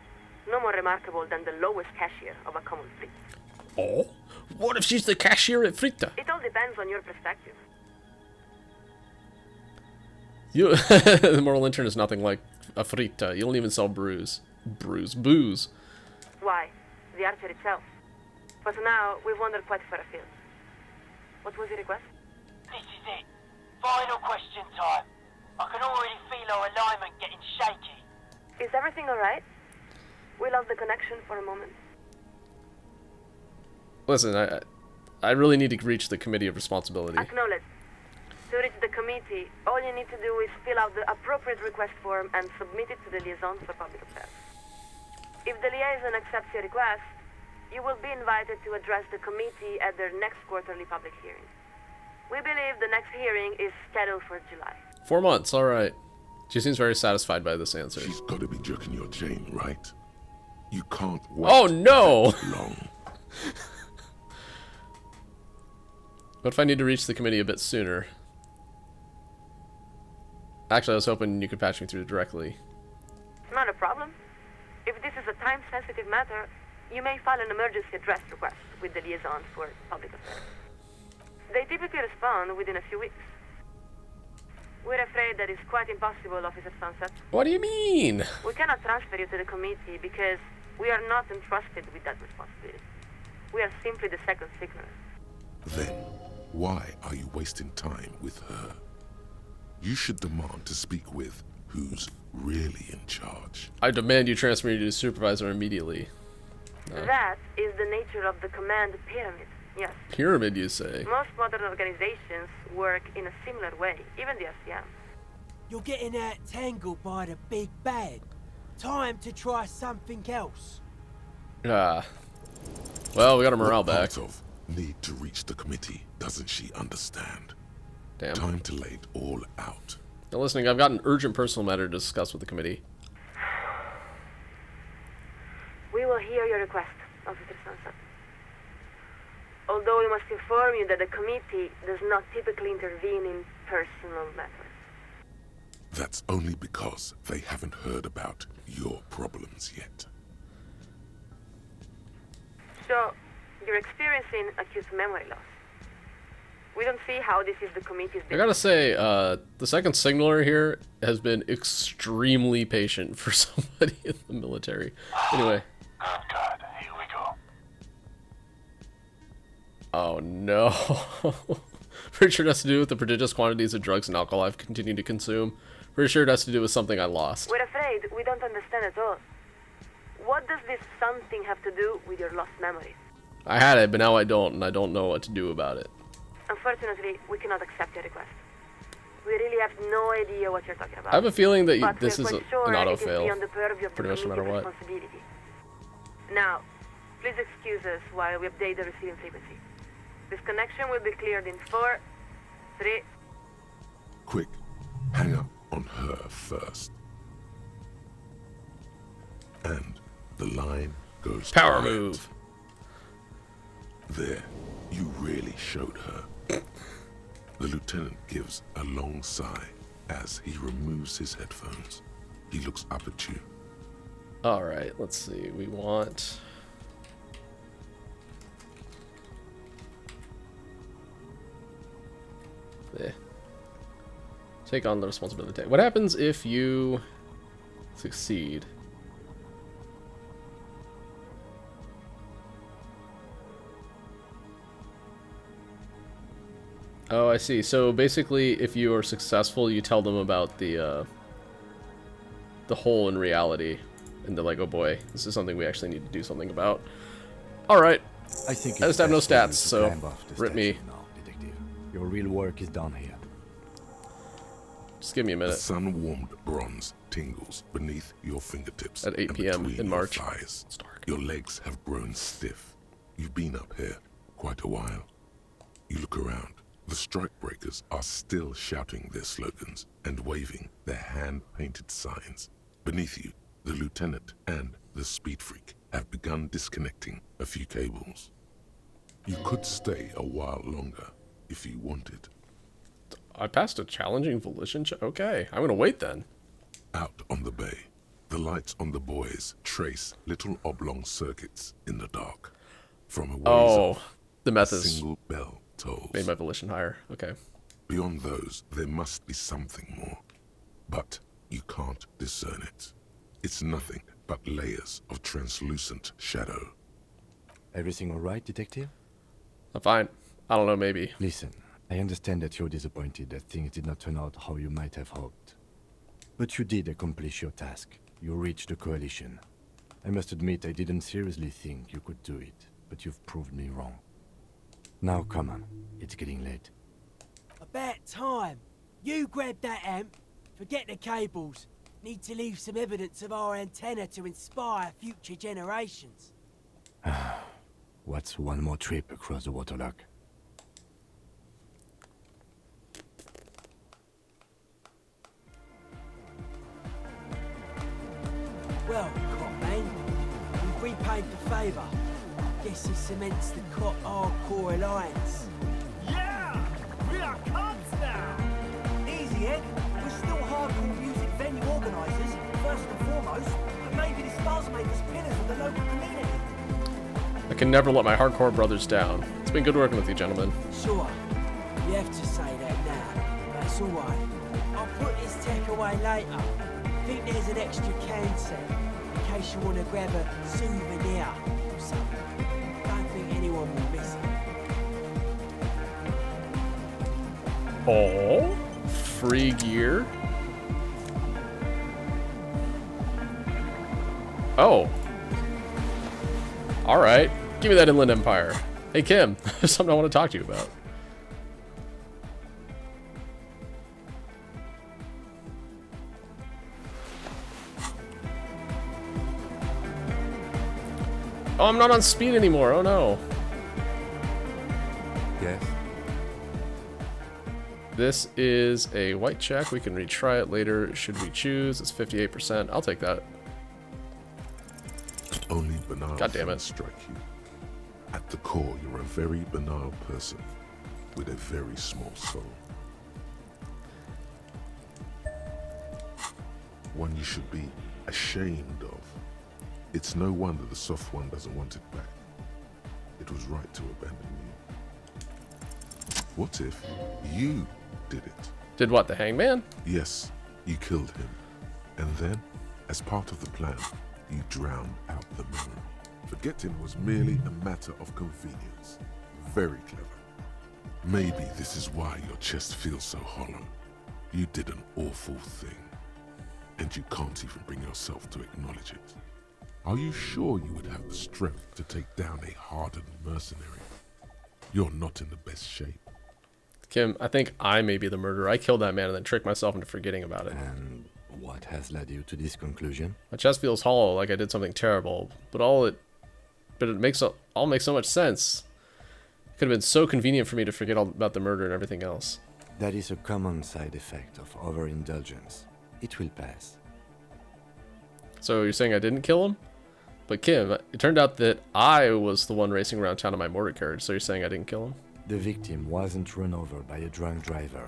no more remarkable than the lowest cashier of a common fleet. Oh? What if she's the cashier at Fritta? It all depends on your perspective. You, the moral intern is nothing like a Fritta. You don't even sell booze. Why? The archer itself. But now, we've wandered quite far afield. What was your request? This is it. Final question time. I can already feel our alignment getting shaky. Is everything alright? We lost the connection for a moment. Listen, I really need to reach the Committee of Responsibility. Acknowledged. To reach the committee, all you need to do is fill out the appropriate request form and submit it to the liaison for public affairs. If the liaison accepts your request, you will be invited to address the committee at their next quarterly public hearing. We believe the next hearing is scheduled for July. 4 months, alright. She seems very satisfied by this answer. She's got to be jerking your chain, right? You can't wait Oh no! that long. What if I need to reach the committee a bit sooner? Actually, I was hoping you could patch me through directly. Not a problem. If this is a time-sensitive matter, you may file an emergency address request with the liaison for public affairs. They typically respond within a few weeks. We're afraid that it's quite impossible, Officer Sunset. What do you mean? We cannot transfer you to the committee because we are not entrusted with that responsibility. We are simply the second signaler. Then, why are you wasting time with her? You should demand to speak with who's really in charge. I demand you transfer me to the supervisor immediately. That is the nature of the command pyramid, yes. Pyramid, you say? Most modern organizations work in a similar way, even the RCM. You're getting out-tangled by the big bad. Time to try something else. Ah. Well, we got our morale back. Of need to reach the committee, doesn't she understand? Damn. Time to lay it all out. Now listening, I've got an urgent personal matter to discuss with the committee. We will hear your request, Officer Sunset. Although we must inform you that the committee does not typically intervene in personal matters. That's only because they haven't heard about your problems yet. So, you're experiencing acute memory loss. We don't see how this is the committee's I gotta say, the second signaler here has been extremely patient for somebody in the military. Anyway. Oh God, here we go. Oh no. Pretty sure it has to do with the prodigious quantities of drugs and alcohol I've continued to consume. Pretty sure it has to do with something I lost. We're afraid we don't understand at all. What does this something have to do with your lost memory? I had it, but now I don't, and I don't know what to do about it. Unfortunately, we cannot accept your request. We really have no idea what you're talking about. I have a feeling that But this we're is quite an sure auto it is fail. beyond the purview of the Pretty much no matter committee's what. responsibility. Now, please excuse us while we update the receiving frequency. This connection will be cleared in 4, 3... Quick, hang up on her first. And the line goes Power quiet. move. There, you really showed her. The lieutenant gives a long sigh as he removes his headphones. He looks up at you. Alright, let's see. We want... there. Take on the responsibility. What happens if you succeed? Oh, I see. So basically, if you are successful, you tell them about the hole in reality, and they're like, "Oh boy, this is something we actually need to do something about." All right. I think I it's just have no best for you stats, to so climb off the rip me. statue now, detective. Your real work is done here. Just give me a The minute. sun-warmed bronze tingles beneath your fingertips At 8 and p.m. between in your March. thighs. Your legs have grown stiff. You've been up here quite a while. You look around. The strikebreakers are still shouting their slogans and waving their hand-painted signs. Beneath you, the lieutenant and the speed freak have begun disconnecting a few cables. You could stay a while longer if you wanted. I passed a challenging volition check. Okay, I'm gonna wait then. Out on the bay, the lights on the buoys trace little oblong circuits in the dark. From a ways off, the meth a is single bell tolls. made my volition higher. Okay. Beyond those, there must be something more. But you can't discern it. It's nothing but layers of translucent shadow. Everything all right, detective? I'm fine. I don't know, maybe. Listen, I understand that you're disappointed that things did not turn out how you might have hoped. But you did accomplish your task. You reached the coalition. I must admit I didn't seriously think you could do it, but you've proved me wrong. Now come on, it's getting late. About time. You grab that amp, forget the cables. Need to leave some evidence of our antenna to inspire future generations. What's one more trip across the waterlock? Well, Cop Man, we've repaid the favour. Guess it cements the Cop hardcore alliance. Yeah! We are cops now! Easy, Ed. We're still hardcore music venue organisers, first and foremost, but maybe this does make us pillars of the local community. I can never let my hardcore brothers down. It's been good working with you, gentlemen. Sure. You have to say that now. That's alright. I'll put this tech away later. Think there's an extra can set, in case you want to grab a souvenir or something. Don't think anyone will miss it. Oh, free gear. Oh. All right. Give me that Inland Empire. Hey, Kim. There's something I want to talk to you about. Oh, I'm not on speed anymore. Oh, no. Yes? This is a white check. We can retry it later should we choose. It's 58%. I'll take that. Only banal God damn it. things strike you. At the core, you're a very banal person with a very small soul. One you should be ashamed of. It's no wonder the soft one doesn't want it back. It was right to abandon you. What if you did it? Did what, the hangman? Yes, you killed him. And then, as part of the plan, you drowned out the memory. Forgetting was merely a matter of convenience. Very clever. Maybe this is why your chest feels so hollow. You did an awful thing. And you can't even bring yourself to acknowledge it. Are you sure you would have the strength to take down a hardened mercenary? You're not in the best shape. Kim, I think I may be the murderer. I killed that man and then tricked myself into forgetting about it. And what has led you to this conclusion? My chest feels hollow, like I did something terrible, but it makes all makes so much sense. It could have been so convenient for me to forget all about the murder and everything else. That is a common side effect of overindulgence. It will pass. So you're saying I didn't kill him? But Kim, it turned out that I was the one racing around town in my motor carriage, so you're saying I didn't kill him? The victim wasn't run over by a drunk driver.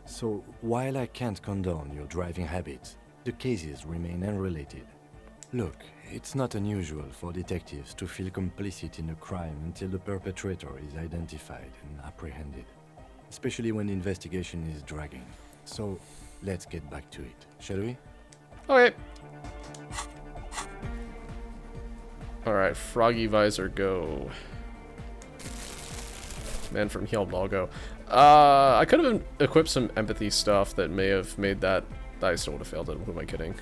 So, while I can't condone your driving habits, the cases remain unrelated. Look, it's not unusual for detectives to feel complicit in a crime until the perpetrator is identified and apprehended, especially when the investigation is dragging. So, let's get back to it, shall we? Okay. Alright, Froggy Visor, go. Man from Hjelmdalgo. I could have equipped some empathy stuff that may have made that... I still would have failed it. Who am I kidding?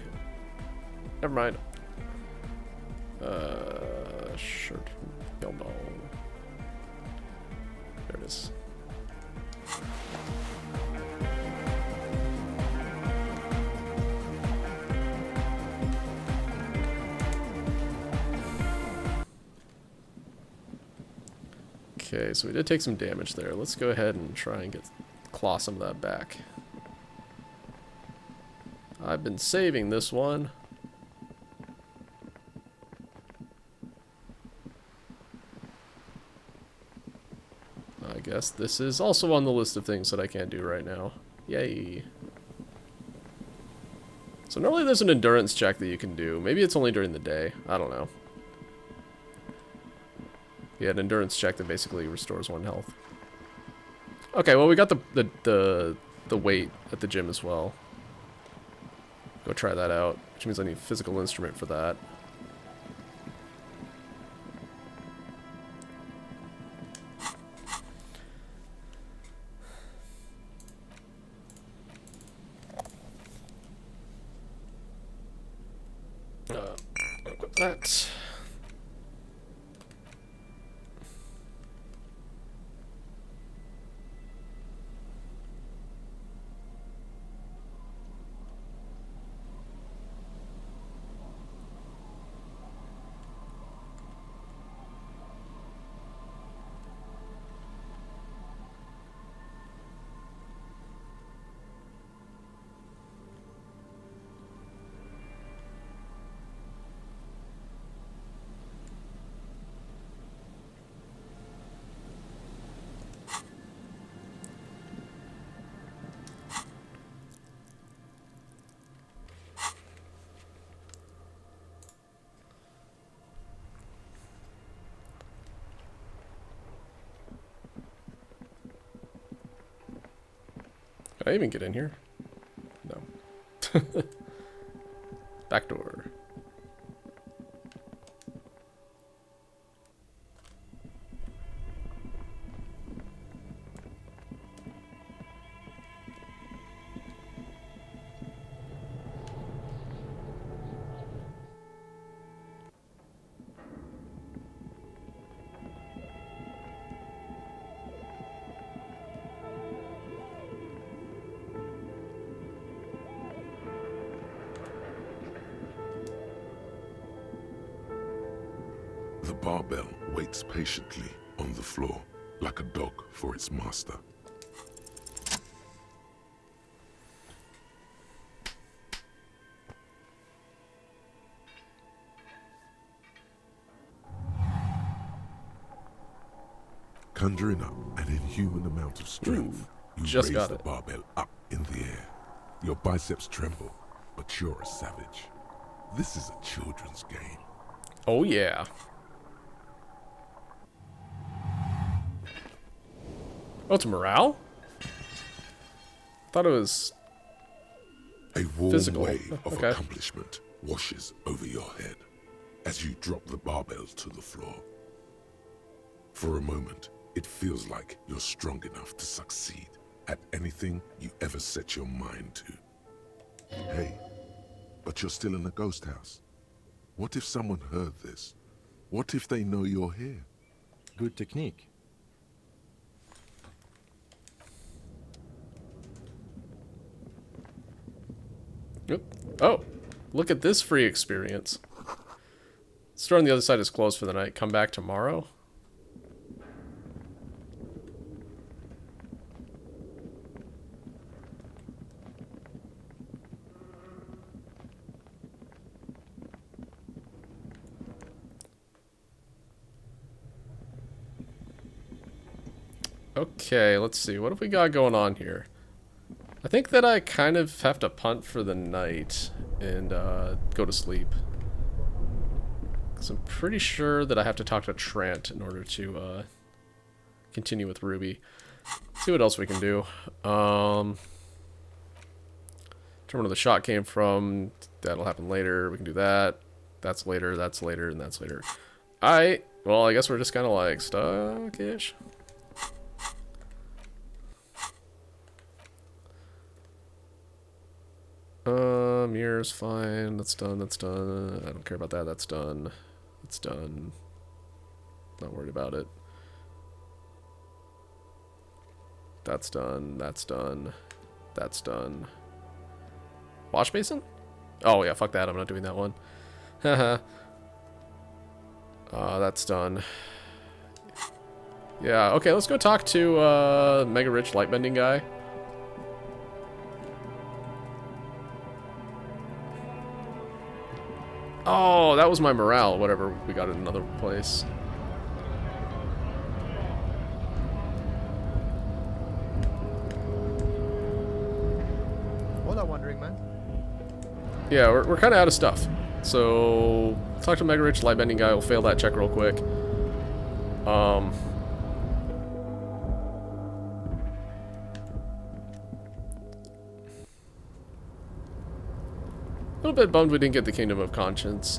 Never mind. Shirt. Hjelmdal. There it is. Okay, so we did take some damage there. Let's go ahead and try and claw some of that back. I've been saving this one. I guess this is also on the list of things that I can't do right now. Yay. So normally there's an endurance check that you can do. Maybe it's only during the day. I don't know. Yeah, an endurance check that basically restores 1 health. Okay, well we got the weight at the gym as well. Go try that out, which means I need a physical instrument for that. Equip that. Can I even get in here? No. Back door. The barbell waits patiently on the floor, like a dog for its master. Conjuring up an inhuman amount of strength, you just raise got the it. barbell up in the air. Your biceps tremble, but you're a savage. This is a children's game. Oh yeah. Oh, it's morale? Thought it was a warm physical. wave of Okay. accomplishment washes over your head as you drop the barbell to the floor. For a moment, it feels like you're strong enough to succeed at anything you ever set your mind to. Hey, but you're still in a ghost house. What if someone heard this? What if they know you're here? Good technique. Yep. Oh, look at this free experience. Store on the other side is closed for the night. Come back tomorrow. Okay, let's see. What have we got going on here? I think that I kind of have to punt for the night and go to sleep. Because I'm pretty sure that I have to talk to Trant in order to continue with Ruby. See what else we can do. Determine where the shot came from. That'll happen later. We can do that. That's later, and that's later. Alright. Well, I guess we're just kind of like stuck-ish. Mirror's fine. That's done. That's done. I don't care about that. That's done. It's done. Not worried about it. That's done. That's done. That's done. Wash basin? Oh yeah, fuck that. I'm not doing that one. Haha. That's done. Yeah, okay, let's go talk to Mega Rich Lightbending guy. Oh, that was my morale, whatever we got in another place. Hola, Wandering Man. Yeah, we're kind of out of stuff. So, talk to Mega Rich Lightbending guy. We'll fail that check real quick. A little bit bummed we didn't get the Kingdom of Conscience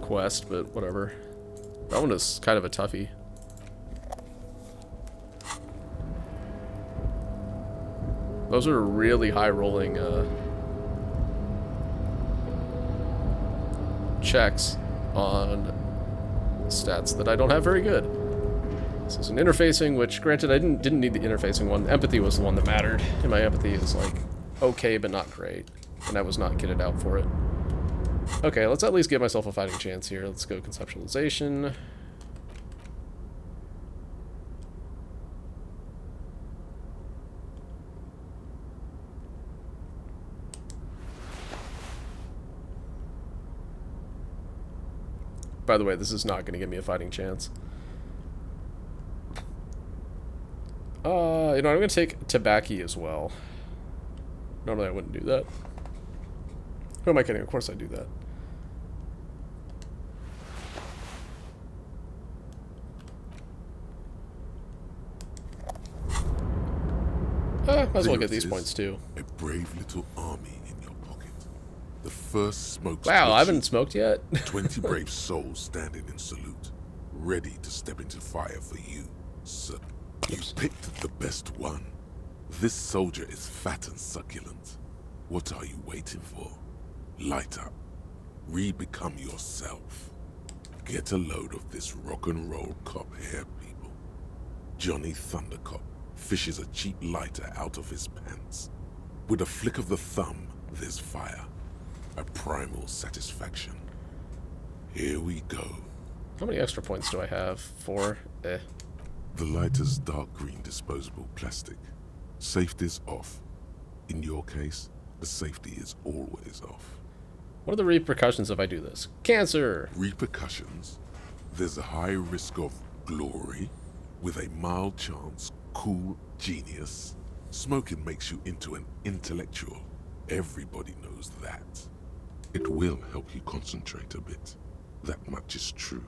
quest, but whatever. That one is kind of a toughie. Those are really high rolling checks on stats that I don't have very good. So it's an interfacing, which granted I didn't need the interfacing one. Empathy was the one that mattered, and my empathy is like okay but not great, and I was not kitted out for it. Okay, let's at least give myself a fighting chance here. Let's go conceptualization. By the way, this is not going to give me a fighting chance. You know, I'm going to take Tobacco as well. Normally I wouldn't do that. Who am I kidding? Of course I do that. Might as well get these points too. A brave little army in your pocket. The first smoke. Wow, I haven't smoked yet. 20 brave souls standing in salute, ready to step into fire for you, sir. You picked the best one. This soldier is fat and succulent. What are you waiting for? Light up. Re-become yourself. Get a load of this rock and roll cop here, people. Johnny Thundercop fishes a cheap lighter out of his pants. With a flick of the thumb, there's fire. A primal satisfaction. Here we go. How many extra points do I have? 4? Eh. The lighter's dark green disposable plastic. Safety's off. In your case, the safety is always off. What are the repercussions if I do this? Cancer! Repercussions? There's a high risk of glory, with a mild chance, cool genius. Smoking makes you into an intellectual. Everybody knows that. It will help you concentrate a bit. That much is true.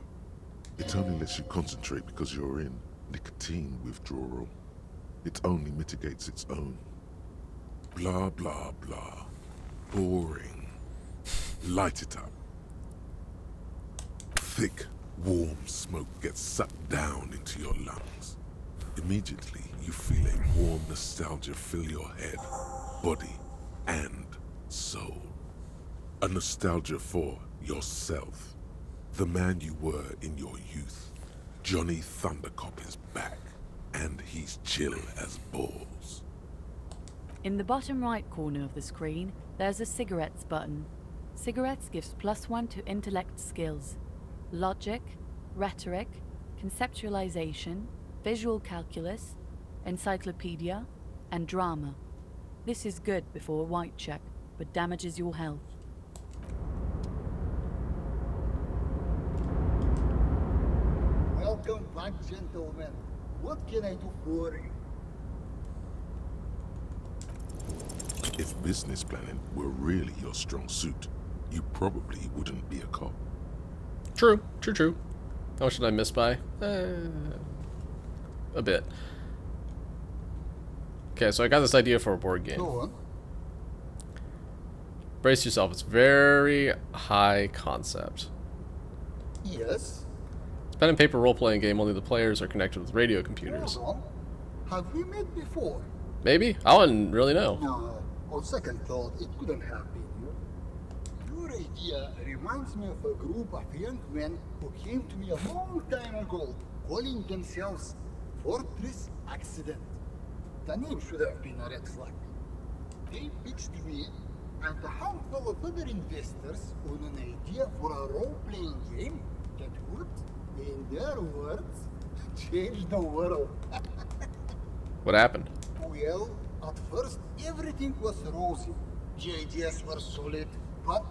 It only lets you concentrate because you're in nicotine withdrawal. It only mitigates its own. Blah, blah, blah. Boring. Light it up. Thick, warm smoke gets sucked down into your lungs. Immediately, you feel a warm nostalgia fill your head, body, and soul. A nostalgia for yourself. The man you were in your youth. Johnny Thundercop is back, and he's chill as balls. In the bottom right corner of the screen, there's a cigarettes button. Cigarettes gives +1 to intellect skills. Logic, rhetoric, conceptualization, visual calculus, encyclopedia, and drama. This is good before a white check, but damages your health. Welcome back, gentlemen. What can I do for you? If business planning were really your strong suit, you probably wouldn't be a cop. True, true, true. How much did I miss by? A bit. Okay, so I got this idea for a board game. Go on. Brace yourself, it's very high concept. Yes? It's a pen and paper role-playing game, only the players are connected with radio computers. Hold on. Have we met before? Maybe? I wouldn't really know. No, On second thought, it couldn't have been you. Your idea reminds me of a group of young men who came to me a long time ago, calling themselves Fortress Accident. The name should have been a red flag. They pitched me and a handful of other investors on an idea for a role-playing game that would, in their words, change the world. What happened? Well, at first everything was rosy. The ideas were solid, but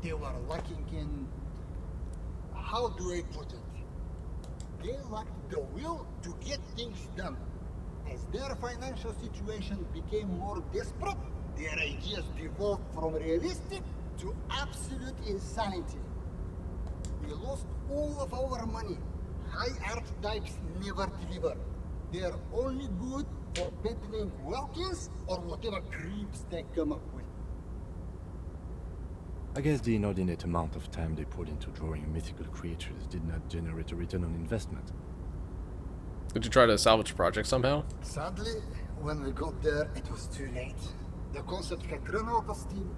they were lacking in... How do I put it? They lacked the will to get things done. As their financial situation became more desperate, their ideas devolved from realistic to absolute insanity. We lost all of our money. High art types never deliver. They're only good for peddling Welkins or whatever creeps they come up with. I guess the inordinate amount of time they put into drawing mythical creatures did not generate a return on investment. Did you try to salvage the project somehow? Sadly, when we got there, it was too late. The concept had run out of steam.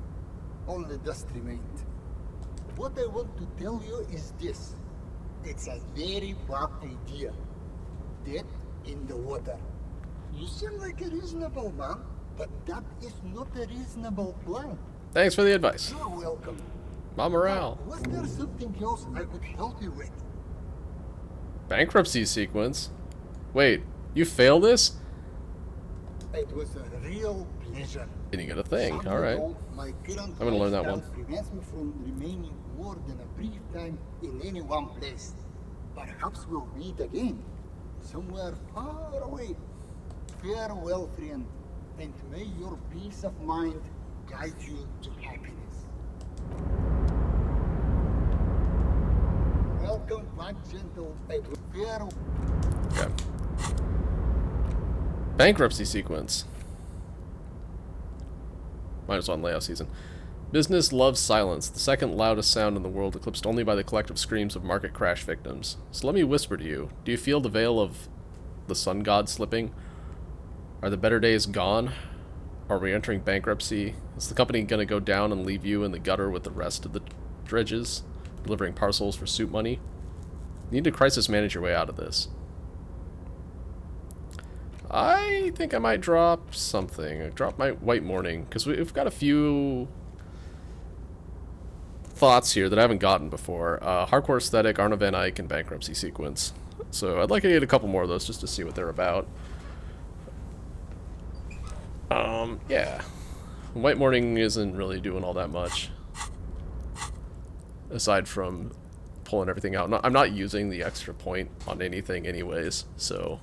Only dust remained. What I want to tell you is this. It's a very bad idea. Dead in the water. You seem like a reasonable man, but that is not a reasonable plan. Thanks for the advice. You're welcome. My morale. Was there something else I could help you with? Bankruptcy sequence? Wait, you failed this? It was a real pleasure. Didn't get a thing. Alright. I'm gonna learn that one. Prevents me from remaining more than a brief time in any one place. Perhaps we'll meet again. Somewhere far away. Farewell, friend. And may your peace of mind guide you to happiness. Welcome back, gentle Edward. Farewell. Okay. Bankruptcy sequence. -1 layoff season. Business loves silence, the second loudest sound in the world, eclipsed only by the collective screams of market crash victims. So let me whisper to you. Do you feel the veil of the sun god slipping? Are the better days gone? Are we entering bankruptcy? Is the company gonna go down and leave you in the gutter with the rest of the dredges, delivering parcels for soup money? You need to crisis manage your way out of this. I think I might drop something. Drop my White Morning, because we've got a few thoughts here that I haven't gotten before. Hardcore Aesthetic, Arno Van Eyck, and Bankruptcy Sequence. So I'd like to get a couple more of those just to see what they're about. Yeah. White Morning isn't really doing all that much. Aside from pulling everything out. I'm not using the extra point on anything anyways, so...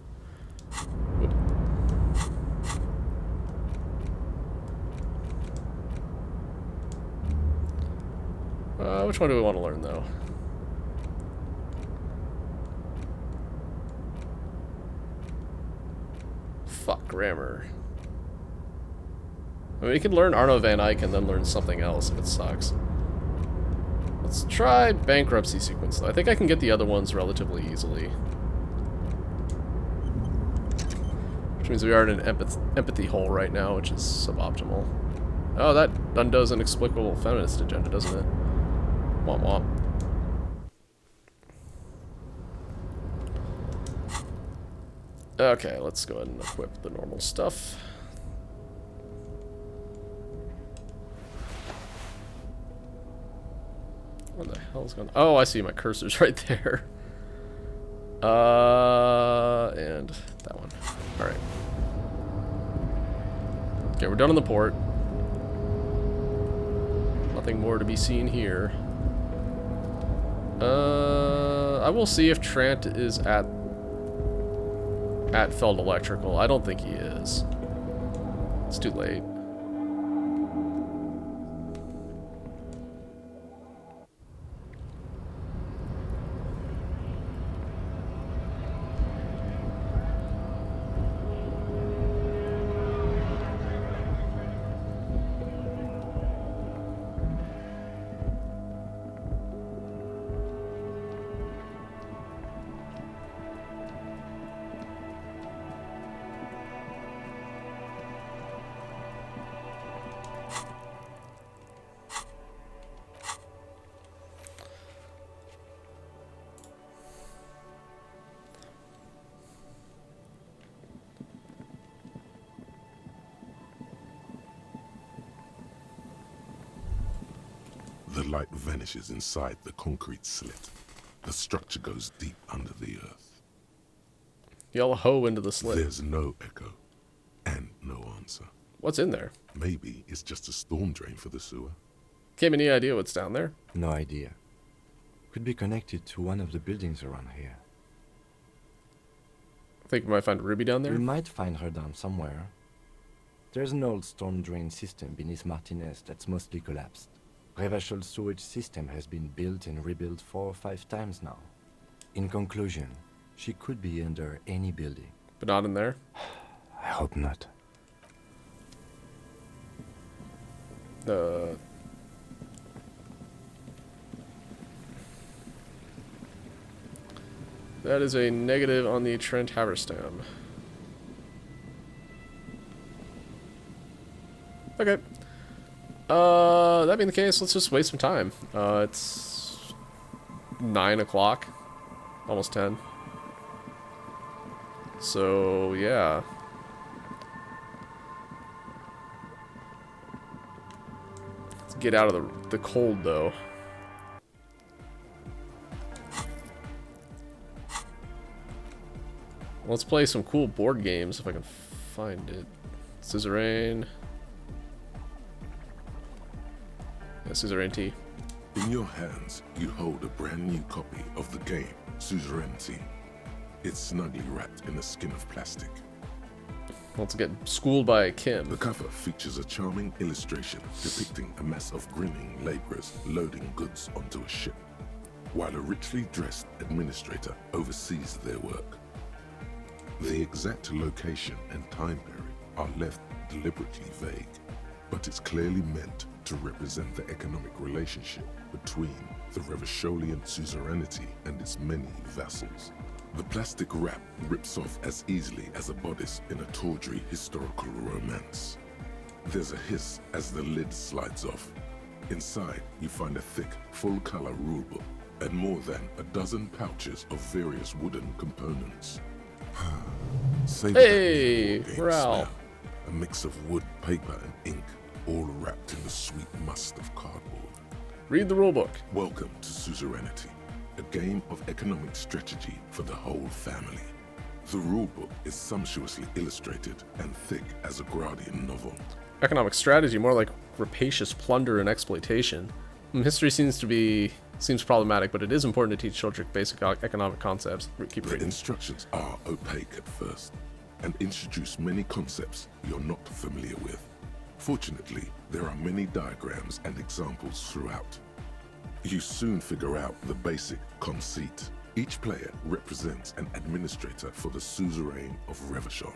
which one do we want to learn, though? Fuck, grammar. I mean, we can learn Arno Van Eyck and then learn something else if it sucks. Let's try Bankruptcy Sequence, though. I think I can get the other ones relatively easily. Which means we are in an empathy hole right now, which is suboptimal. Oh, that undoes an inexplicable feminist agenda, doesn't it? Womp womp. Okay, let's go ahead and equip the normal stuff. Where the hell is going? Oh, I see, my cursor's right there. And that one. Alright. Okay, we're done on the port. Nothing more to be seen here. I will see if Trant is at Feld Electrical. I don't think he is. It's too late. light vanishes inside the concrete slit. The structure goes deep under the earth. Yell ho into the slit. There's no echo, and no answer. What's in there? Maybe it's just a storm drain for the sewer. Kim, any idea what's down there? No idea. Could be connected to one of the buildings around here. Think we might find Ruby down there? We might find her down somewhere. There's an old storm drain system beneath Martinez that's mostly collapsed. Revachol's sewage system has been built and rebuilt 4 or 5 times now. In conclusion, she could be under any building. But not in there? I hope not. That is a negative on the Trent Haverstam. Okay. That being the case, let's just waste some time. It's 9 o'clock. Almost 10. So, yeah. Let's get out of the cold, though. Let's play some cool board games if I can find it. Suzerain. Yeah, Suzerain T. In your hands, you hold a brand new copy of the game, Suzerainty. It's snugly wrapped in a skin of plastic. Let's get schooled by Kim. The cover features a charming illustration depicting a mass of grinning laborers loading goods onto a ship, while a richly dressed administrator oversees their work. The exact location and time period are left deliberately vague, but it's clearly meant to represent the economic relationship between the Revacholian suzerainty and its many vassals. The plastic wrap rips off as easily as a bodice in a tawdry historical romance. There's a hiss as the lid slides off. Inside, you find a thick, full-color rulebook and more than a dozen pouches of various wooden components. Hey, Ralph. A mix of wood, paper, and ink, all wrapped in the sweet must of cardboard. Read the rulebook. Welcome to Suzerainty, a game of economic strategy for the whole family. The rulebook is sumptuously illustrated and thick as a Gradian novel. Economic strategy, more like rapacious plunder and exploitation. History seems problematic, but it is important to teach children basic economic concepts. Keep reading. The instructions are opaque at first and introduce many concepts you're not familiar with. Fortunately, there are many diagrams and examples throughout. You soon figure out the basic conceit. Each player represents an administrator for the suzerain of Revachol.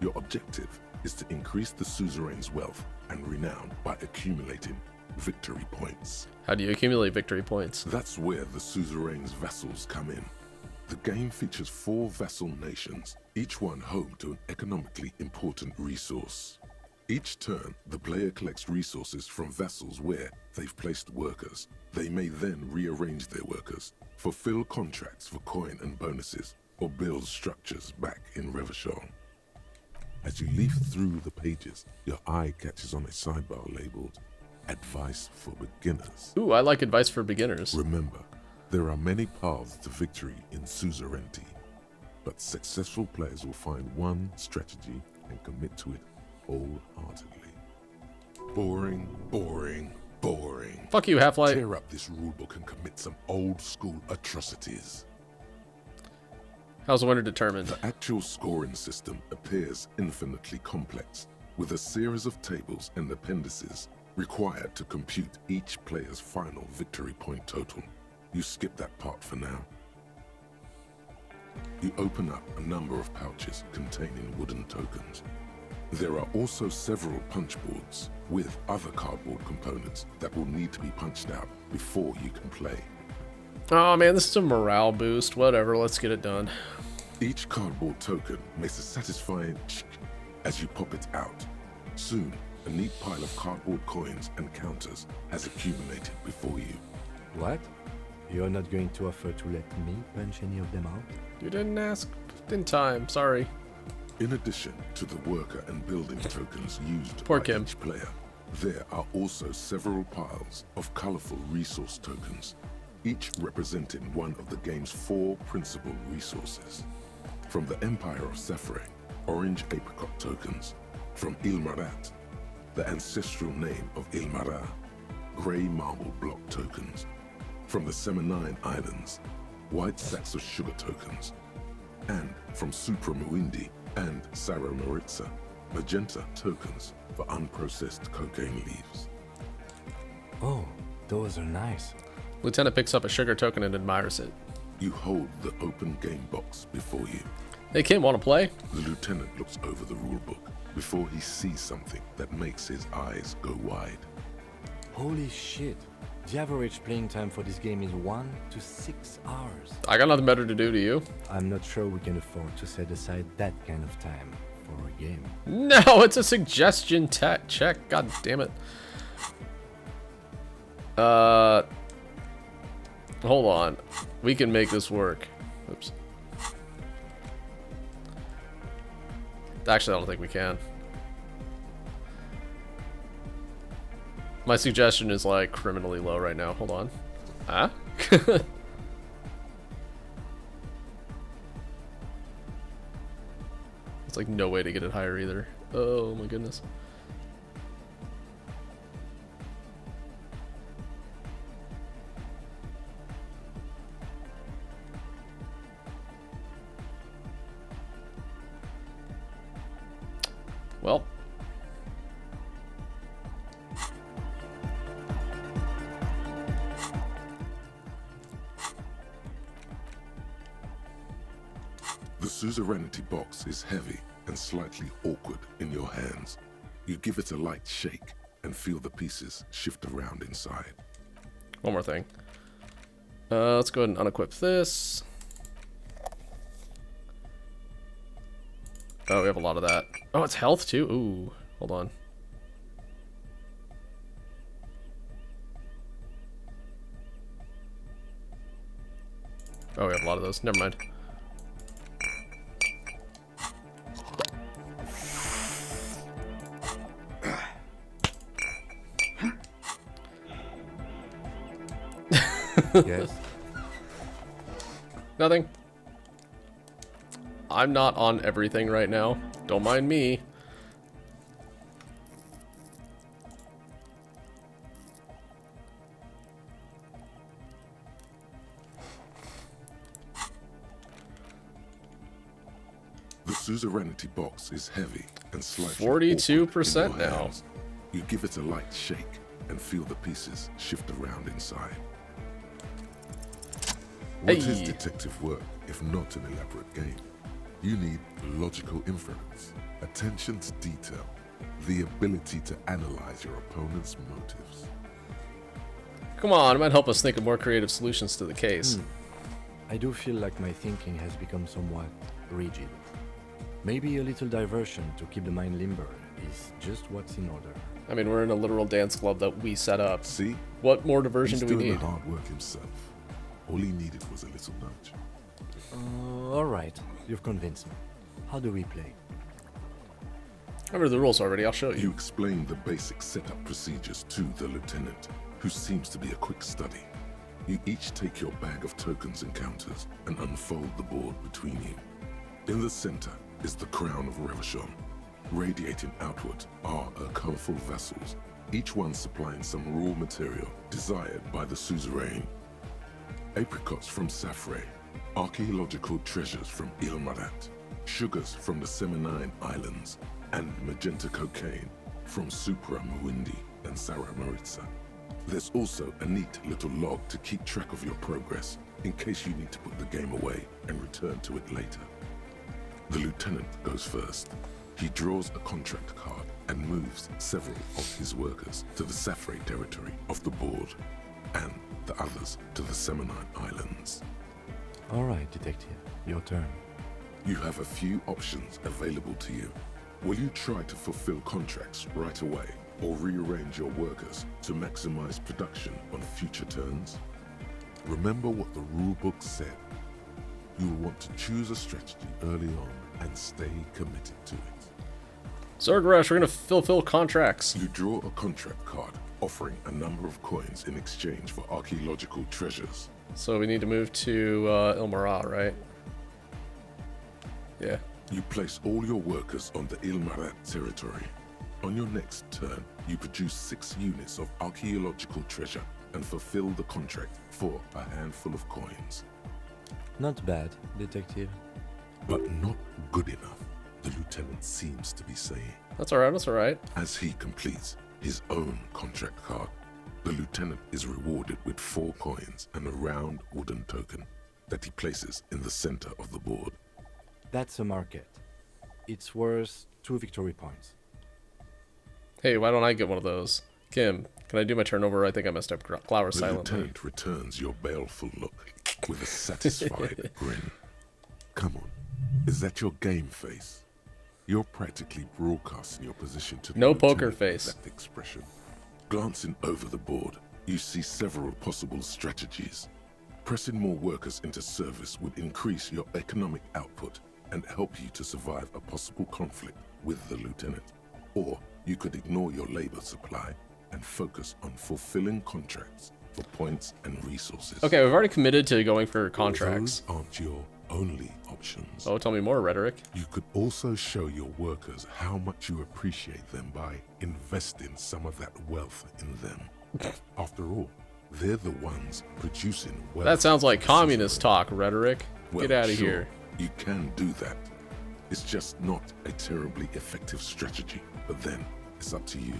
Your objective is to increase the suzerain's wealth and renown by accumulating victory points. How do you accumulate victory points? That's where the suzerain's vassals come in. The game features 4 vassal nations, each one home to an economically important resource. Each turn, the player collects resources from vassals where they've placed workers. They may then rearrange their workers, fulfill contracts for coin and bonuses, or build structures back in Revachol. As you leaf through the pages, your eye catches on a sidebar labeled Advice for Beginners. Ooh, I like advice for beginners. Remember, there are many paths to victory in suzerainty, but successful players will find one strategy and commit to it wholeheartedly. Boring, boring, boring. Fuck you, Half-Life. Tear up this rulebook and commit some old school atrocities. How's the winner determined? The actual scoring system appears infinitely complex, with a series of tables and appendices required to compute each player's final victory point total. You skip that part for now. You open up a number of pouches containing wooden tokens. There are also several punch boards with other cardboard components that will need to be punched out before you can play. Oh man, this is a morale boost. Whatever, let's get it done. Each cardboard token makes a satisfying as you pop it out. Soon, a neat pile of cardboard coins and counters has accumulated before you. What? You're not going to offer to let me punch any of them out? You didn't ask in time, sorry. In addition to the worker and building tokens used Poor by Kim. each player, There are also several piles of colorful resource tokens, each representing one of the game's 4 principal resources. From the Empire of Safre, orange apricot tokens. From Ilmarat, the ancestral name of Ilmara, gray marble block tokens. From the Seminine Islands, white sacks of sugar tokens. And from Supra Muindi and Sarah Maritza, magenta tokens for unprocessed cocaine leaves. Oh, those are nice. Lieutenant picks up a sugar token and admires it. You hold the open game box before you. Hey Kim, wanna play? The lieutenant looks over the rulebook before he sees something that makes his eyes go wide. Holy shit. The average playing time for this game is 1 to 6 hours. I got nothing better to do, to you? I'm not sure we can afford to set aside that kind of time for a game. No, it's a suggestion check. God damn it. Hold on. We can make this work. Oops. Actually, I don't think we can. My suggestion is like criminally low right now. Hold on. Huh? It's like no way to get it higher either. Oh my goodness. Well. The suzerainty box is heavy and slightly awkward in your hands. You give it a light shake and feel the pieces shift around inside. One more thing. Let's go ahead and unequip this. Oh, we have a lot of that. Oh, it's health too? Ooh, hold on. Oh, we have a lot of those. Never mind. Yes. Nothing. I'm not on everything right now. Don't mind me. The suzerainty box is heavy and slightly 42% now. hands. You give it a light shake and feel the pieces shift around inside. What is Hey. detective work if not an elaborate game? You need logical inference, attention to detail, the ability to analyze your opponent's motives. Come on, it might help us think of more creative solutions to the case. I do feel like my thinking has become somewhat rigid. Maybe a little diversion to keep the mind limber is just what's in order. I mean, we're in a literal dance club that we set up. See? What more diversion He's do we doing need? the hard work himself. All he needed was a little nudge. Alright, you've convinced me. How do we play? I read the rules already, I'll show you. You explain the basic setup procedures to the lieutenant, who seems to be a quick study. You each take your bag of tokens and counters and unfold the board between you. In the center is the crown of Revachon. Radiating outward are her colorful vessels, each one supplying some raw material desired by the suzerain. Apricots from Safre, archaeological treasures from Ilmarat, sugars from the Seminine Islands, and magenta cocaine from Supra Muindi and Sarah Maritza. There's also a neat little log to keep track of your progress in case you need to put the game away and return to it later. The lieutenant goes first. He draws a contract card and moves several of his workers to the Safre territory of the board, and the others to the Seminine Islands. Alright, detective, your turn. You have a few options available to you. Will you try to fulfill contracts right away, or rearrange your workers to maximize production on future turns? Remember what the rulebook said. You will want to choose a strategy early on and stay committed to it. Zergrush, we're gonna fulfill contracts. You draw a contract card offering a number of coins in exchange for archaeological treasures. So we need to move to Ilmarat, right? Yeah. You place all your workers on the Ilmarat territory. On your next turn, you produce 6 units of archaeological treasure and fulfill the contract for a handful of coins. Not bad, detective. But not good enough, the lieutenant seems to be saying. That's alright, that's alright. As he completes his own contract card, the lieutenant is rewarded with 4 coins and a round wooden token that he places in the center of the board. That's a market. It's worth 2 victory points. Hey, why don't I get one of those? Kim, can I do my turnover? I think I messed up Clower The silently. lieutenant returns your baleful look with a satisfied grin. Come on, is that your game face? You're practically broadcasting your position to the No lieutenant poker with face. that expression. Glancing over the board, you see several possible strategies. Pressing more workers into service would increase your economic output and help you to survive a possible conflict with the lieutenant. Or you could ignore your labor supply and focus on fulfilling contracts for points and resources. Okay, we've already committed to going for contracts. Those aren't your only options. Oh, tell me more, Rhetoric. You could also show your workers how much you appreciate them by investing some of that wealth in them. After all, they're the ones producing wealth. That sounds like communist talk, Rhetoric. Well, Get out of sure, here. You can do that. It's just not a terribly effective strategy, but then it's up to you.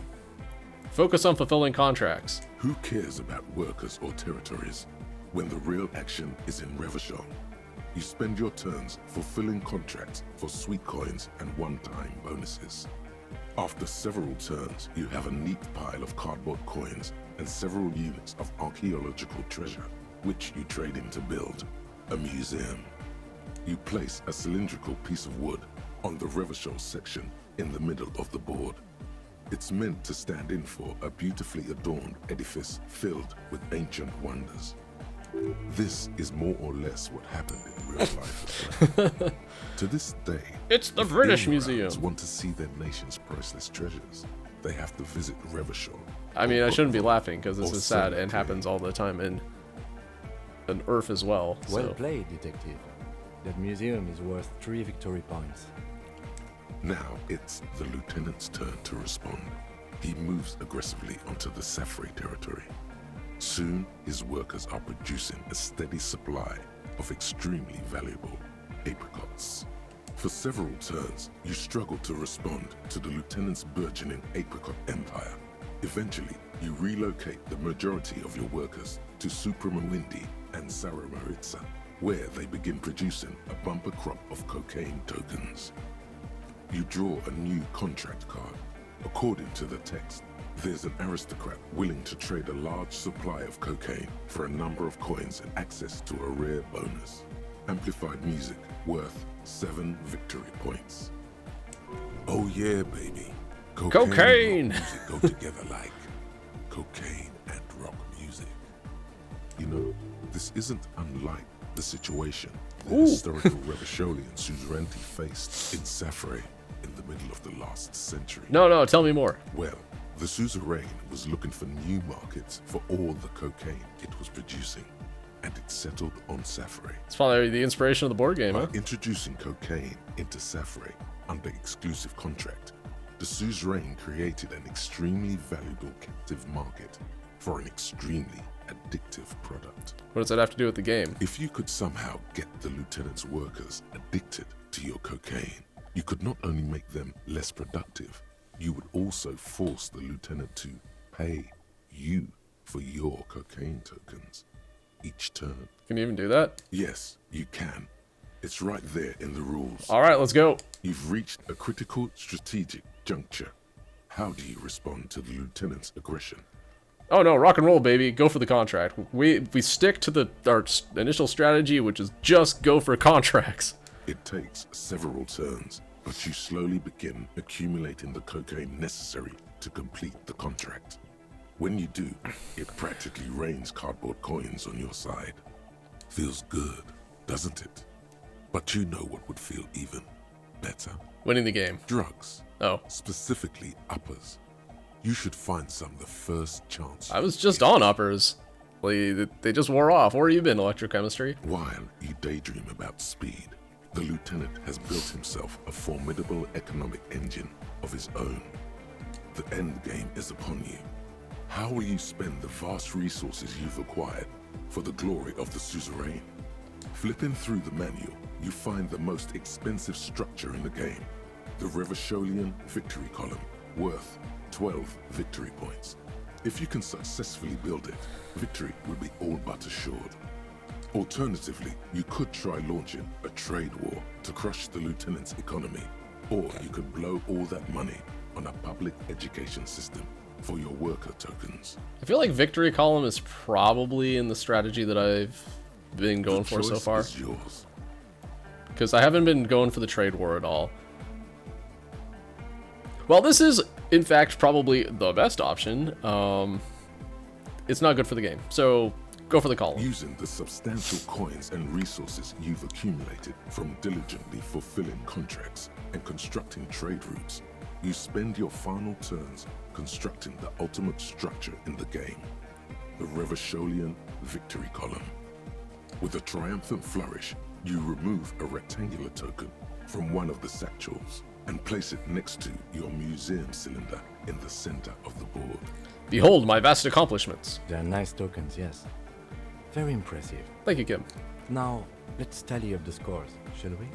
Focus on fulfilling contracts. Who cares about workers or territories when the real action is in Revachol? You spend your turns fulfilling contracts for sweet coins and one-time bonuses. After several turns, you have a neat pile of cardboard coins and several units of archaeological treasure, which you trade in to build a museum. You place a cylindrical piece of wood on the Revachol section in the middle of the board. It's meant to stand in for a beautifully adorned edifice filled with ancient wonders. This is more or less what happened in real life as well. To this day, it's the if British Ilmarans Museum. Want to see their nation's priceless treasures, they have to visit Revachol. I mean, I shouldn't be laughing because this Or is sad Seneca. and happens all the time in Earth as well. Well So. played, detective. That museum is worth 3 victory points. Now it's the lieutenant's turn to respond. He moves aggressively onto the Safri territory. Soon, his workers are producing a steady supply of extremely valuable apricots. For several turns, you struggle to respond to the lieutenant's burgeoning apricot empire. Eventually, you relocate the majority of your workers to Supremawindi and Saramaritsa, where they begin producing a bumper crop of cocaine tokens. You draw a new contract card. According to the text, there's an aristocrat willing to trade a large supply of cocaine for a number of coins and access to a rare bonus. Amplified music worth 7 victory points. Oh yeah, baby. Cocaine! And rock music go together like cocaine and rock music. You know, this isn't unlike the situation the historical Revacholian suzerainty faced in Safri in the middle of the last century. No, tell me more. Well, the suzerain was looking for new markets for all the cocaine it was producing, and it settled on Safri. It's probably the inspiration of the board game, huh? By introducing cocaine into Safri under exclusive contract, the suzerain created an extremely valuable captive market for an extremely addictive product. What does that have to do with the game? If you could somehow get the lieutenant's workers addicted to your cocaine, you could not only make them less productive, you would also force the lieutenant to pay you for your cocaine tokens each turn. Can you even do that? Yes, you can. It's right there in the rules. All right, let's go. You've reached a critical strategic juncture. How do you respond to the lieutenant's aggression? Oh no, rock and roll, baby. Go for the contract. We stick to our initial strategy, which is just go for contracts. It takes several turns, but you slowly begin accumulating the cocaine necessary to complete the contract. When you do, it practically rains cardboard coins on your side. Feels good, doesn't it? But you know what would feel even better. Winning the game. Drugs. Oh. Specifically uppers. You should find some the first chance. I was just on uppers. They just wore off. Where have you been, electrochemistry? While you daydream about speed, the lieutenant has built himself a formidable economic engine of his own. The end game is upon you. How will you spend the vast resources you've acquired for the glory of the suzerain? Flipping through the manual, you find the most expensive structure in the game, the Revacholian Victory Column, worth 12 victory points. If you can successfully build it, victory will be all but assured. Alternatively, you could try launching a trade war to crush the lieutenant's economy, or you could blow all that money on a public education system for your worker tokens. I feel like Victory Column is probably in the strategy that I've been going for so far. Is yours. Because I haven't been going for the trade war at all. Well, this is, in fact, probably the best option. It's not good for the game, so go for the column. Using the substantial coins and resources you've accumulated from diligently fulfilling contracts and constructing trade routes, you spend your final turns constructing the ultimate structure in the game, the Revacholian Victory Column. With a triumphant flourish, you remove a rectangular token from one of the satchels and place it next to your museum cylinder in the center of the board. Behold my vast accomplishments. They are nice tokens, yes. Very impressive. Thank you, Kim. Now, let's tally up the scores, shall we?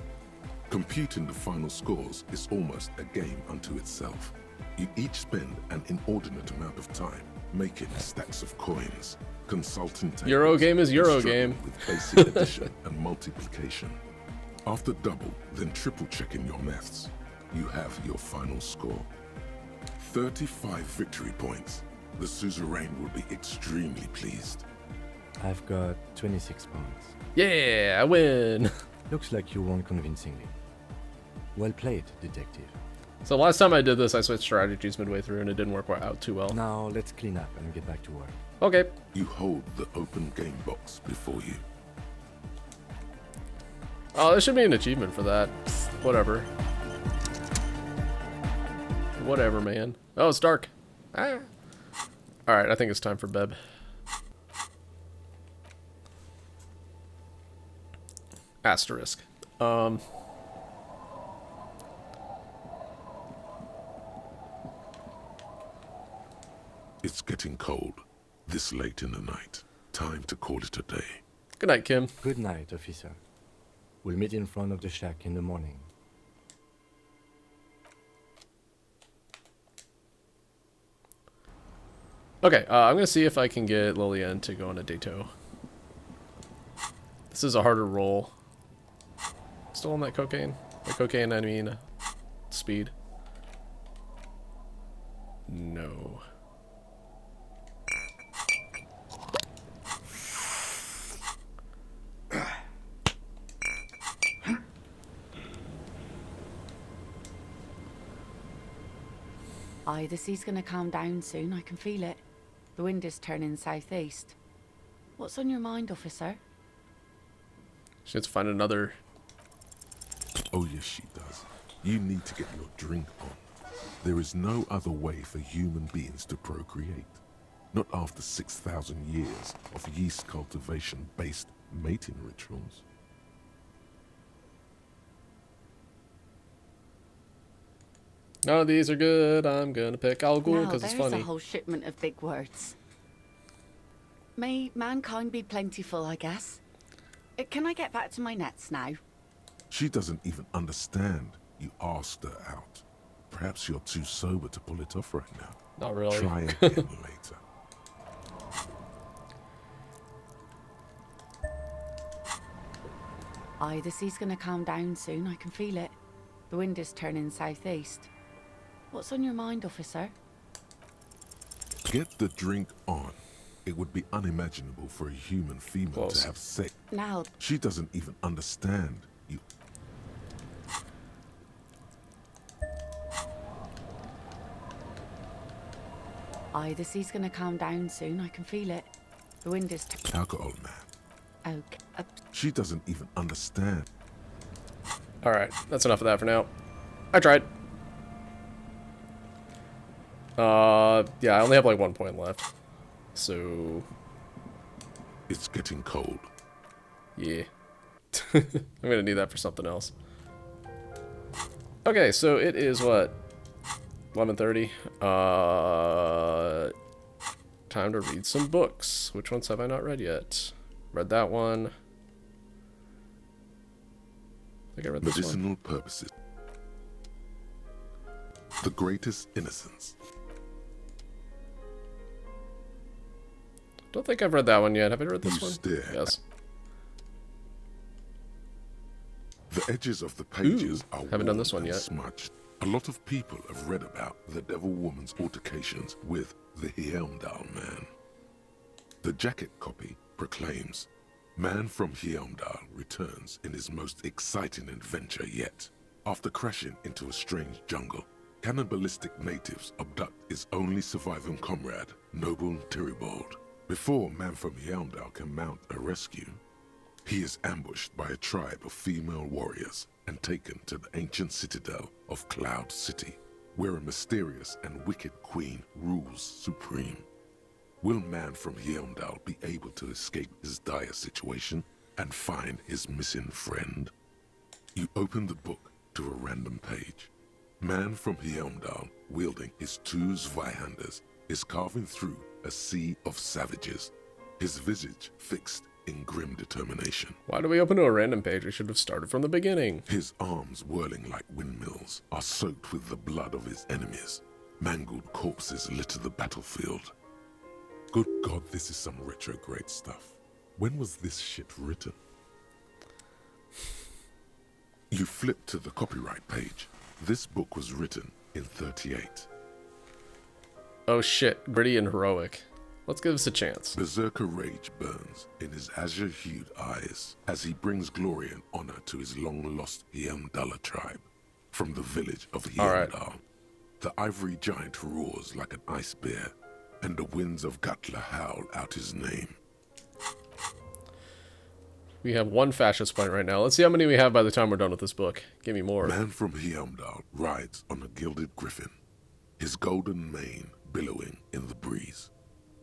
Computing the final scores is almost a game unto itself. You each spend an inordinate amount of time making stacks of coins, consulting tables, Eurogame is and Eurogame. struggling with basic addition and multiplication. After double, then triple checking your maths, you have your final score. 35 victory points. The suzerain will be extremely pleased. I've got 26 points. Yeah, I win. Looks like you won convincingly. Well played, detective. So last time I did this, I switched strategies midway through and it didn't work out too well. Now let's clean up and get back to work. Okay. You hold the open game box before you. Oh, there should be an achievement for that. Whatever. Whatever, man. Oh, it's dark. Ah. Alright, I think it's time for bed. Asterisk. It's getting cold. This late in the night. Time to call it a day. Good night, Kim. Good night, officer. We'll meet in front of the shack in the morning. Okay, I'm gonna see if I can get Lillian to go on a dato. This is a harder roll. Still on that cocaine? By cocaine, I mean speed. No. Aye, the sea's gonna calm down soon, I can feel it. The wind is turning southeast. What's on your mind, officer? She has to find another. Oh yes, she does. You need to get your drink on. There is no other way for human beings to procreate. Not after 6,000 years of yeast cultivation-based mating rituals. None of these are good. I'm gonna pick Al Ghul Now, because it's there's funny. a whole shipment of big words. May mankind be plentiful, I guess. Can I get back to my nets now? She doesn't even understand you asked her out. Perhaps you're too sober to pull it off right now. Not really. Try again later. Aye, the sea's gonna calm down soon, I can feel it. The wind is turning southeast. What's on your mind, officer? Get the drink on. It would be unimaginable for a human female to have sex. Now. She doesn't even understand you. Aye, the sea's gonna calm down soon, I can feel it. The wind is... Alcohol, man. Okay. She doesn't even understand. Alright, that's enough of that for now. I tried. Yeah, I only have like 1 point left. So... It's getting cold. Yeah. I'm gonna need that for something else. Okay, so it is what? 11:30. Time to read some books. Which ones have I not read yet? Read that one. I think I read this one. Medicinal purposes. The greatest innocence. Don't think I've read that one yet. Have I read this You one? stare. Yes. The edges of the pages Ooh, are haven't done this worn one and yet. smudged. A lot of people have read about the Devil Woman's altercations with the Heimdall man. The jacket copy proclaims, "Man from Heimdall returns in his most exciting adventure yet. After crashing into a strange jungle, cannibalistic natives abduct his only surviving comrade, Noble Tyribald. Before Man from Heimdall can mount a rescue, he is ambushed by a tribe of female warriors and taken to the ancient citadel of Cloud City, where a mysterious and wicked queen rules supreme. Will Man from Heimdall be able to escape his dire situation and find his missing friend?" You open the book to a random page. Man from Heimdall, wielding his 2 Zweihanders, is carving through a sea of savages, his visage fixed in grim determination. Why do we open to a random page? We should have started from the beginning. His arms, whirling like windmills, are soaked with the blood of his enemies. Mangled corpses litter the battlefield. Good God, this is some retrograde stuff. When was this shit written? You flip to the copyright page. This book was written in 38. Oh shit, gritty and heroic. Let's give this a chance. Berserker rage burns in his azure-hued eyes as he brings glory and honor to his long-lost Heimdall tribe. From the village of Heimdall, the ivory giant roars like an ice bear, and the winds of Gatla howl out his name. We have 1 fascist point right now. Let's see how many we have by the time we're done with this book. Give me more. Man from Heimdall rides on a gilded griffin, his golden mane billowing in the breeze.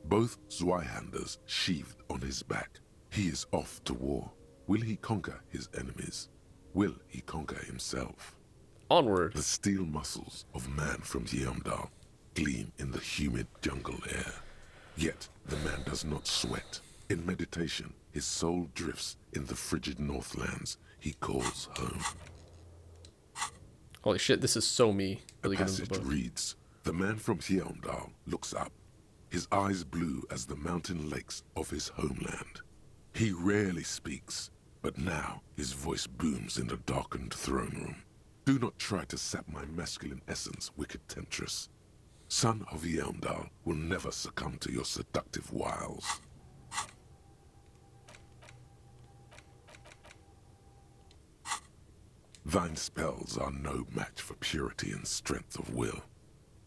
Both Zweihanders sheathed on his back. He is off to war. Will he conquer his enemies? Will he conquer himself? Onward. The steel muscles of Man from Heimdall gleam in the humid jungle air. Yet the man does not sweat. In meditation, his soul drifts in the frigid northlands he calls home. Holy shit, this is so me. The Really good in the passage book. reads, "The man from Heimdall looks up, his eyes blue as the mountain lakes of his homeland. He rarely speaks, but now his voice booms in the darkened throne room. Do not try to sap my masculine essence, wicked temptress. Son of Heimdall will never succumb to your seductive wiles." Thine spells are no match for purity and strength of will.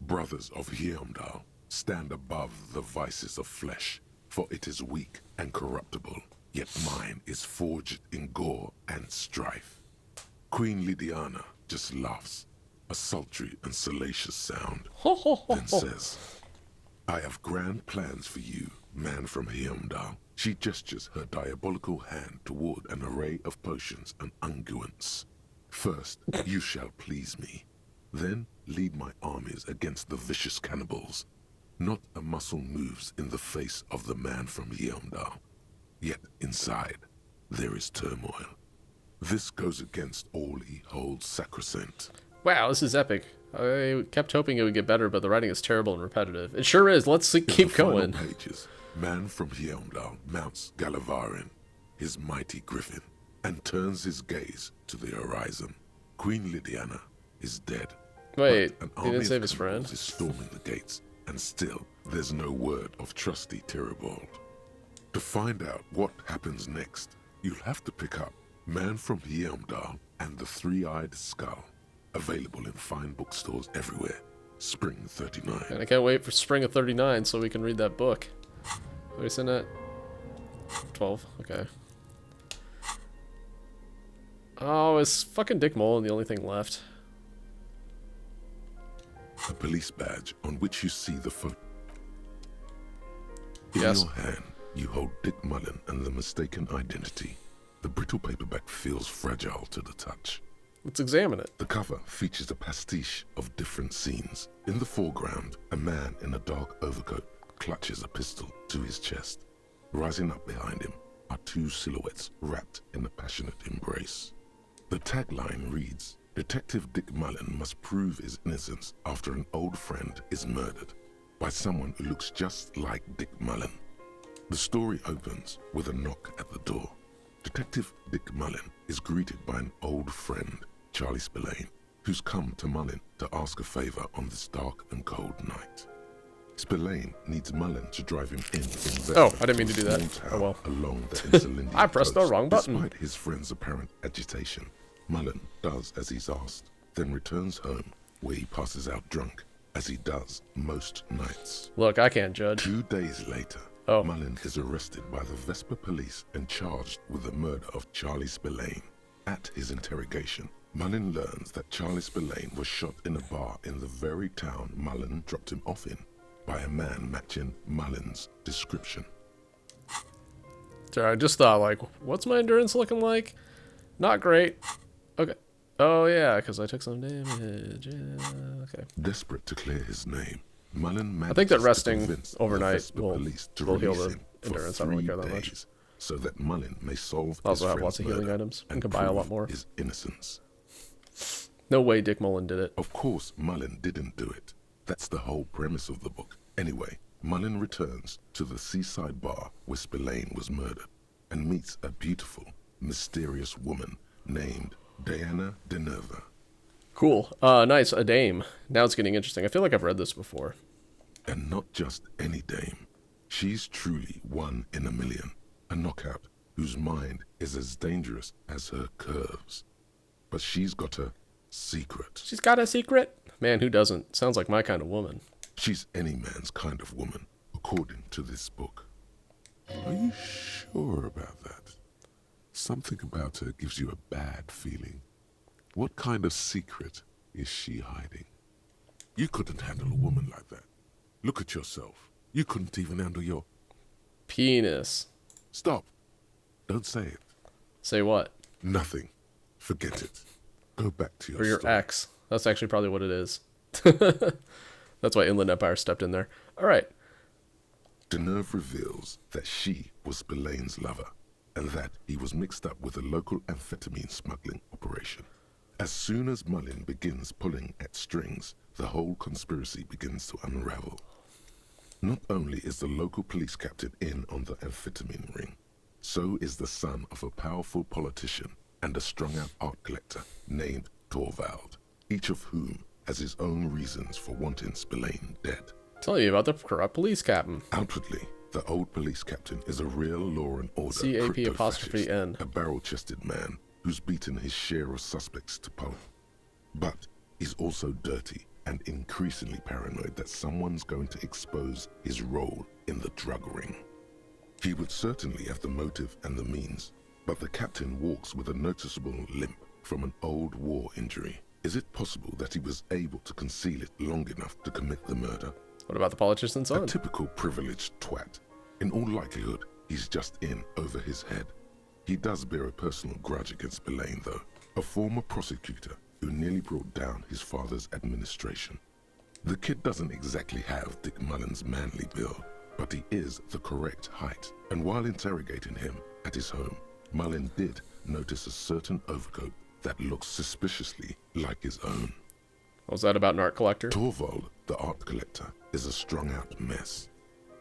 Brothers of Heimdall, stand above the vices of flesh, for it is weak and corruptible, yet mine is forged in gore and strife. Queen Lydiana just laughs, a sultry and salacious sound, then says, "I have grand plans for you, man from Heimdall." She gestures her diabolical hand toward an array of potions and unguents. "First, you shall please me. Then lead my armies against the vicious cannibals. Not a muscle moves in the face of the man from Heimdall. Yet inside, there is turmoil. This goes against all he holds sacrosanct." Wow, this is epic. I kept hoping it would get better, but the writing is terrible and repetitive. It sure is. Let's keep going. Final pages, man from Heimdall mounts Galavarin, his mighty griffin, and turns his gaze to the horizon. Queen Lydiana is dead. Wait, but an he army didn't of save his cannibals friend? is storming the gates, and still there's no word of trusty Tyribald. To find out what happens next, you'll have to pick up Man from Heimdall and the Three-Eyed Skull, available in fine bookstores everywhere. Spring 39. And I can't wait for spring of 39 so we can read that book. What are we sitting at? 12, okay. Oh, is fucking Dick Mullen the only thing left? A police badge on which you see the photo. In Yes. your hand, you hold Dick Mullen and the mistaken identity. The brittle paperback feels fragile to the touch. Let's examine it. The cover features a pastiche of different scenes. In the foreground, a man in a dark overcoat clutches a pistol to his chest. Rising up behind him are two silhouettes wrapped in a passionate embrace. The tagline reads, Detective Dick Mullen must prove his innocence after an old friend is murdered by someone who looks just like Dick Mullen. The story opens with a knock at the door. Detective Dick Mullen is greeted by an old friend, Charlie Spillane, who's come to Mullen to ask a favor on this dark and cold night. Spillane needs Mullen to drive him in Oh, I didn't mean to do that. Oh well. Along the Insulindian I pressed the coast. wrong button. Despite his friend's apparent agitation, Mullen does as he's asked, then returns home, where he passes out drunk, as he does most nights. Look, I can't judge. 2 days later, Mullen is arrested by the Vesper police and charged with the murder of Charlie Spillane. At his interrogation, Mullen learns that Charlie Spillane was shot in a bar in the very town Mullen dropped him off in by a man matching Mullen's description. So I just thought, like, what's my endurance looking like? Not great. Okay. Oh, yeah, because I took some damage. Yeah, okay. Desperate to clear his name, Mullen I think that manages resting to convince the overnight Vesper will police to heal release the him for endurance. I don't really 3 care that much. days, so that Mullen may solve I also his have lots friend's of healing murder items and and can buy a lot prove more. his innocence. No way Dick Mullen did it. Of course, Mullen didn't do it. That's the whole premise of the book. Anyway, Mullen returns to the seaside bar where Spillane was murdered and meets a beautiful, mysterious woman named Diana Deneva. Cool. Nice. A dame. Now it's getting interesting. I feel like I've read this before. And not just any dame. She's truly one in a million. A knockout whose mind is as dangerous as her curves. But she's got a secret. She's got a secret? Man, who doesn't? Sounds like my kind of woman. She's any man's kind of woman, according to this book. Are you sure about that? Something about her gives you a bad feeling. What kind of secret is she hiding? You couldn't handle a woman like that. Look at yourself. You couldn't even handle your... penis. Stop. Don't say it. Say what? Nothing. Forget it. Go back to your Or your story. ex. That's actually probably what it is. That's why Inland Empire stepped in there. All right. Deneuve reveals that she was Spillane's lover and that he was mixed up with a local amphetamine smuggling operation. As soon as Mullen begins pulling at strings, the whole conspiracy begins to unravel. Not only is the local police captain in on the amphetamine ring, so is the son of a powerful politician and a strung-out art collector named Torvald, each of whom has his own reasons for wanting Spillane dead. Tell you about the corrupt police captain. Outwardly, the old police captain is a real law and order C-A-P-apostrophe-N. crypto-fascist, a barrel-chested man who's beaten his share of suspects to pulp. But he's also dirty and increasingly paranoid that someone's going to expose his role in the drug ring. He would certainly have the motive and the means, but the captain walks with a noticeable limp from an old war injury. Is it possible that he was able to conceal it long enough to commit the murder? What about the politician's son? A typical privileged twat. In all likelihood, he's just in over his head. He does bear a personal grudge against Spillane, though, a former prosecutor who nearly brought down his father's administration. The kid doesn't exactly have Dick Mullen's manly build, but he is the correct height. And while interrogating him at his home, Mullen did notice a certain overcoat that looks suspiciously like his own. What was that about an art collector? Torvald, the art collector, is a strung-out mess.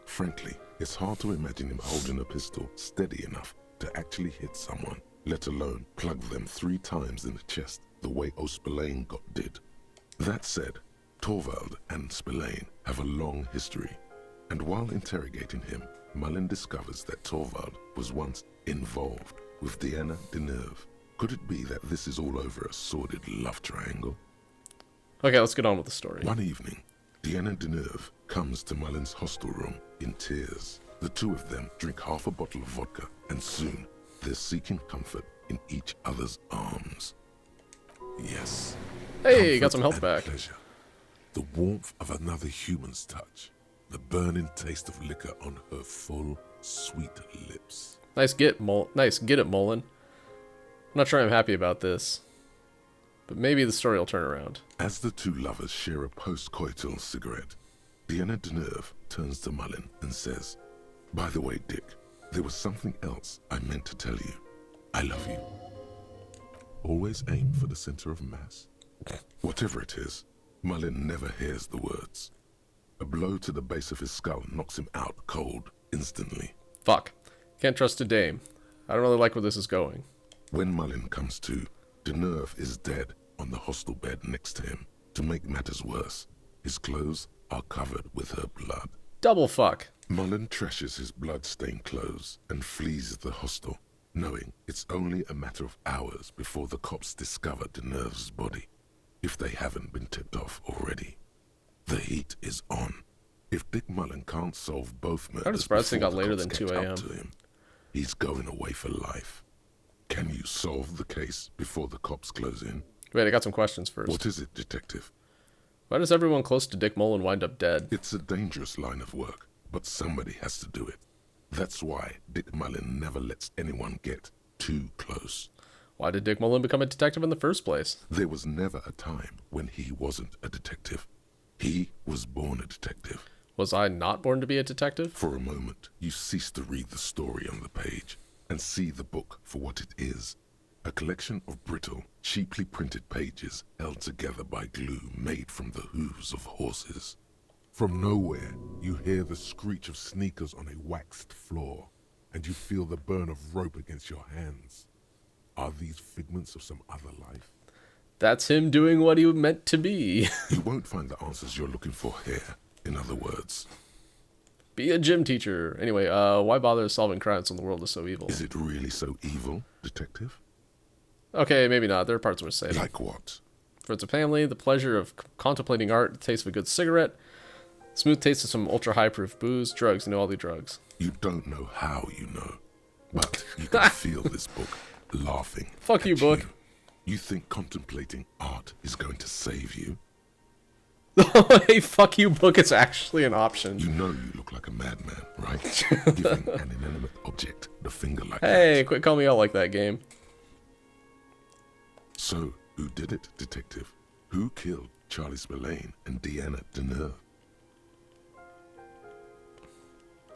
Frankly, it's hard to imagine him holding a pistol steady enough to actually hit someone, let alone plug them 3 times in the chest the way Spillane got did. That said, Torvald and Spillane have a long history, and while interrogating him, Mullen discovers that Torvald was once involved with Diana Deneuve. Could it be that this is all over a sordid love triangle? Okay, let's get on with the story. One evening, Diana Deneuve comes to Mullen's hostel room in tears. The two of them drink half a bottle of vodka, and soon they're seeking comfort in each other's arms. Yes. Hey, got some Comfort health and back. Pleasure. The warmth of another human's touch. The burning taste of liquor on her full, sweet lips. Nice get it, Mullen. I'm not sure I'm happy about this, but maybe the story will turn around. As the two lovers share a post-coital cigarette, Deanna Deneuve turns to Mullen and says, "By the way, Dick, there was something else I meant to tell you. I love you." Always aim for the center of mass. Whatever it is, Mullen never hears the words. A blow to the base of his skull knocks him out cold instantly. Fuck. Can't trust a dame. I don't really like where this is going. When Mullen comes to, Deneuve is dead on the hostel bed next to him. To make matters worse, his clothes are covered with her blood. Double fuck. Mullen trashes his blood-stained clothes and flees the hostel, knowing it's only a matter of hours before the cops discover Deneuve's body, if they haven't been tipped off already. The heat is on. If Dick Mullen can't solve both murders I'm surprised they before got the later cops than catch 2 up a.m. to him, he's going away for life. Can you solve the case before the cops close in? Wait, I got some questions first. What is it, detective? Why does everyone close to Dick Mullen wind up dead? It's a dangerous line of work, but somebody has to do it. That's why Dick Mullen never lets anyone get too close. Why did Dick Mullen become a detective in the first place? There was never a time when he wasn't a detective. He was born a detective. Was I not born to be a detective? For a moment, you cease to read the story on the page and see the book for what it is. A collection of brittle, cheaply printed pages held together by glue made from the hooves of horses. From nowhere, you hear the screech of sneakers on a waxed floor, and you feel the burn of rope against your hands. Are these figments of some other life? That's him doing what he meant to be. You won't find the answers you're looking for here, in other words. Be a gym teacher. Anyway, why bother solving crimes when the world is so evil? Is it really so evil, detective? Okay, maybe not. There are parts which say like what? Friends of family, the pleasure of contemplating art, the taste of a good cigarette, smooth taste of some ultra-high-proof booze, drugs, all the drugs. You don't know how you know, but you can feel this book laughing. Fuck you, book. You think contemplating art is going to save you? Hey, fuck you, book. It's actually an option. You know you look like a madman, right? Giving an inanimate object the finger like that. Hey, quit calling me out like that, game. So, who did it, detective? Who killed Charlie Spillane and Deanna Deneuve?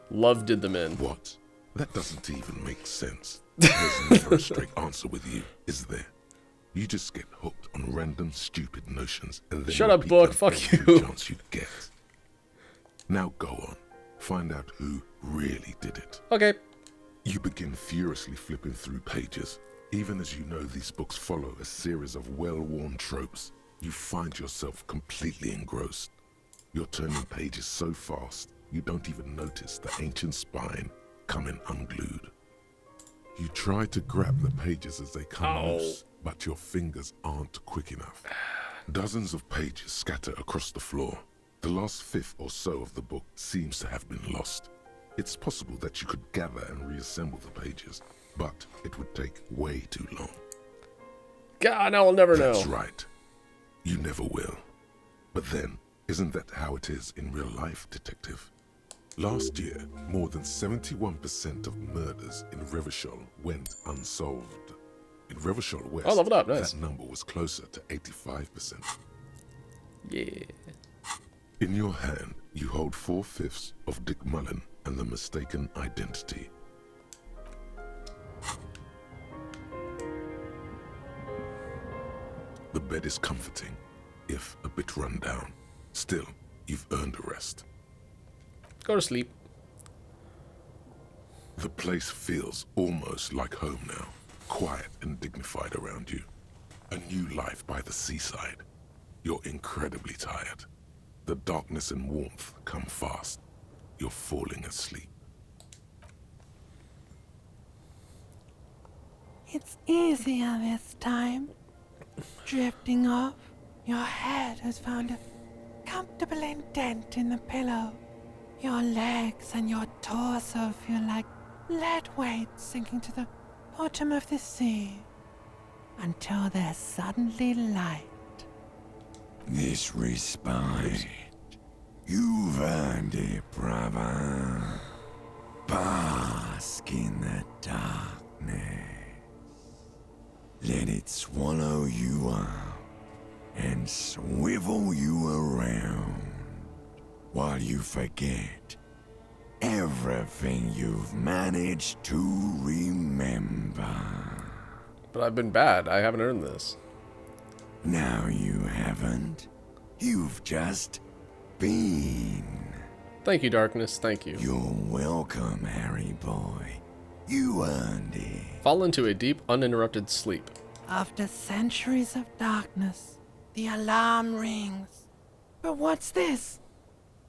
Love did them in. What? That doesn't even make sense. There's never a straight answer with you, is there? You just get hooked on random, stupid notions and then shut up, repeat book. them Fuck every you. chance you get. Now go on. Find out who really did it. Okay. You begin furiously flipping through pages. Even as you know these books follow a series of well-worn tropes, you find yourself completely engrossed. You're turning pages so fast, you don't even notice the ancient spine coming unglued. You try to grab the pages as they come loose, but your fingers aren't quick enough. Dozens of pages scatter across the floor. The last fifth or so of the book seems to have been lost. It's possible that you could gather and reassemble the pages, but it would take way too long. God, I'll never know. That's right. You never will. But then, isn't that how it is in real life, detective? Last year, more than 71% of murders in Revachol went unsolved. In Revachol West, leveled up, nice. that number was closer to 85%. Yeah. In your hand, you hold 4/5 of Dick Mullen and the mistaken identity. The bed is comforting, if a bit run down. Still, you've earned a rest. Go to sleep. The place feels almost like home now, quiet and dignified around you. A new life by the seaside. You're incredibly tired. The darkness and warmth come fast. You're falling asleep. It's easier this time. Drifting off, your head has found a comfortable indent in the pillow. Your legs and your torso feel like lead weights sinking to the bottom of the sea. until there's suddenly light. This respite. You've earned it, brother. Bask in the darkness. Let it swallow you up and swivel you around while you forget everything you've managed to remember. But I've been bad. I haven't earned this. No, you haven't. You've just been. Thank you, Darkness. Thank you. You're welcome, Harry boy. You earned it. Fall into a deep, uninterrupted sleep. After centuries of darkness, the alarm rings. But what's this?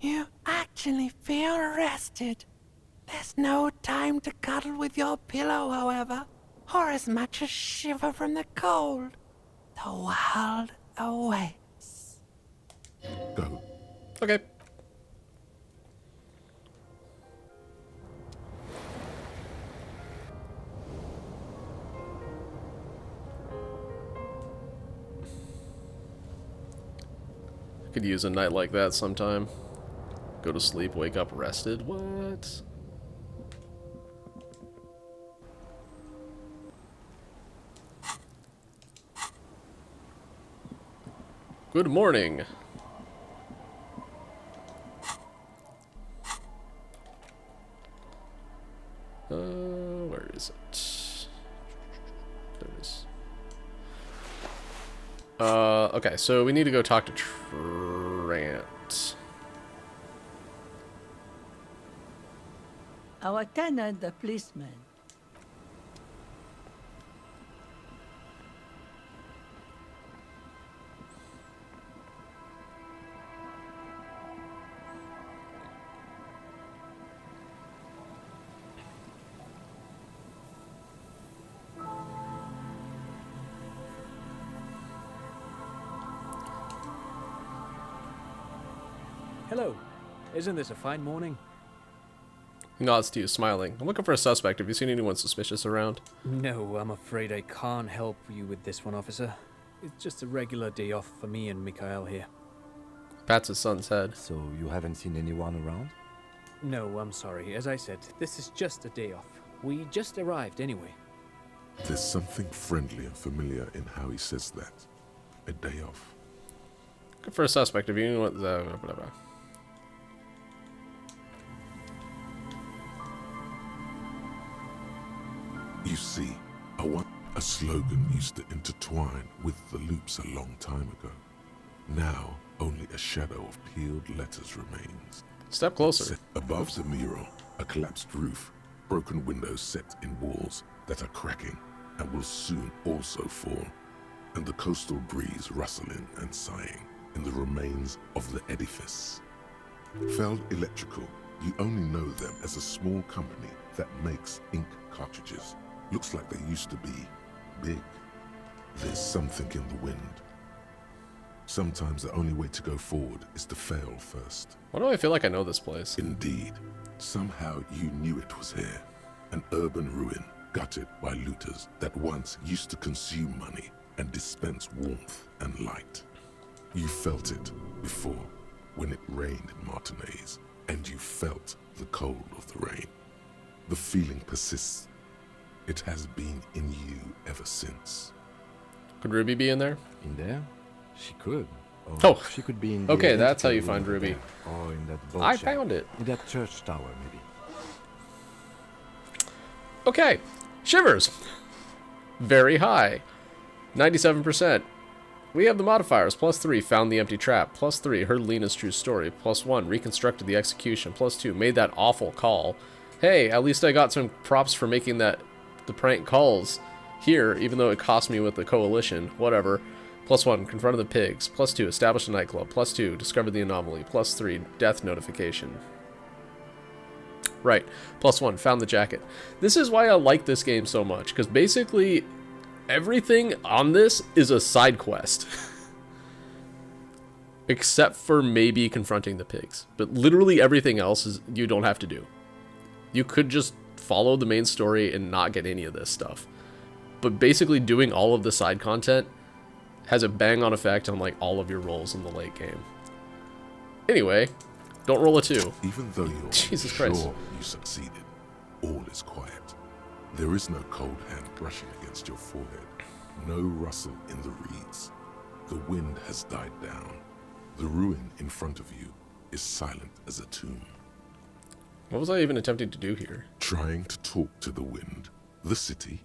You actually feel rested. There's no time to cuddle with your pillow, however, or as much as shiver from the cold. The world awaits. Go. Okay. Could use a night like that sometime. Go to sleep, wake up rested. What? Good morning. Where is it? There it is. Okay, so we need to go talk to Trant. Our tenant, the policeman. Hello. Isn't this a fine morning? He nods to you, smiling. I'm looking for a suspect. Have you seen anyone suspicious around? No, I'm afraid I can't help you with this one, officer. It's just a regular day off for me and Mikhail here. Pats his son's head. So you haven't seen anyone around? No, I'm sorry. As I said, this is just a day off. We just arrived anyway. There's something friendly and familiar in how he says that. A day off. Good for a suspect. Have you seen what the whatever? You see, a slogan used to intertwine with the loops a long time ago. Now, only a shadow of peeled letters remains. Step closer. Set above the mural, a collapsed roof, broken windows set in walls that are cracking and will soon also fall, and the coastal breeze rustling and sighing in the remains of the edifice. Feld Electrical, you only know them as a small company that makes ink cartridges. Looks like they used to be big. There's something in the wind. Sometimes the only way to go forward is to fail first. Why do I feel like I know this place? Indeed. Somehow you knew it was here. An urban ruin, gutted by looters that once used to consume money and dispense warmth and light. You felt it before, when it rained in Martinez, and you felt the cold of the rain. The feeling persists. It has been in you ever since. Could Ruby be in there? In there? She could. Or Oh, she could be in the okay, that's how you identical find room Ruby. there, or in that boat I shack. found it. In that church tower, maybe. Okay, shivers. Very high. 97%. We have the modifiers. +3, found the empty trap. +3, heard Lena's true story. +1, reconstructed the execution. +2, made that awful call. Hey, at least I got some props for making the prank calls here, even though it cost me with the coalition. Whatever. +1, confronted the pigs. +2, established a nightclub. +2, discovered the anomaly. +3, death notification. Right. +1, found the jacket. This is why I like this game so much, because basically everything on this is a side quest. Except for maybe confronting the pigs. But literally everything else is you don't have to do. You could just follow the main story and not get any of this stuff. but basically doing all of the side content has a bang-on effect on like all of your rolls in the late game. Anyway, don't roll a 2. Even though you're Jesus sure Christ. you succeeded, all is quiet. There is no cold hand brushing against your forehead, no rustle in the reeds. The wind has died down. The ruin in front of you is silent as a tomb. What was I even attempting to do here? Trying to talk to the wind, the city.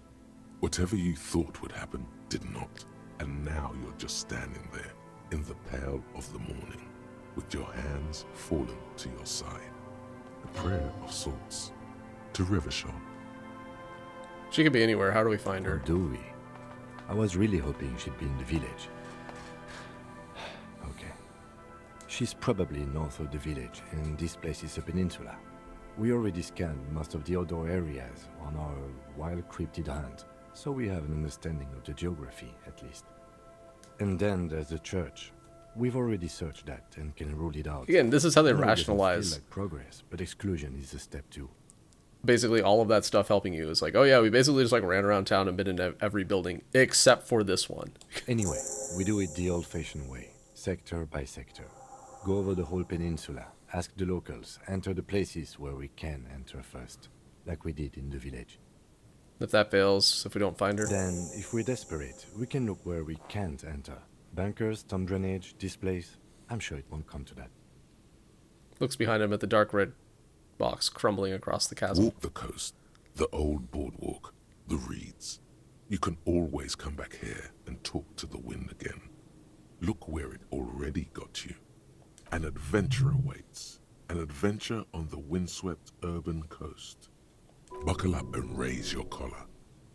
Whatever you thought would happen did not. And now you're just standing there in the pale of the morning, with your hands fallen to your side. A prayer of sorts to Rivershaw. She could be anywhere. How do we find her? Do we? I was really hoping she'd be in the village. Okay. She's probably north of the village, and this place is a peninsula. We already scanned most of the outdoor areas on our wild cryptid hunt, so we have an understanding of the geography, at least. And then there's the church. We've already searched that and can rule it out. Again, this is how they I know it doesn't rationalize. feel like progress, but exclusion is a step too. Basically, all of that stuff helping you is like, oh yeah, we basically just like ran around town and been in every building except for this one. Anyway, we do it the old-fashioned way, sector by sector. Go over the whole peninsula, ask the locals, enter the places where we can enter first, like we did in the village. If that fails, if we don't find her, Then, if we're desperate, we can look where we can't enter. Bunkers, storm drainage, displays. I'm sure it won't come to that. looks behind him at the dark red box crumbling across the chasm. Walk the coast, the old boardwalk, the reeds. You can always come back here and talk to the wind again. Look where it already got you. An adventure awaits. An adventure on the windswept urban coast. Buckle up and raise your collar.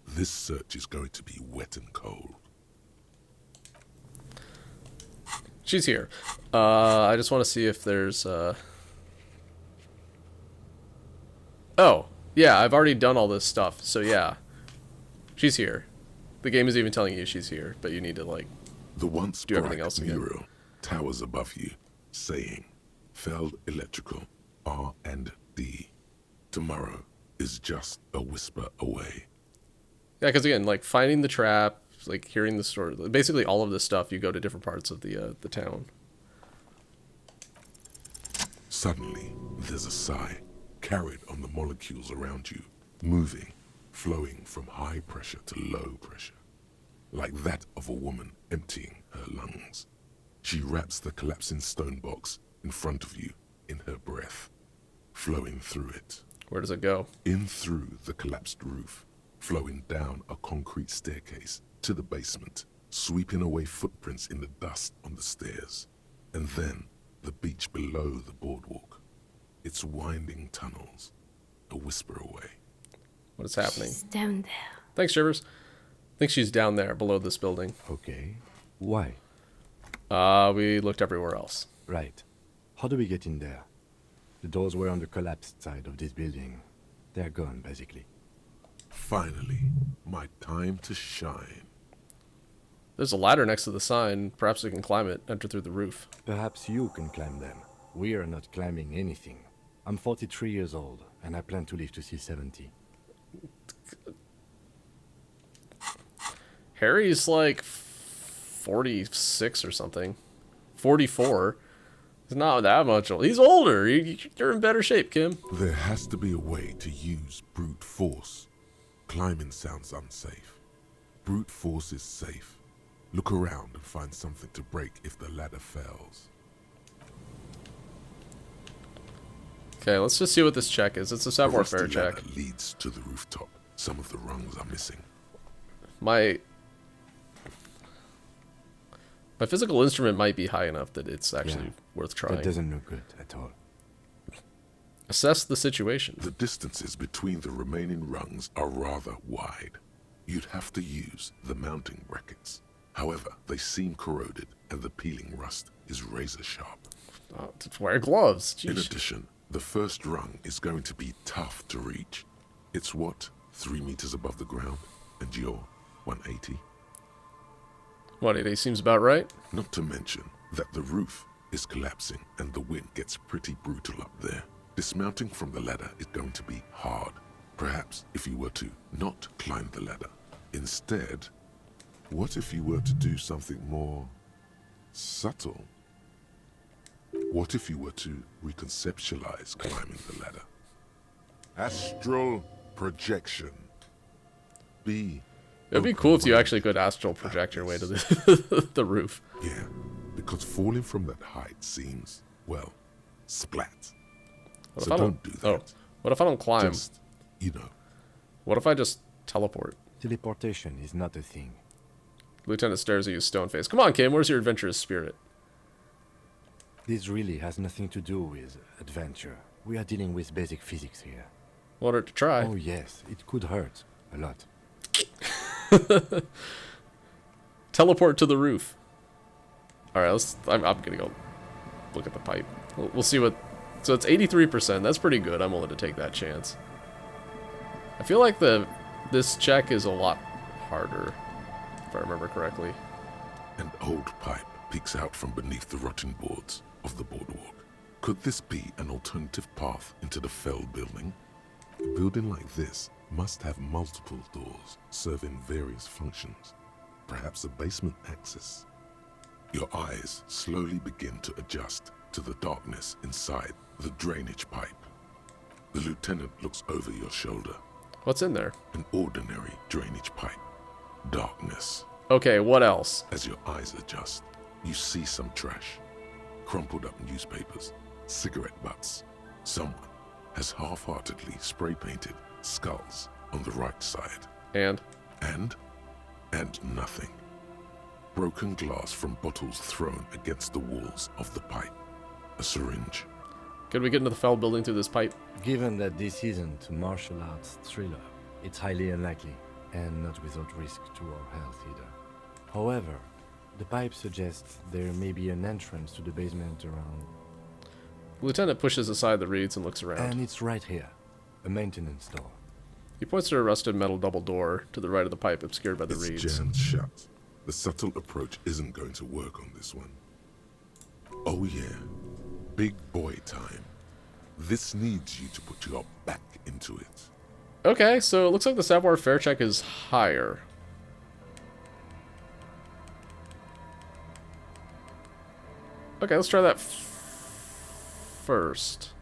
This search is going to be wet and cold. She's here. I just want to see if there's... Oh, yeah, I've already done all this stuff, so yeah. She's here. The game is even telling you she's here, but you need to, like, The once do everything bright else again. mural towers above you, saying, Feld Electrical, R&D. Tomorrow is just a whisper away. Yeah, because again, like, finding the trap, like, hearing the story, basically all of this stuff, you go to different parts of the town. Suddenly, there's a sigh, carried on the molecules around you, moving, flowing from high pressure to low pressure, like that of a woman emptying her lungs. She wraps the collapsing stone box in front of you in her breath, flowing through it. Where does it go? In through the collapsed roof, flowing down a concrete staircase to the basement, sweeping away footprints in the dust on the stairs, and then the beach below the boardwalk. Its winding tunnels, a whisper away. What is happening? She's down there. Thanks, Shivers. I think she's down there below this building. Okay. Why? We looked everywhere else. Right. How do we get in there? The doors were on the collapsed side of this building. They're gone, basically. Finally, my time to shine. There's a ladder next to the sign. Perhaps we can climb it, enter through the roof. Perhaps you can climb them. We are not climbing anything. I'm 43 years old, and I plan to live to see 70. Harry's like 46 or something. 44. He's not that much old. He's older. You're in better shape, Kim. There has to be a way to use brute force. Climbing sounds unsafe. Brute force is safe. Look around and find something to break if the ladder fails. Okay, let's just see what this check is. It's a savoir faire rusty check. ladder leads to the rooftop. Some of the rungs are missing. My physical instrument might be high enough that it's actually worth trying. That doesn't look good at all. Assess the situation. The distances between the remaining rungs are rather wide. You'd have to use the mounting brackets. However, they seem corroded and the peeling rust is razor sharp. Oh, to wear gloves. Jeez. In addition, the first rung is going to be tough to reach. It's what, 3 meters above the ground, and you're 180? 180 seems about right. Not to mention that the roof is collapsing and the wind gets pretty brutal up there. Dismounting from the ladder is going to be hard. Perhaps if you were to not climb the ladder, Instead, what if you were to do something more subtle? What if you were to reconceptualize climbing the ladder? Astral projection. It'd be cool if you actually could astral project your way to the, the roof. Yeah, because falling from that height seems, well, splat. What So if I don't do that. Oh, what if I don't climb? Just, you know. What if I just teleport? Teleportation is not a thing. Lieutenant stares at you, stone face. Come on, Kim, where's your adventurous spirit? This really has nothing to do with adventure. We are dealing with basic physics here. Want her to try? Oh yes, it could hurt. A lot. Teleport to the roof. Alright, I'm gonna go look at the pipe. We'll see what... So it's 83%. That's pretty good. I'm willing to take that chance. I feel like this check is a lot harder, if I remember correctly. An old pipe peeks out from beneath the rotting boards of the boardwalk. Could this be an alternative path into the Fell building? A building like this must have multiple doors serving various functions. Perhaps a basement access. Your eyes slowly begin to adjust to the darkness inside the drainage pipe. The lieutenant looks over your shoulder. What's in there? An ordinary drainage pipe. Darkness. Okay, what else? As your eyes adjust, you see some trash. Crumpled up newspapers, cigarette butts. Someone has half-heartedly spray-painted skulls on the right side. And nothing. Broken glass from bottles thrown against the walls of the pipe. A syringe. Could we get into the Fell building through this pipe? Given that this isn't a martial arts thriller, it's highly unlikely, and not without risk to our health either. However, the pipe suggests there may be an entrance to the basement around... Lieutenant pushes aside the reeds and looks around. And it's right here. A maintenance door. He points to a rusted metal double door to the right of the pipe obscured by the It's reeds. jammed shut. The subtle approach isn't going to work on this one. Oh yeah. Big boy time. This needs you to put your back into it. Okay, so it looks like the savoir faire check is higher. Okay, let's try that first.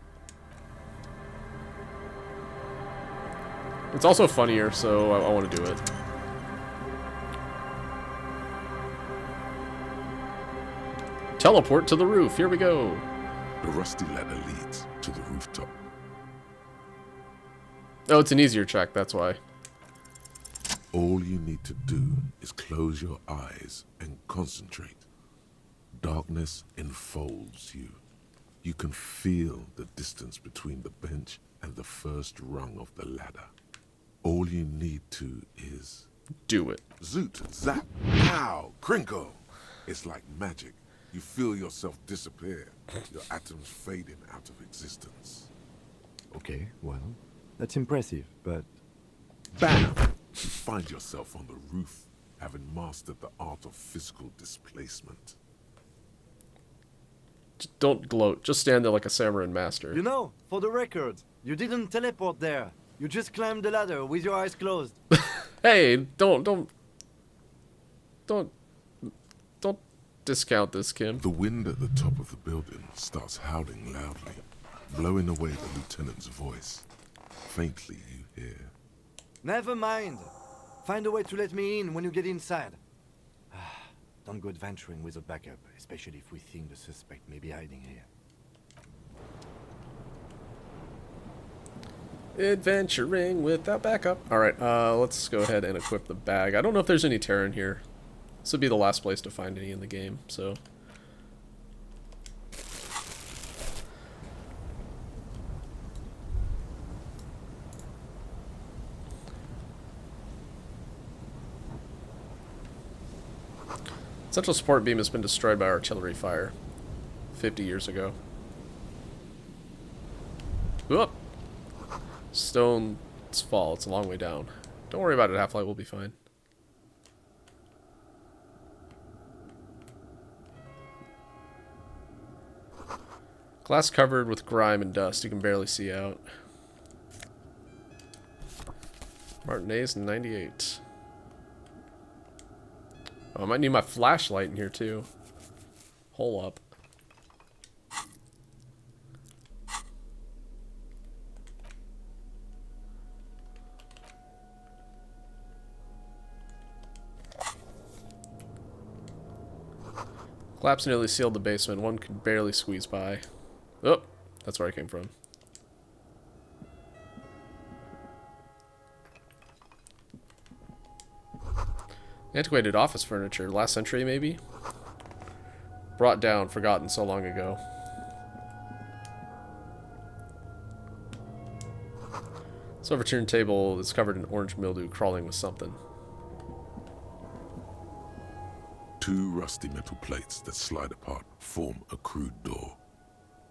It's also funnier, so I want to do it. Teleport to the roof. Here we go. The rusty ladder leads to the rooftop. Oh, it's an easier check, that's why. All you need to do is close your eyes and concentrate. Darkness enfolds you. You can feel the distance between the bench and the first rung of the ladder. All you need to is... do it. Zoot, zap, pow, crinkle. It's like magic. You feel yourself disappear, your atoms fading out of existence. Okay, well, that's impressive, but... Bam! You find yourself on the roof, having mastered the art of physical displacement. Just don't gloat. Just stand there like a Samarin master. You know, for the record, you didn't teleport there. You just climbed the ladder with your eyes closed. Hey, don't discount this, Kim. The wind at the top of the building starts howling loudly, blowing away the lieutenant's voice. Faintly you hear. Never mind. Find a way to let me in when you get inside. Don't go adventuring without backup, especially if we think the suspect may be hiding here. Adventuring without backup. Alright, let's go ahead and equip the bag. I don't know if there's any terror in here. This would be the last place to find any in the game, so... Central support beam has been destroyed by artillery fire 50 years ago. Whoop! Stone's fall. It's a long way down. Don't worry about it, Half-Life. We'll be fine. Glass covered with grime and dust. You can barely see out. Martinez 98. Oh, I might need my flashlight in here too. Hole up. Collapse nearly sealed the basement. One could barely squeeze by. Oh, that's where I came from. Antiquated office furniture. Last century, maybe? Brought down, forgotten so long ago. This overturned table is covered in orange mildew, crawling with something. 2 rusty metal plates that slide apart form a crude door.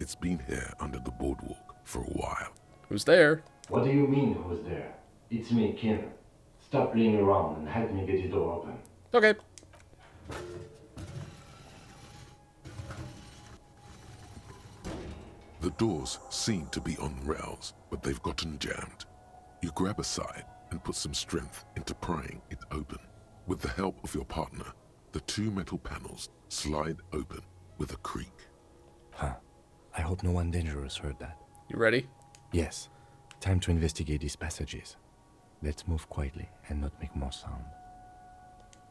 It's been here under the boardwalk for a while. Who's there? What do you mean, who's there? It's me, Kim. Stop playing around and help me get the door open. Okay. The doors seem to be on rails, but they've gotten jammed. You grab a side and put some strength into prying it open. With the help of your partner, the 2 metal panels slide open with a creak. Huh. I hope no one dangerous heard that. You ready? Yes. Time to investigate these passages. Let's move quietly and not make more sound.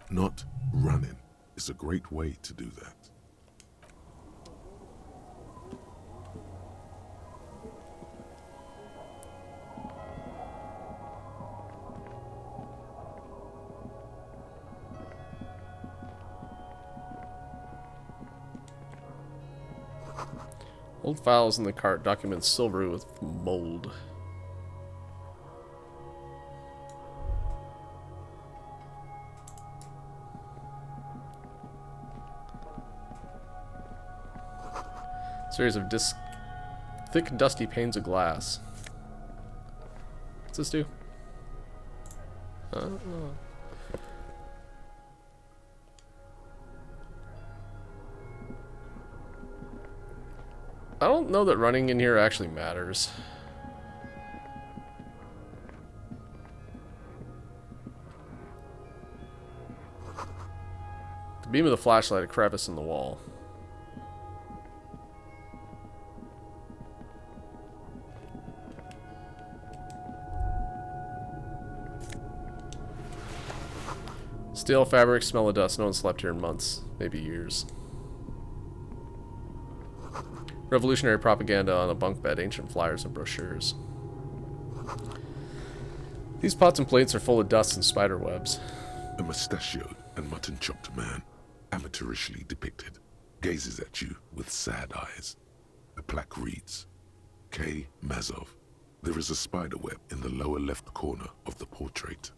Not running is a great way to do that. Old files in the cart, documents silvery with mold. Series of thick, dusty panes of glass. What's this do? I don't know that running in here actually matters. The beam of the flashlight, a crevice in the wall. Stale fabric, smell of dust. No one slept here in months, maybe years. Revolutionary propaganda on a bunk bed, ancient flyers and brochures. These pots and plates are full of dust and spider webs. A mustachioed and mutton-chopped man, amateurishly depicted, gazes at you with sad eyes. The plaque reads, K. Mazov. There is a spider web in the lower left corner of the portrait.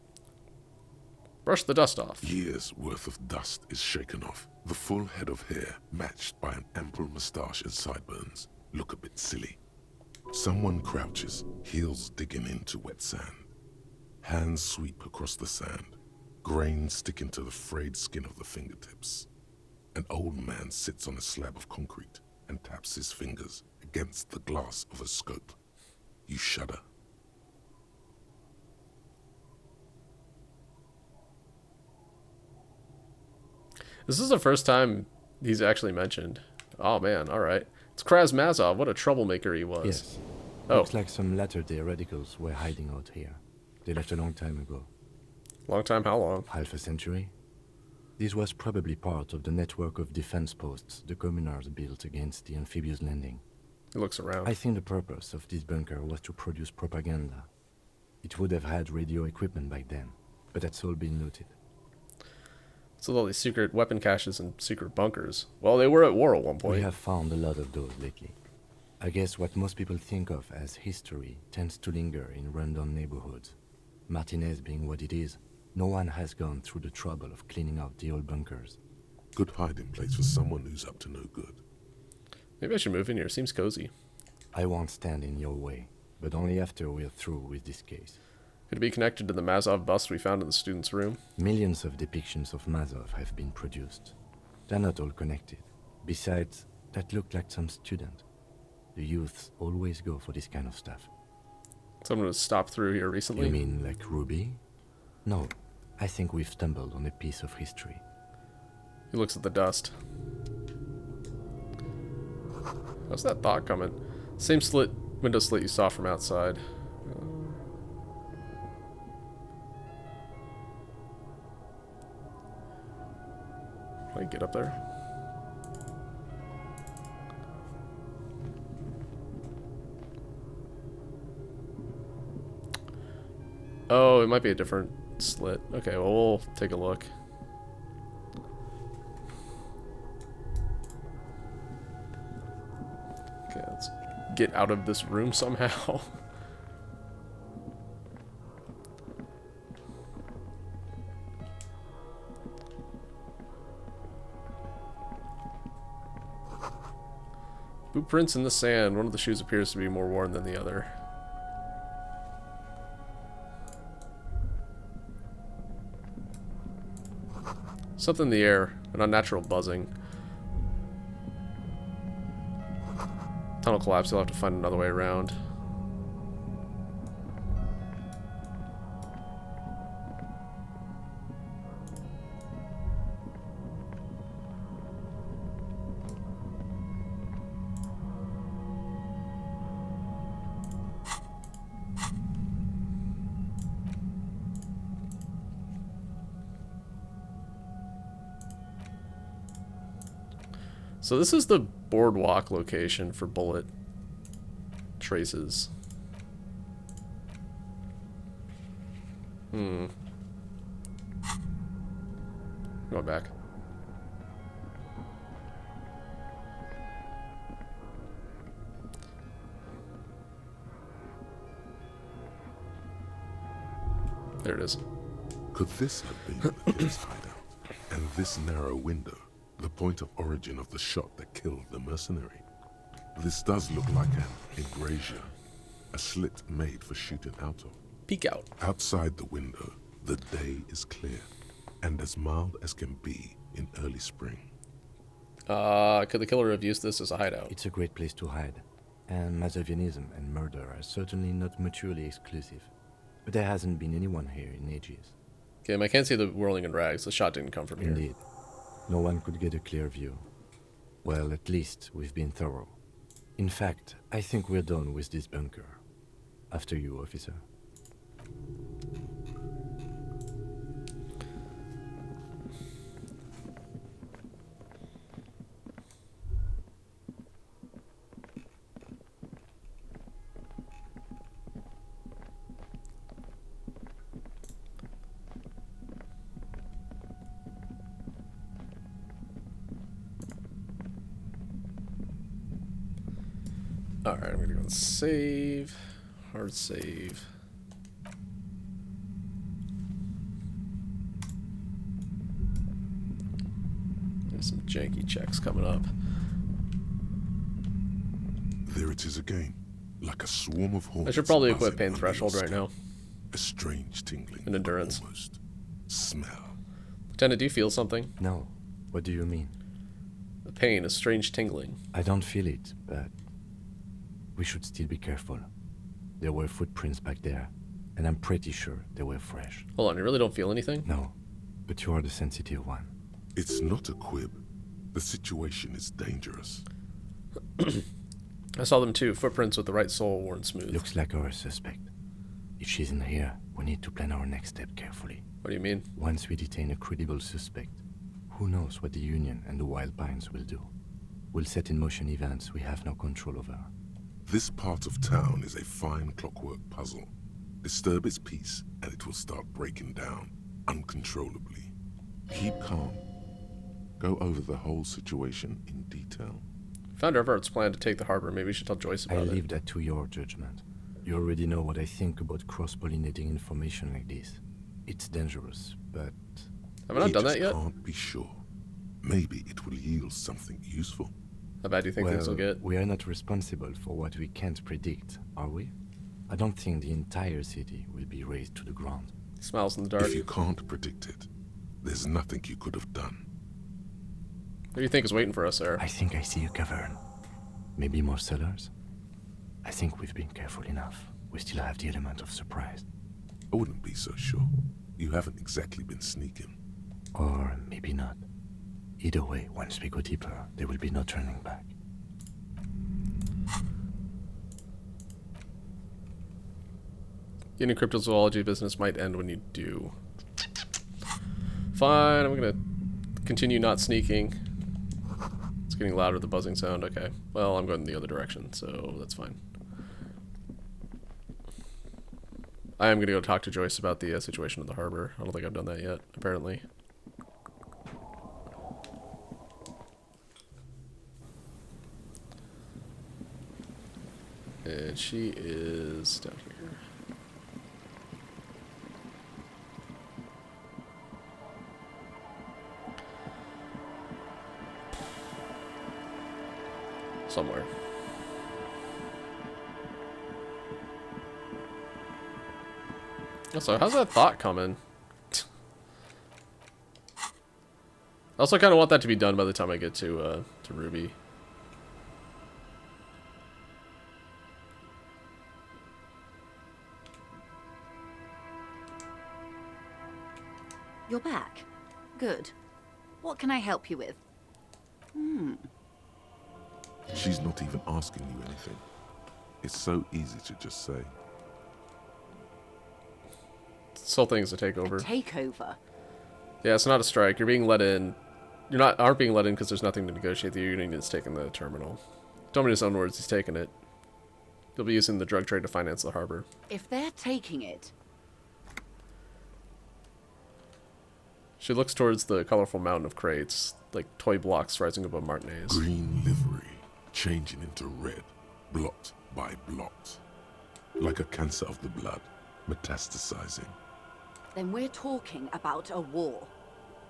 Brush the dust off. Years' worth of dust is shaken off. The full head of hair, matched by an ample moustache and sideburns, look a bit silly. Someone crouches, heels digging into wet sand. Hands sweep across the sand. Grains stick into the frayed skin of the fingertips. An old man sits on a slab of concrete and taps his fingers against the glass of a scope. You shudder. This is the first time he's actually mentioned. Oh man, alright. It's Kraz Mazov, what a troublemaker he was. Yes. Oh. Looks like some latter-day radicals were hiding out here. They left a long time ago. Long time? How long? Half a century. This was probably part of the network of defense posts the communards built against the amphibious landing. He looks around. I think the purpose of this bunker was to produce propaganda. It would have had radio equipment back then, but that's all been looted. So all these secret weapon caches and secret bunkers. Well, they were at war at one point. We have found a lot of those lately. I guess what most people think of as history tends to linger in rundown neighborhoods. Martinez being what it is, no one has gone through the trouble of cleaning out the old bunkers. Good hiding place for someone who's up to no good. Maybe I should move in here. Seems cozy. I won't stand in your way, but only after we're through with this case. Could it be connected to the Mazov bust we found in the student's room? Millions of depictions of Mazov have been produced. They're not all connected. Besides, that looked like some student. The youths always go for this kind of stuff. Someone has stopped through here recently? You mean like Ruby? No, I think we've stumbled on a piece of history. He looks at the dust. How's that thought coming? Same window slit you saw from outside. Can I get up there? Oh, it might be a different slit. Okay, well, we'll take a look. Okay, let's get out of this room somehow. Boot prints in the sand. One of the shoes appears to be more worn than the other. Something in the air. An unnatural buzzing. Tunnel collapse. You'll have to find another way around. So this is the boardwalk location for bullet traces. Going back. There it is. Could this have been the killer's hideout? And this narrow window, the point of origin of the shot that killed the mercenary? This does look like an embrasure, a slit made for shooting out of. Peek out. Outside the window, the day is clear, and as mild as can be in early spring. Could the killer have used this as a hideout? It's a great place to hide, and Masovianism and murder are certainly not mutually exclusive. But there hasn't been anyone here in ages. Okay, I can't see the whirling in rags. The shot didn't come from here. Indeed. No one could get a clear view. Well, at least we've been thorough. In fact, I think we're done with this bunker. After you, officer. Alright, I'm gonna go and save. Hard save. There's some janky checks coming up. There it is again, like a swarm of hornets. I should probably equip buzzing pain under threshold your right now. skin. A strange tingling. And endurance. Almost smell. Lieutenant, do you feel something? No. What do you mean? The pain, a strange tingling. I don't feel it, but we should still be careful. There were footprints back there, and I'm pretty sure they were fresh. Hold on, you really don't feel anything? No, but you are the sensitive one. It's not a quib. The situation is dangerous. I saw them too. Footprints with the right sole worn smooth. Looks like our suspect. If she's in here, we need to plan our next step carefully. What do you mean? Once we detain a credible suspect, who knows what the Union and the Wild Pines will do? We'll set in motion events we have no control over. This part of town is a fine clockwork puzzle. Disturb its peace, and it will start breaking down, uncontrollably. Keep calm. Go over the whole situation in detail. Found Everett's plan to take the harbor. Maybe we should tell Joyce about I it. leave that to your judgment. You already know what I think about cross-pollinating information like this. It's dangerous, but... Have I not done that yet? Can't be sure. Maybe it will yield something useful. How bad do you think things will get? We are not responsible for what we can't predict, are we? I don't think the entire city will be razed to the ground. Smiles in the dark. If you can't predict it, there's nothing you could have done. What do you think is waiting for us there? I think I see a cavern. Maybe more cellars? I think we've been careful enough. We still have the element of surprise. I wouldn't be so sure. You haven't exactly been sneaking. Or maybe not. Either way, once we go deeper, there will be no turning back. Getting a cryptozoology business might end when you do. Fine, I'm gonna continue not sneaking. It's getting louder, the buzzing sound. Okay. Well, I'm going the other direction, so that's fine. I am gonna go talk to Joyce about the situation at the harbor. I don't think I've done that yet, apparently. And she is down here. Somewhere. So how's that thought coming? I also kind of want that to be done by the time I get to Ruby. You're back. Good. What can I help you with? She's not even asking you anything. It's so easy to just say. This whole thing is a takeover. Takeover? Yeah, it's not a strike. You're being let in. Aren't being let in because there's nothing to negotiate. The union is taking the terminal. Told me in his own words, he's taking it. They'll be using the drug trade to finance the harbor. If they're taking it... She looks towards the colorful mountain of crates, like toy blocks rising above Martinez. Green livery, changing into red, blot by blot. Like a cancer of the blood, metastasizing. Then we're talking about a war.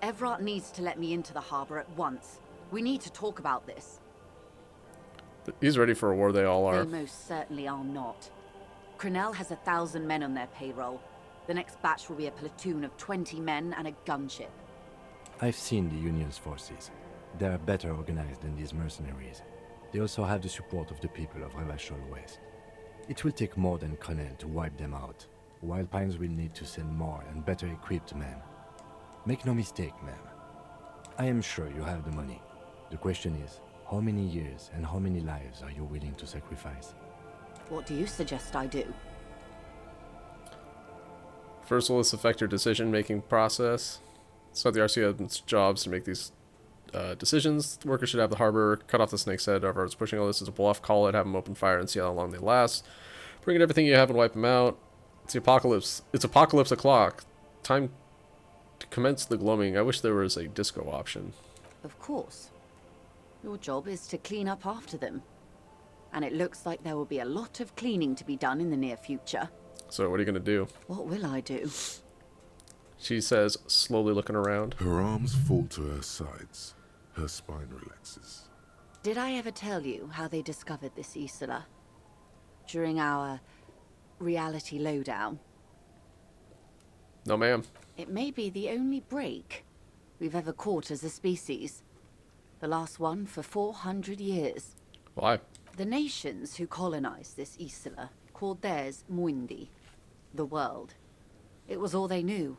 Evrart needs to let me into the harbor at once. We need to talk about this. He's ready for a war, they all are. They most certainly are not. Crenell has 1,000 men on their payroll. The next batch will be a platoon of 20 men and a gunship. I've seen the Union's forces. They are better organized than these mercenaries. They also have the support of the people of Revachol West. It will take more than Crenell to wipe them out. Wild Pines will need to send more and better equipped men. Make no mistake, ma'am. I am sure you have the money. The question is, how many years and how many lives are you willing to sacrifice? What do you suggest I do? First, will this affect your decision-making process? So the RCM's jobs to make these decisions. The workers should have the harbor, cut off the snake's head. Whoever is pushing all this is a bluff. Call it, have them open fire, and see how long they last. Bring in everything you have and wipe them out. It's the apocalypse. It's apocalypse o'clock. Time to commence the gloaming. I wish there was a disco option. Of course. Your job is to clean up after them. And it looks like there will be a lot of cleaning to be done in the near future. So what are you going to do? What will I do? She says, slowly looking around. Her arms fall to her sides. Her spine relaxes. Did I ever tell you how they discovered this Isola? During our reality lowdown? No, ma'am. It may be the only break we've ever caught as a species. The last one for 400 years. Why? The nations who colonized this Isola called theirs Muindi, the world. It was all they knew,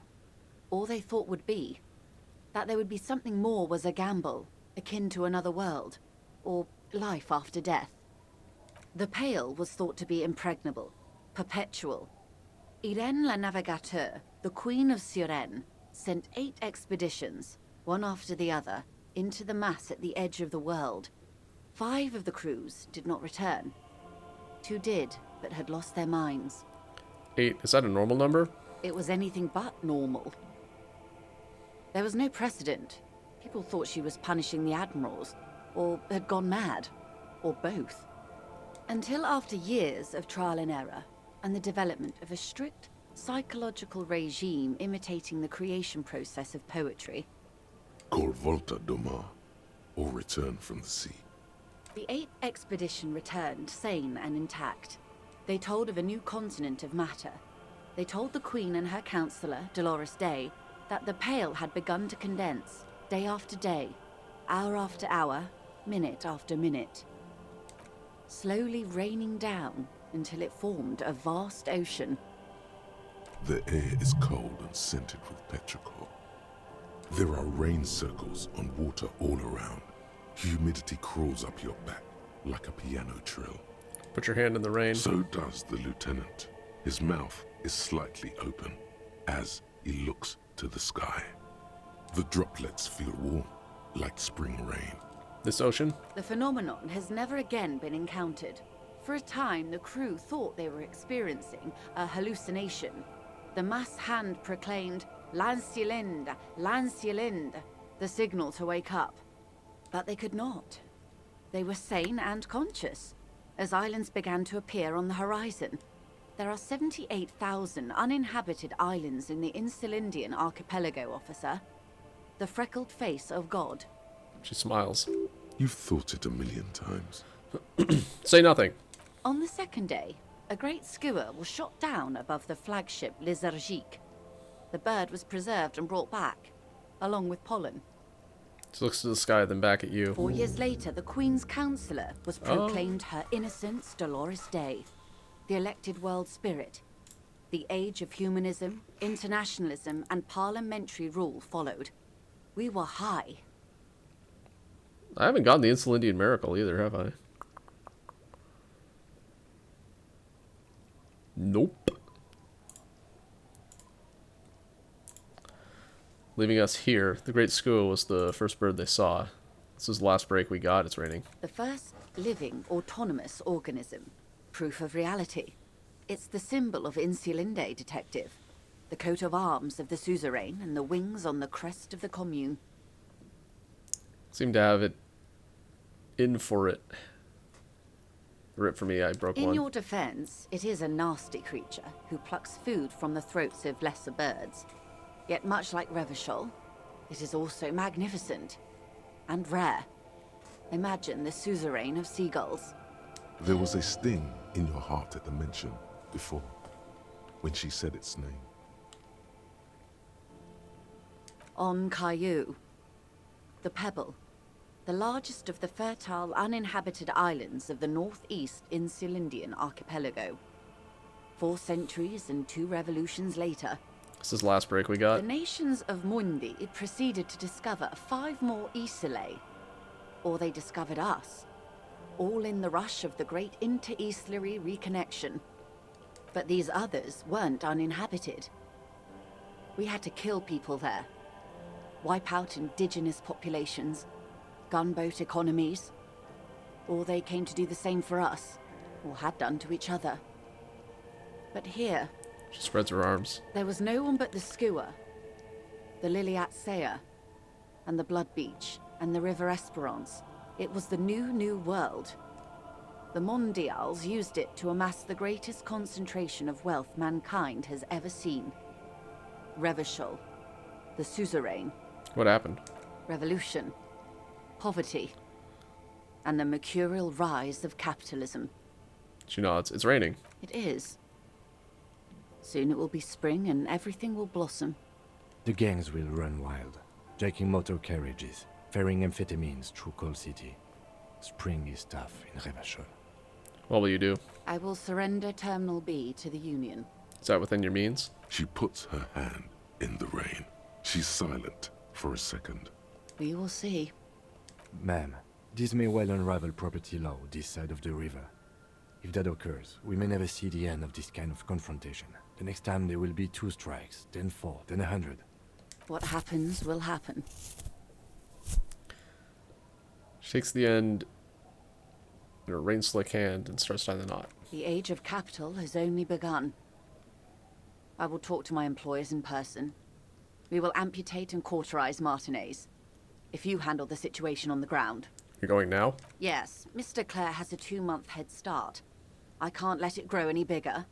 all they thought would be. That there would be something more was a gamble, akin to another world, or life after death. The Pale was thought to be impregnable, perpetual. Irene la Navigateur, the Queen of Suren, sent 8 expeditions, one after the other, into the mass at the edge of the world. 5 of the crews did not return. 2 did, but had lost their minds. 8, is that a normal number? It was anything but normal. There was no precedent. People thought she was punishing the admirals, or had gone mad, or both. Until after years of trial and error, and the development of a strict psychological regime imitating the creation process of poetry. Called Volta Doma, or Return from the Sea. The 8th expedition returned sane and intact. They told of a new continent of matter. They told the Queen and her counselor, Dolores Day, that the Pale had begun to condense, day after day, hour after hour, minute after minute. Slowly raining down until it formed a vast ocean. The air is cold and scented with petrichor. There are rain circles on water all around. Humidity crawls up your back like a piano trill. Put your hand in the rain. So does the lieutenant. His mouth is slightly open as he looks to the sky. The droplets feel warm, like spring rain. This ocean? The phenomenon has never again been encountered. For a time, the crew thought they were experiencing a hallucination. The mass hand proclaimed, "Lancielinde, Lancielinde," the signal to wake up. But they could not. They were sane and conscious, as islands began to appear on the horizon. There are 78,000 uninhabited islands in the Insulindian archipelago, officer. The freckled face of God. She smiles. You've thought it a million times. Say nothing. On the second day, a great skua was shot down above the flagship Lézargique. The bird was preserved and brought back, along with pollen. She looks to the sky, then back at you. 4 years later, the Queen's Counsellor was proclaimed her innocence Dolores Day, the elected world spirit. The age of humanism, internationalism, and parliamentary rule followed. We were high. I haven't gotten the Insulindian miracle either, have I? Nope. Leaving us here, the Great Skua was the first bird they saw. This is the last break we got. It's raining. The first living, autonomous organism. Proof of reality. It's the symbol of Insulinde, Detective. The coat of arms of the suzerain and the wings on the crest of the commune. Seem to have it in for it. Rip for me, I broke one. In your defense, it is a nasty creature who plucks food from the throats of lesser birds. Yet much like Revachol, it is also magnificent and rare. Imagine the suzerain of seagulls. There was a sting in your heart at the mention before, when she said its name. On Caillou, the Pebble, the largest of the fertile, uninhabited islands of the northeast Insulindian archipelago. 4 centuries and 2 revolutions later, this is the last break we got. the nations of Mundi proceeded to discover 5 more Isolae, or they discovered us, all in the rush of the great inter-Islary reconnection. But these others weren't uninhabited. We had to kill people there, wipe out indigenous populations, gunboat economies, or they came to do the same for us, or had done to each other. But here, she spreads her arms. There was no one but the skua, the Liliat Sea, and the Blood Beach, and the River Esperance. It was the new world. The Mondials used it to amass the greatest concentration of wealth mankind has ever seen. Revachol, the suzerain. What happened? Revolution, poverty, and the mercurial rise of capitalism. She nods. It's raining. It is. Soon it will be spring and everything will blossom. The gangs will run wild, jacking motor carriages, ferrying amphetamines through Coal City. Spring is tough in Revachol. What will you do? I will surrender Terminal B to the Union. Is that within your means? She puts her hand in the rain. She's silent for a second. We will see. Ma'am, this may well unravel property law this side of the river. If that occurs, we may never see the end of this kind of confrontation. The next time there will be 2 strikes, then 4, then 100. What happens will happen. She takes the end in her rain-slick hand and starts tying the knot. The age of capital has only begun. I will talk to my employers in person. We will amputate and cauterize Martinez. If you handle the situation on the ground. You're going now? Yes, Mr. Clare has a 2-month head start. I can't let it grow any bigger.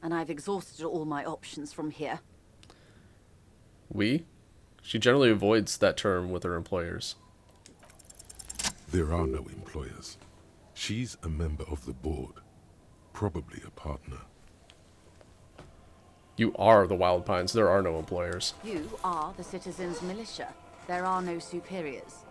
And I've exhausted all my options from here. We? She generally avoids that term with her employers. There are no employers. She's a member of the board. Probably a partner. You are the Wild Pines. There are no employers. You are the citizens' militia. There are no superiors.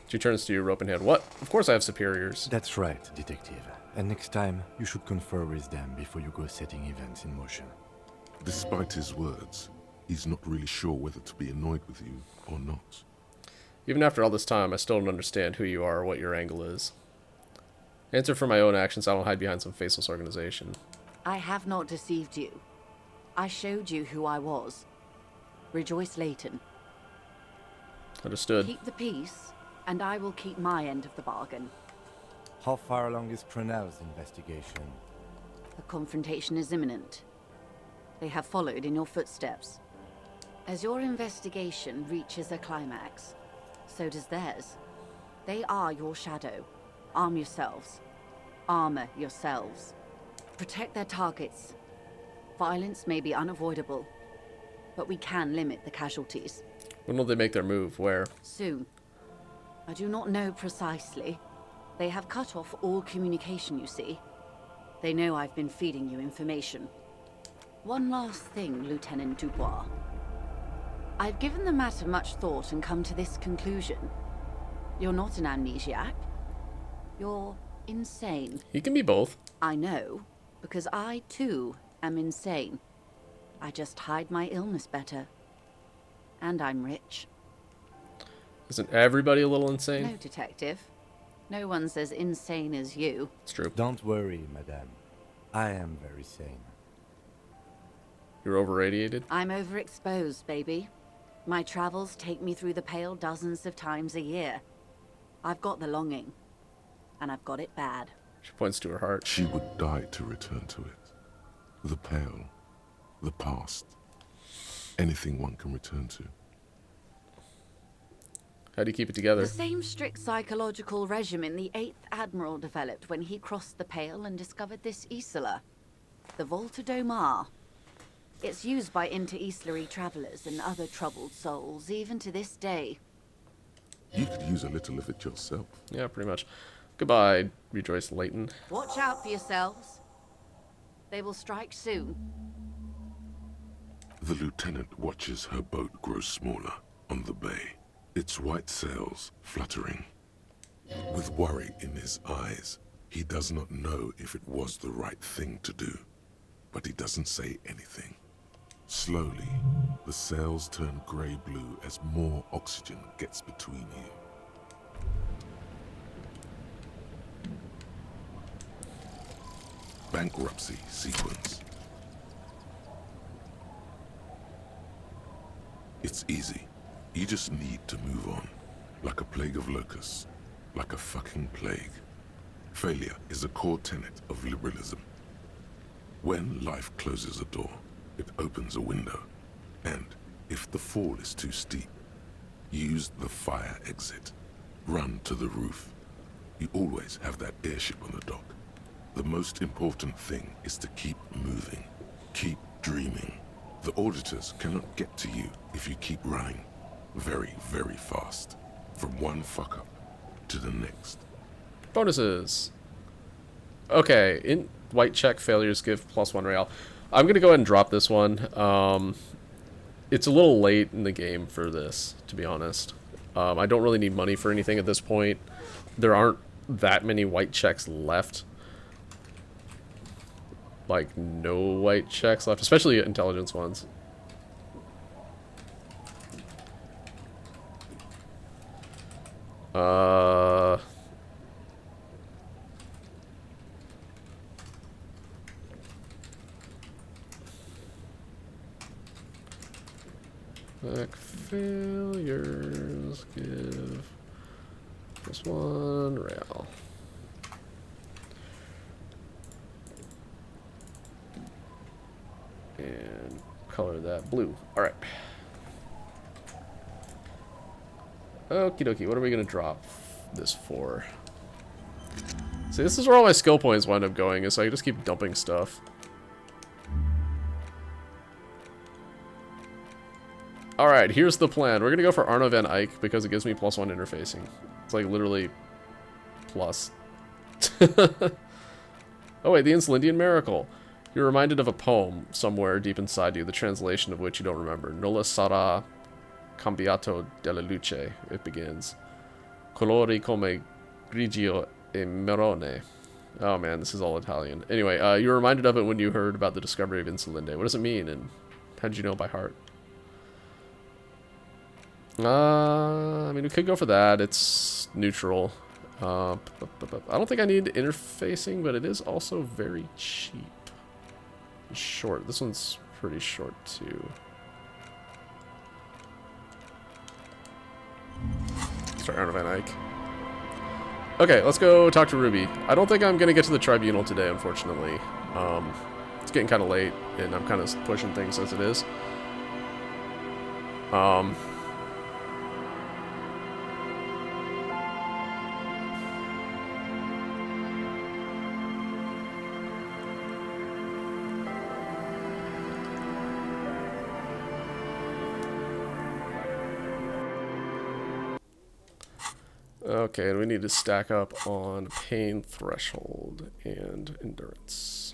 She turns to you, rope in hand. What? Of course I have superiors. That's right, Detective. And next time, you should confer with them before you go setting events in motion. Despite his words, He's not really sure whether to be annoyed with you or not. Even after all this time, I still don't understand who you are or what your angle is. Answer for my own actions, I don't hide behind some faceless organization. I have not deceived you. I showed you who I was. Rejoice Layton. Understood. Keep the peace, and I will keep my end of the bargain. How far along is Crenell's investigation? The confrontation is imminent. They have followed in your footsteps. As your investigation reaches a climax, so does theirs. They are your shadow. Arm yourselves. Armor yourselves. Protect their targets. Violence may be unavoidable, but we can limit the casualties. When will they make their move? Where? Soon. I do not know precisely. They have cut off all communication, you see. They know I've been feeding you information. One last thing, Lieutenant Dubois. I've given the matter much thought and come to this conclusion. You're not an amnesiac. You're insane. He can be both. I know, because I, too, am insane. I just hide my illness better. And I'm rich. Isn't everybody a little insane? No, Detective. No one's as insane as you. It's true. Don't worry, madame. I am very sane. You're over-radiated? I'm overexposed, baby. My travels take me through the Pale dozens of times a year. I've got the longing. And I've got it bad. She points to her heart. She would die to return to it. The Pale. The past. Anything one can return to. How do you keep it together? The same strict psychological regimen the 8th Admiral developed when he crossed the Pale and discovered this Isola. The Volta do Mar. It's used by inter-Islary travelers and other troubled souls, even to this day. You could use a little of it yourself. Yeah, pretty much. Goodbye, Rejoice Layton. Watch out for yourselves. They will strike soon. The lieutenant watches her boat grow smaller on the bay, its white sails fluttering. With worry in his eyes, he does not know if it was the right thing to do, but he doesn't say anything. Slowly, the sails turn grey-blue as more oxygen gets between you. Bankruptcy sequence. It's easy. You just need to move on. Like a plague of locusts. Like a fucking plague. Failure is a core tenet of liberalism. When life closes a door, it opens a window. And if the fall is too steep, use the fire exit. Run to the roof. You always have that airship on the dock. The most important thing is to keep moving. Keep dreaming. The auditors cannot get to you if you keep running very, very fast. From one fuck-up to the next. Bonuses. Okay, in white check, failures give +1 real. I'm going to go ahead and drop this one. It's a little late in the game for this, to be honest. I don't really need money for anything at this point. There aren't that many white checks left. Like, no white checks left, especially intelligence ones. Back failures give +1 real. And color that blue. Alright. Okie dokie, what are we gonna drop this for? See, this is where all my skill points wind up going, is so I can just keep dumping stuff. Alright, here's the plan. We're gonna go for Arno van Eyck because it gives me +1 interfacing. It's like literally plus. Oh wait, the Insulindian Miracle. You're reminded of a poem somewhere deep inside you, the translation of which you don't remember. Nulla sarà cambiato della luce, it begins. Colori come grigio e marrone. Oh man, this is all Italian. Anyway, you were reminded of it when you heard about the discovery of Insulinde. What does it mean, and how did you know by heart? I mean, we could go for that. It's neutral. I don't think I need interfacing, but it is also very cheap. Short. This one's pretty short, too. Start Arno Van Eyck. Okay, let's go talk to Ruby. I don't think I'm going to get to the tribunal today, unfortunately. It's getting kind of late, and I'm kind of pushing things as it is. Okay, and we need to stack up on pain threshold and endurance.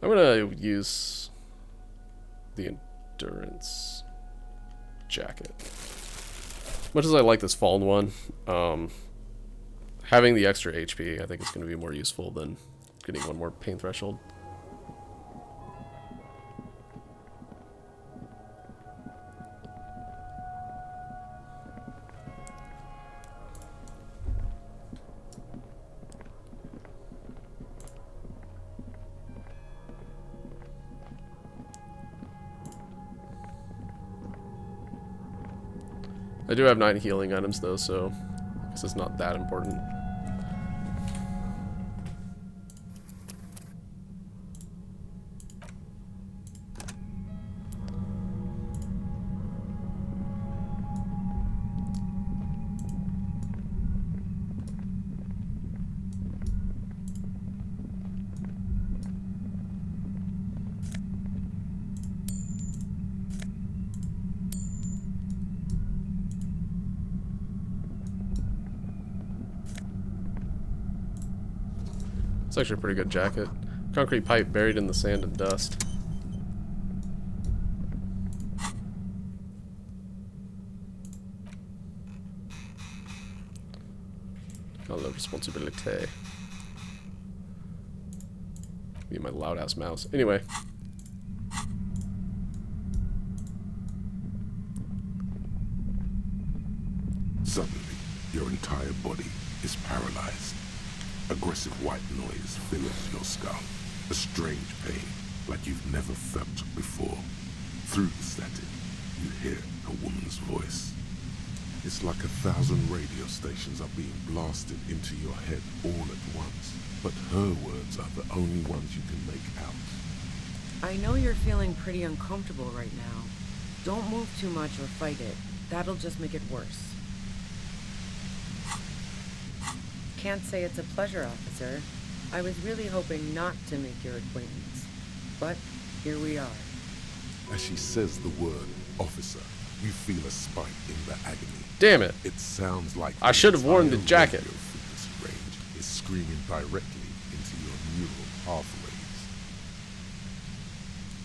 I'm gonna use the endurance jacket. Much as I like this fallen one, having the extra HP I think is gonna be more useful than getting one more pain threshold. I do have 9 healing items though, so I guess it's not that important. It's actually a pretty good jacket. Concrete pipe buried in the sand and dust. I love responsibility. Me and my loud ass mouse. Anyway. Suddenly, your entire body is paralyzed. Aggressive white noise fills your skull. A strange pain, like you've never felt before. Through the static, you hear a woman's voice. It's like 1,000 radio stations are being blasted into your head all at once. But her words are the only ones you can make out. I know you're feeling pretty uncomfortable right now. Don't move too much or fight it. That'll just make it worse. Can't say it's a pleasure, officer. I was really hoping not to make your acquaintance. But here we are. As she says the word officer, you feel a spike in the agony. Damn it. It sounds like I should have worn the jacket. Your frequency range is screaming directly into your neural pathways.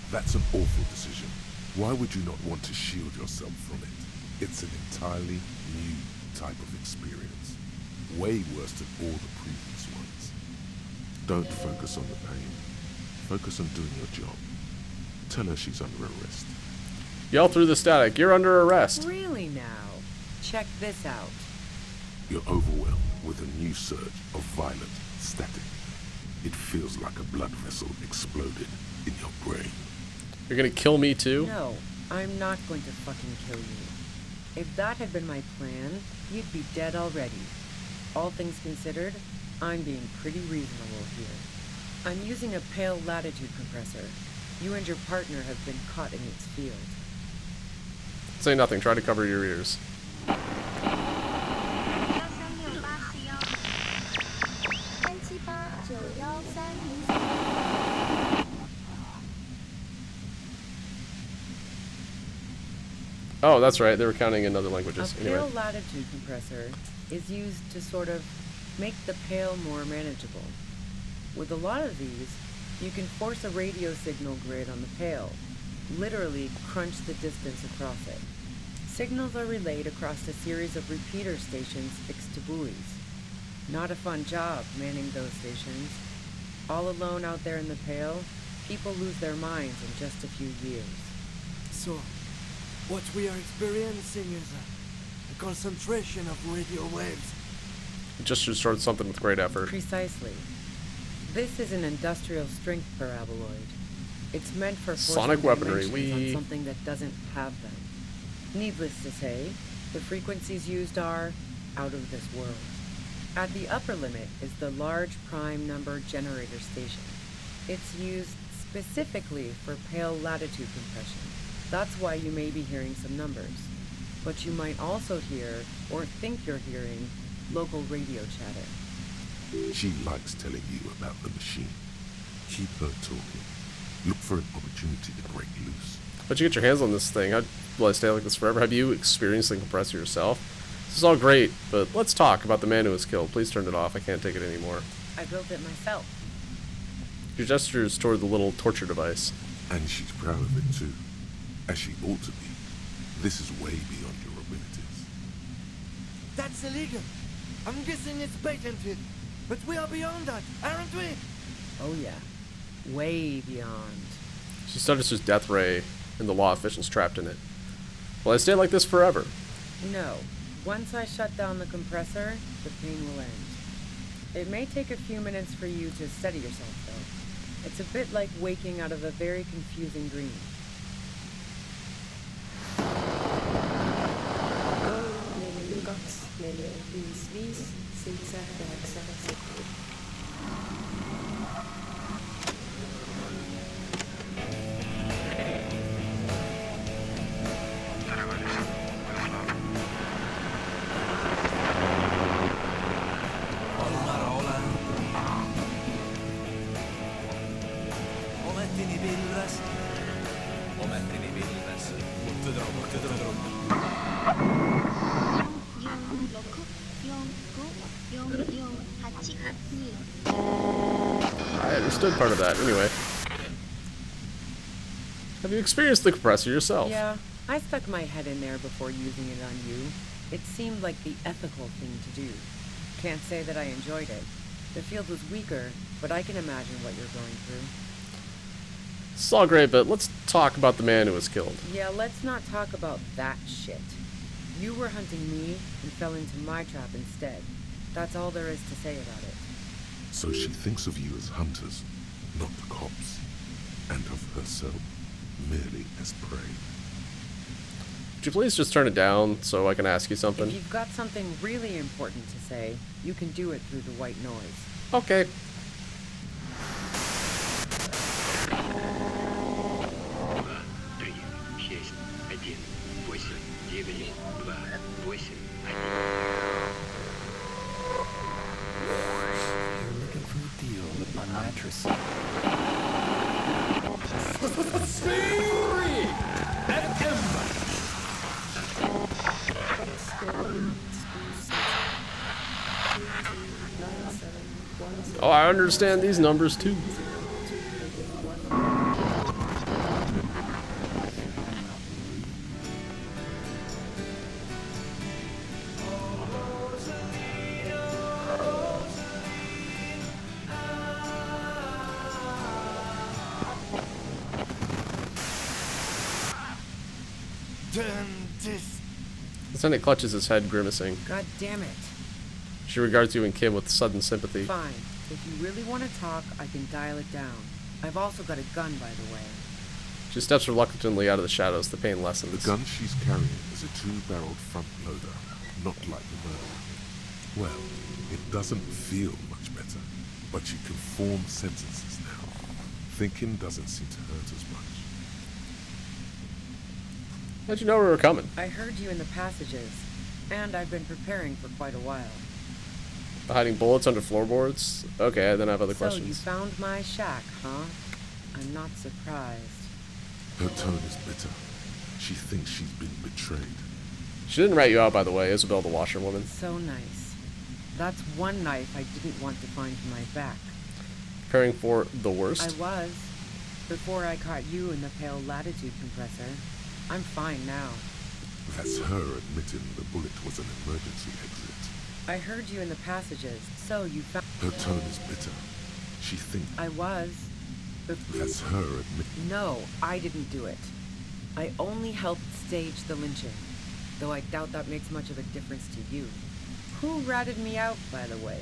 That's an awful decision. Why would you not want to shield yourself from it? It's an entirely new type of experience. Way worse than all the previous ones. Don't focus on the pain. Focus on doing your job. Tell her she's under arrest. Yell through the static. You're under arrest. Really now? Check this out. You're overwhelmed with a new surge of violent static. It feels like a blood vessel exploded in your brain. You're gonna kill me too? No, I'm not going to fucking kill you. If that had been my plan, you'd be dead already. All things considered, I'm being pretty reasonable here. I'm using a pale latitude compressor. You and your partner have been caught in its field. Say nothing. Try to cover your ears. Oh, that's right. They were counting in other languages. A Anyway. pale latitude compressor is used to sort of make the pale more manageable. With a lot of these, you can force a radio signal grid on the pale, literally crunch the distance across it. Signals are relayed across a series of repeater stations fixed to buoys. Not a fun job manning those stations. All alone out there in the pale, people lose their minds in just a few years. So, what we are experiencing is a concentration of radio waves. Just towards something with great effort. Precisely. This is an industrial strength paraboloid. It's meant for sonic weaponry. On something that doesn't have them. Needless to say, the frequencies used are out of this world. At the upper limit is the large prime number generator station. It's used specifically for pale latitude compression. That's why you may be hearing some numbers. But you might also hear, or think you're hearing, local radio chatter. She likes telling you about the machine. Keep her talking. Look for an opportunity to break loose. But you get your hands on this thing. Will I stay like this forever? Have you experienced the compressor yourself? This is all great, but let's talk about the man who was killed. Please turn it off. I can't take it anymore. I built it myself. Your gestures toward the little torture device. And she's proud of it too. As she ought to be. This is way beyond your abilities. That's illegal. I'm guessing it's patented. But we are beyond that, aren't we? Oh yeah. Way beyond. She stutters his death ray, and the law officials trapped in it. Will I stay like this forever? No. Once I shut down the compressor, the pain will end. It may take a few minutes for you to steady yourself, though. It's a bit like waking out of a very confusing dream. I understood part of that. Anyway. Have you experienced the compressor yourself? Yeah, I stuck my head in there before using it on you. It seemed like the ethical thing to do. Can't say that I enjoyed it. The field was weaker, but I can imagine what you're going through. It's all great, but let's talk about the man who was killed. Yeah, let's not talk about that shit. You were hunting me and fell into my trap instead. That's all there is to say about it. So she thinks of you as hunters, not cops, and of herself merely as prey. Would you please just turn it down so I can ask you something? If you've got something really important to say, you can do it through the white noise. Okay. You're looking for a deal on mattress. Oh, I understand these numbers too. Lieutenant clutches his head, grimacing. God damn it. She regards you and Kim with sudden sympathy. Fine. If you really want to talk, I can dial it down. I've also got a gun, by the way. She steps reluctantly out of the shadows. The pain lessens. The gun she's carrying is a two-barreled front loader, not like the murder. Well, it doesn't feel much better, but you can form sentences now. Thinking doesn't seem to hurt as much. How'd you know we were coming? I heard you in the passages, and I've been preparing for quite a while. Hiding bullets under floorboards? Okay, then I have other So you questions. found my shack, huh? I'm not surprised. Her tone is bitter. She thinks she's been betrayed. She didn't rat you out, by the way, Isabel the washerwoman. So nice. That's one knife I didn't want to find in my back. Preparing for the worst? I was. Before I caught you in the pale latitude compressor. I'm fine now. That's her admitting the bullet was an emergency exit. I heard you in the passages, so you found... Her tone is bitter. She thinks... I was. That's her admitting... No, I didn't do it. I only helped stage the lynching, though I doubt that makes much of a difference to you. Who ratted me out, by the way?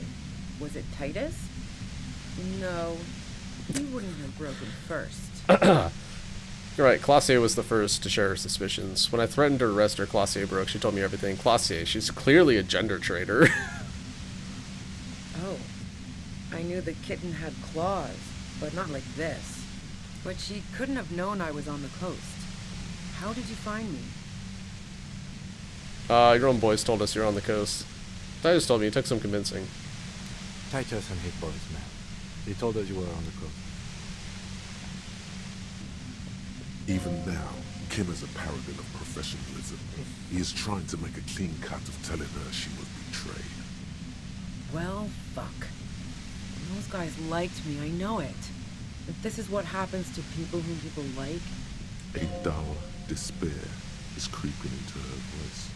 Was it Titus? No, he wouldn't have broken first. You're right, Classier was the first to share her suspicions. When I threatened to arrest her, Classier broke. She told me everything. Classier, she's clearly a gender traitor. Oh, I knew the kitten had claws, but not like this. But she couldn't have known I was on the coast. How did you find me? Your own boys told us you're on the coast. Titus told me it took some convincing. Titus and his boys, man. They told us you were on the coast. Even now, Kim is a paragon of professionalism. He is trying to make a clean cut of telling her she was betrayed. Well, fuck. Those guys liked me, I know it. If this is what happens to people whom people like... A dull despair is creeping into her voice.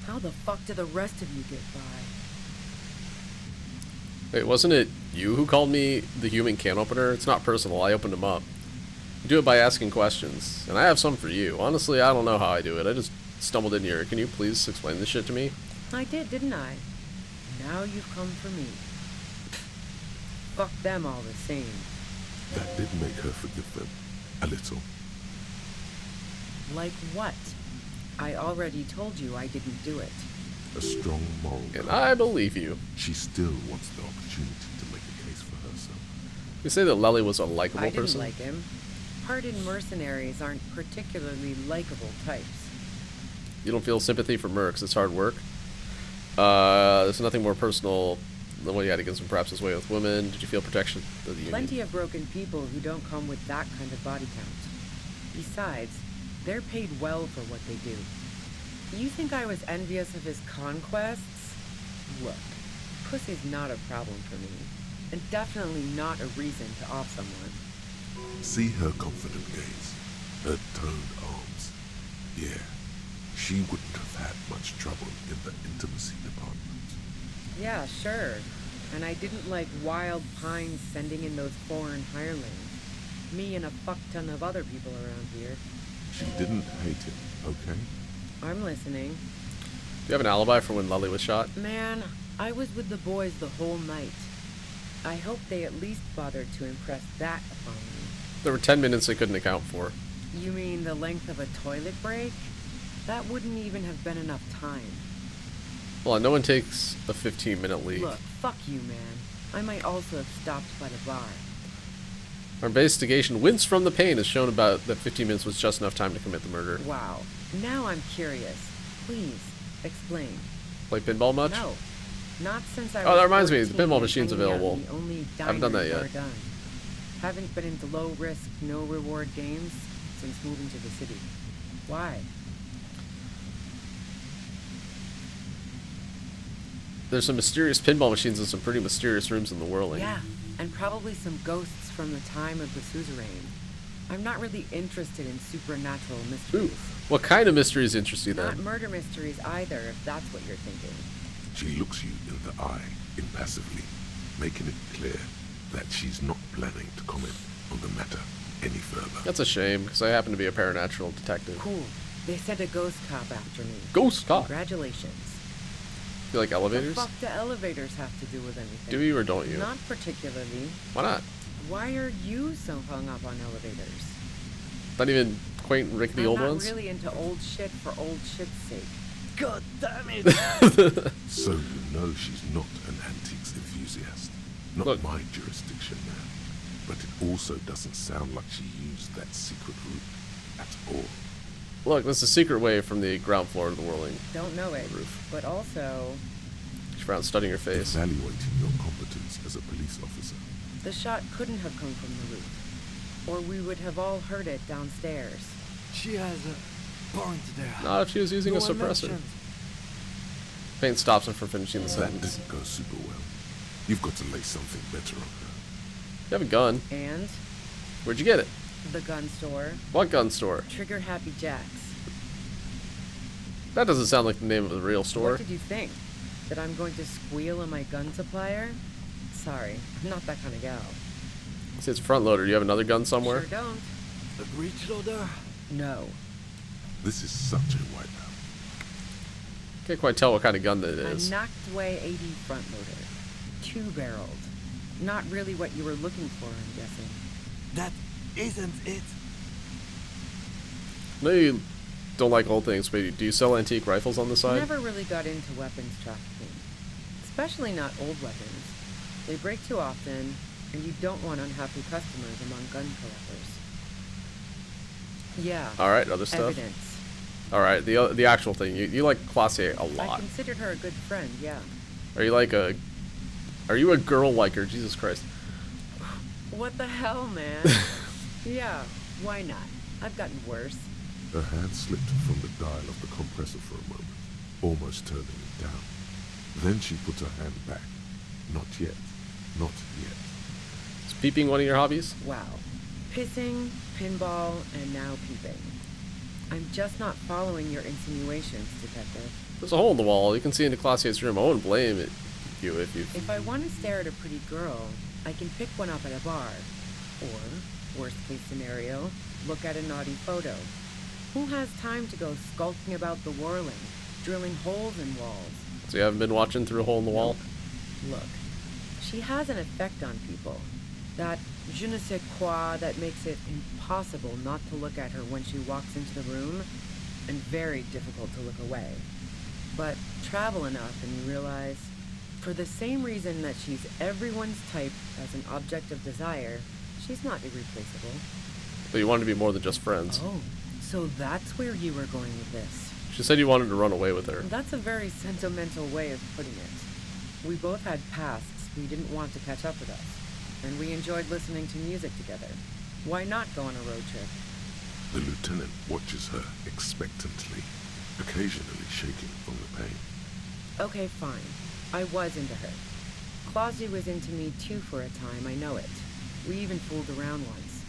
How the fuck do the rest of you get by? Wait, wasn't it you who called me the human can opener? It's not personal, I opened him up. You do it by asking questions, and I have some for you. Honestly, I don't know how I do it. I just stumbled in here. Can you please explain this shit to me? I did, didn't I? Now you've come for me. Fuck them all the same. That did make her forgive them. A little. Like what? I already told you I didn't do it. A strong moral And I believe you. She still wants the opportunity to make a case for herself. You say that Lely was a likable I didn't person? like him. Hardened mercenaries aren't particularly likable types. You don't feel sympathy for Mercs, it's hard work. There's nothing more personal than what he had against him, perhaps his way with women. Did you feel protection of the Union? Plenty of broken people who don't come with that kind of body count. Besides, they're paid well for what they do. You think I was envious of his conquests? Look, pussy's not a problem for me, and definitely not a reason to off someone. See her confident gaze, her toned arms. Yeah, she wouldn't have had much trouble in the intimacy department. Yeah, sure. And I didn't like Wild Pines sending in those foreign hirelings. Me and a fuck ton of other people around here. She didn't hate him, okay? I'm listening. Do you have an alibi for when Lely was shot? Man, I was with the boys the whole night. I hope they at least bothered to impress that upon me. There were 10 minutes they couldn't account for. You mean the length of a toilet break? That wouldn't even have been enough time. Well, no one takes a 15-minute leak. Look, fuck you, man. I might also have stopped by the bar. Our investigation wins from the pain has shown about that 15 minutes was just enough time to commit the murder. Wow. Now I'm curious. Please, explain. Play pinball much? No. Not since I Oh, was that reminds me, the 14 pinball machine's hanging out available. in the only I haven't done that diners yet. are done. Haven't been into low-risk, no-reward games since moving to the city. Why? There's some mysterious pinball machines in some pretty mysterious rooms in the whirling. Yeah, and probably some ghosts from the time of the suzerain. I'm not really interested in supernatural mysteries. Ooh, what kind of mysteries interest you Not then? murder mysteries either, if that's what you're thinking. She looks you in the eye, impassively, making it clear that she's not planning to comment on the matter any further. That's a shame, because I happen to be a paranatural detective. Cool. They sent a ghost cop after me. Ghost cop? Congratulations. You like elevators? What the fuck do elevators have to do with anything? Do you or don't you? Not particularly. Why not? Why are you so hung up on elevators? Not even quaint, rickety old I'm not ones? really into old shit for old shit's sake. God damn it! So you know she's not an antiques enthusiast. Not Look. my jurisdiction, man. But it also doesn't sound like she used that secret route at all. Look, this is a secret way from the ground floor to the whirling Don't know it, roof. but also, She frowns, studying her face. Evaluating your competence as a police officer. the shot couldn't have come from the roof, or we would have all heard it downstairs. She has a point there. Not if she was using a No one suppressor. mentioned. Payne stops him from finishing the That sentence. didn't go super well. You've got to lay something better on her. You have a gun. And Where'd you get it? the gun store, What gun store? Trigger Happy Jacks. That doesn't sound like the name of the real store. What did you think? That I'm going to squeal on my gun supplier? Sorry, I'm not that kind of gal. It says front loader. Do you have another gun somewhere? Sure don't. A breech loader? No. This is such a wipeout. Can't quite tell what kind of gun that A is. knocked away 80 front loader. Two-barreled. Not really what you were looking for, I'm guessing. That isn't it. No, you don't like old things, but do you sell antique rifles on the side? Never really got into weapons trafficking. Especially not old weapons. They break too often, and you don't want unhappy customers among gun collectors. Yeah. All right, other stuff. Evidence. All right, the actual thing. You like Classier a I lot. considered her a good friend, yeah. Are you like a? Are you a girl like her? Jesus Christ. What the hell, man? Yeah, why not? I've gotten worse. Her hand slipped from the dial of the compressor for a moment, almost turning it down. Then she put her hand back. Not yet. Not yet. Is peeping one of your hobbies? Wow. Pissing, pinball, and now peeping. I'm just not following your insinuations, Detective. There's a hole in the wall. You can see into Classier's room. I wouldn't blame you if you. If I want to stare at a pretty girl, I can pick one up at a bar. Or, worst case scenario, look at a naughty photo. Who has time to go skulking about the whirling, drilling holes in walls? So you haven't been watching through a hole in the wall? Look, she has an effect on people. That je ne sais quoi that makes it impossible not to look at her when she walks into the room, and very difficult to look away. But travel enough and you realize, for the same reason that she's everyone's type as an object of desire, she's not irreplaceable. But you wanted to be more than just friends. Oh, so that's where you were going with this. She said you wanted to run away with her. That's a very sentimental way of putting it. We both had pasts we didn't want to catch up with us, and we enjoyed listening to music together. Why not go on a road trip? The lieutenant watches her expectantly, occasionally shaking from the pain. Okay, fine. I was into her. Clausy was into me too for a time, I know it. We even fooled around once.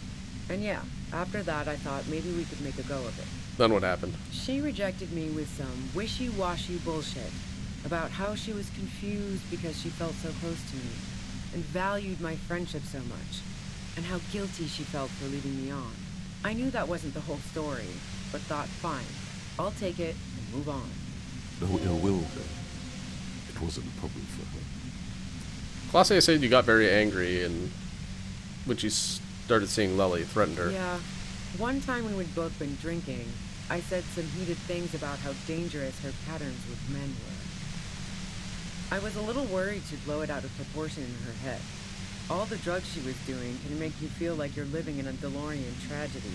And yeah, after that I thought maybe we could make a go of it. Then what happened? She rejected me with some wishy-washy bullshit about how she was confused because she felt so close to me and valued my friendship so much, and how guilty she felt for leaving me on. I knew that wasn't the whole story, but thought, fine, I'll take it and move on. No ill will then. It wasn't a problem for her. Classier said you got very angry and when she started seeing Lely, threatened her. Yeah. One time when we'd both been drinking, I said some heated things about how dangerous her patterns with men were. I was a little worried she'd blow it out of proportion in her head. All the drugs she was doing can make you feel like you're living in a DeLorean tragedy.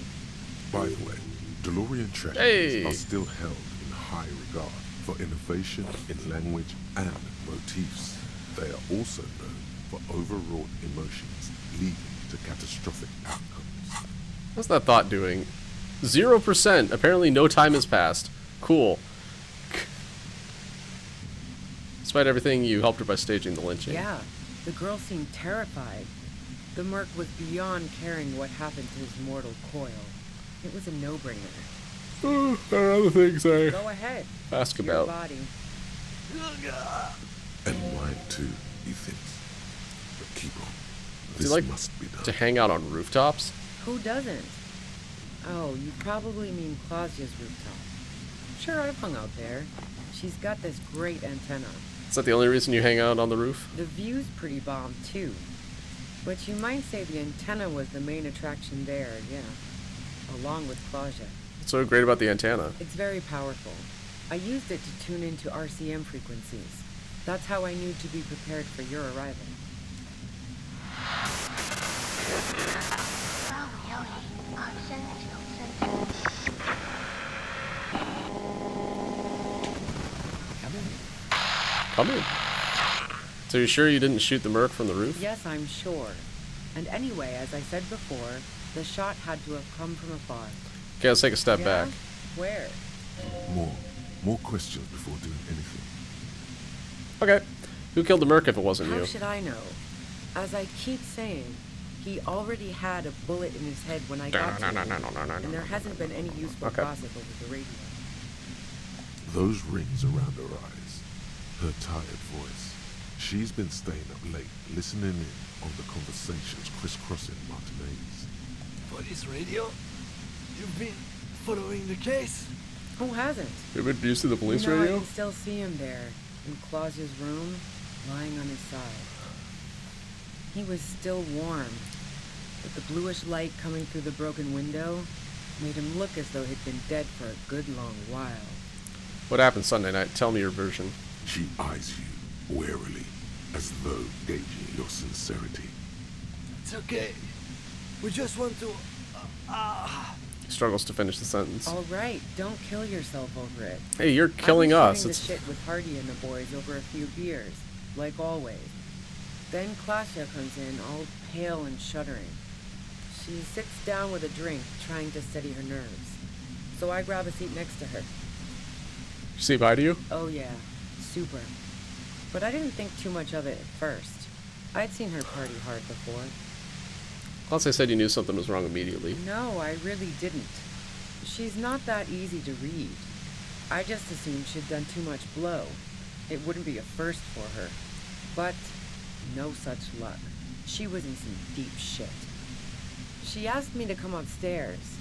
By the way, DeLorean tragedies are still held in high regard for innovation in language and motifs. They are also known for overwrought emotions leading to catastrophic outcomes. What's that thought doing? 0%. Apparently no time has passed. Cool. Despite everything, you helped her by staging the lynching. Yeah, the girl seemed terrified. The merc was beyond caring what happened to his mortal coil. It was a no-brainer. There are other things I Go ahead. ask Your about. body. And mine too, he thinks. But keep on. Do This you like must be done. to hang out on rooftops? Who doesn't? Oh, you probably mean Clausia's rooftop. Sure, I've hung out there. She's got this great antenna. Is that the only reason you hang out on the roof? The view's pretty bomb, too. But you might say the antenna was the main attraction there, yeah. Along with Clausia. What's so great about the antenna? It's very powerful. I used it to tune into RCM frequencies. That's how I knew to be prepared for your arrival. Come in. So you're sure you didn't shoot the merc from the roof? Yes, I'm sure. And anyway, as I said before, the shot had to have come from afar. Okay, let's take a step back. Where? More questions before doing anything. Okay. Who killed the merc if it wasn't How you? should I know? As I keep saying, he already had a bullet in his head when I got to him, and there hasn't been any useful gossip over the radio. Those rings around her eyes, her tired voice. She's been staying up late, listening in on the conversations crisscrossing Martinez. Police radio? You've been following the case? Who hasn't? You've been used to the police I radio? can still see him there, in Claus's room, lying on his side. He was still warm, but the bluish light coming through the broken window made him look as though he'd been dead for a good long while. What happened Sunday night? Tell me your version. She eyes you warily, as though gauging your sincerity. It's okay. We just want to... He struggles to finish the sentence. All right, don't kill yourself over it. Hey, you're killing us. I was shooting the shit with Hardy and the boys over a few beers, like always. Then Klasha comes in, all pale and shuddering. She sits down with a drink, trying to steady her nerves. So I grab a seat next to her. She say bye to you? Oh yeah, super. But I didn't think too much of it at first. I'd seen her party hard before. Once I said you knew something was wrong immediately. No, I really didn't. She's not that easy to read. I just assumed she'd done too much blow. It wouldn't be a first for her. But no such luck. She was in some deep shit. She asked me to come upstairs.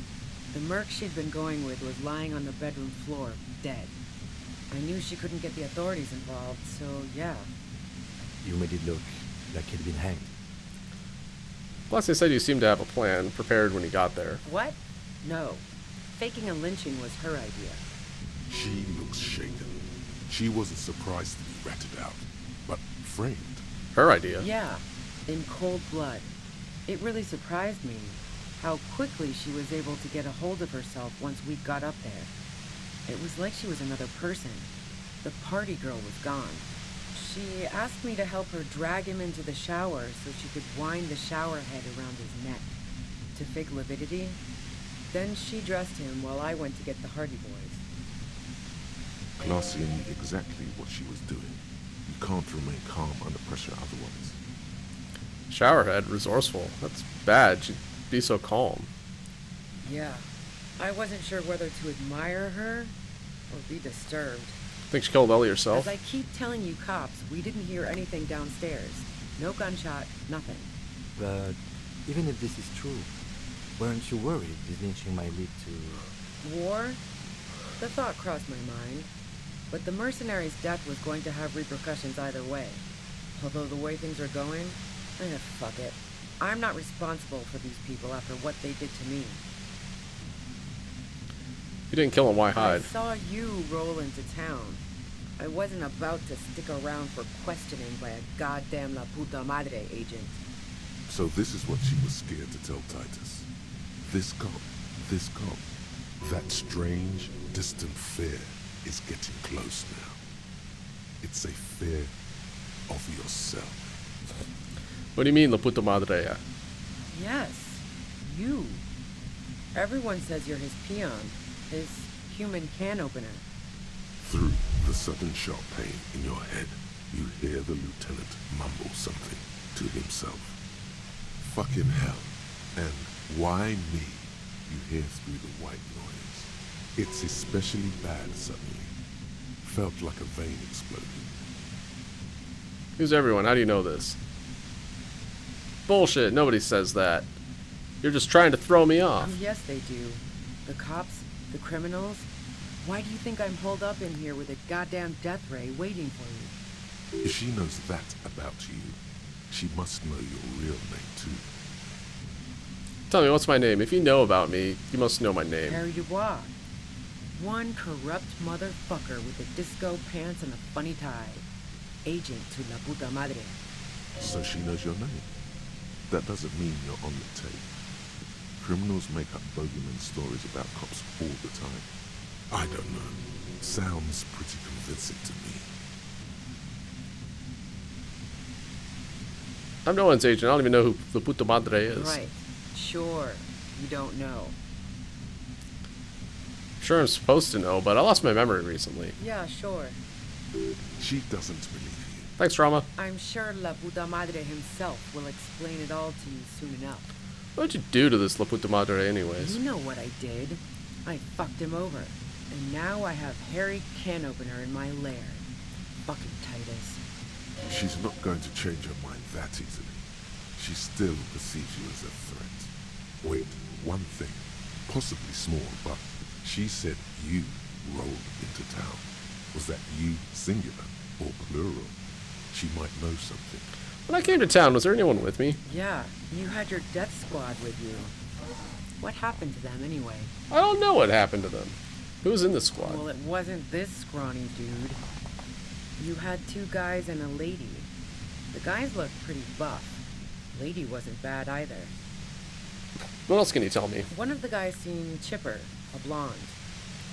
The merc she'd been going with was lying on the bedroom floor, dead. I knew she couldn't get the authorities involved, so yeah. You made it look like he'd been hanged. Plus, they said you seemed to have a plan prepared when you got there. What? No. Faking a lynching was her idea. She looks shaken. She wasn't surprised to be ratted out, but framed. Her idea? Yeah, in cold blood. It really surprised me how quickly she was able to get a hold of herself once we got up there. It was like she was another person. The party girl was gone. She asked me to help her drag him into the shower so she could wind the shower head around his neck to fake lividity. Then she dressed him while I went to get the Hardy Boys. Glacia knew exactly what she was doing. You can't remain calm under pressure otherwise. Showerhead, resourceful. That's bad. She'd be so calm. Yeah. I wasn't sure whether to admire her or be disturbed. Think she killed Ellie herself? As I keep telling you cops, we didn't hear anything downstairs. No gunshot, nothing. But even if this is true, weren't you worried this lynching might lead to... War? The thought crossed my mind. But the mercenary's death was going to have repercussions either way. Although the way things are going, fuck it. I'm not responsible for these people after what they did to me. If you didn't kill him, why hide? I saw you roll into town. I wasn't about to stick around for questioning by a goddamn La Puta Madre agent. So this is what she was scared to tell Titus. This cop, that strange, distant fear is getting close now. It's a fear of yourself. What do you mean, La Puta Madre? Yes, you. Everyone says you're his peon, his human can opener. Through the sudden sharp pain in your head, you hear the lieutenant mumble something to himself. Fucking hell. And why me? You hear through the white noise. It's especially bad suddenly. Felt like a vein exploded. Who's everyone? How do you know this? Bullshit. Nobody says that. You're just trying to throw me off. Yes, they do. The cops, the criminals. Why do you think I'm holed up in here with a goddamn death ray waiting for you? If she knows that about you, she must know your real name too. Tell me, what's my name? If you know about me, you must know my name. Harry Dubois. One corrupt motherfucker with the disco pants and a funny tie. Agent to La Puta Madre. So she knows your name. That doesn't mean you're on the tape. Criminals make up bogeyman stories about cops all the time. I don't know. Sounds pretty convincing to me. I'm no one's agent. I don't even know who the puta madre is. Right. Sure. You don't know. Sure, I'm supposed to know, but I lost my memory recently. Yeah, sure. She doesn't believe you. Thanks, Drama. I'm sure La Puta Madre himself will explain it all to you soon enough. What'd you do to this La Puta Madre anyways? You know what I did. I fucked him over. And now I have Harry Can Opener in my lair. Fucking Titus. She's not going to change her mind that easily. She still perceives you as a threat. Wait, one thing, possibly small, but she said you rolled into town. Was that you singular or plural? She might know something. When I came to town, was there anyone with me? Yeah, you had your death squad with you. What happened to them anyway? I don't know what happened to them. Who was in the squad? Well, it wasn't this scrawny dude. You had 2 guys and a lady. The guys looked pretty buff. Lady wasn't bad either. What else can you tell me? One of the guys seemed chipper, a blonde.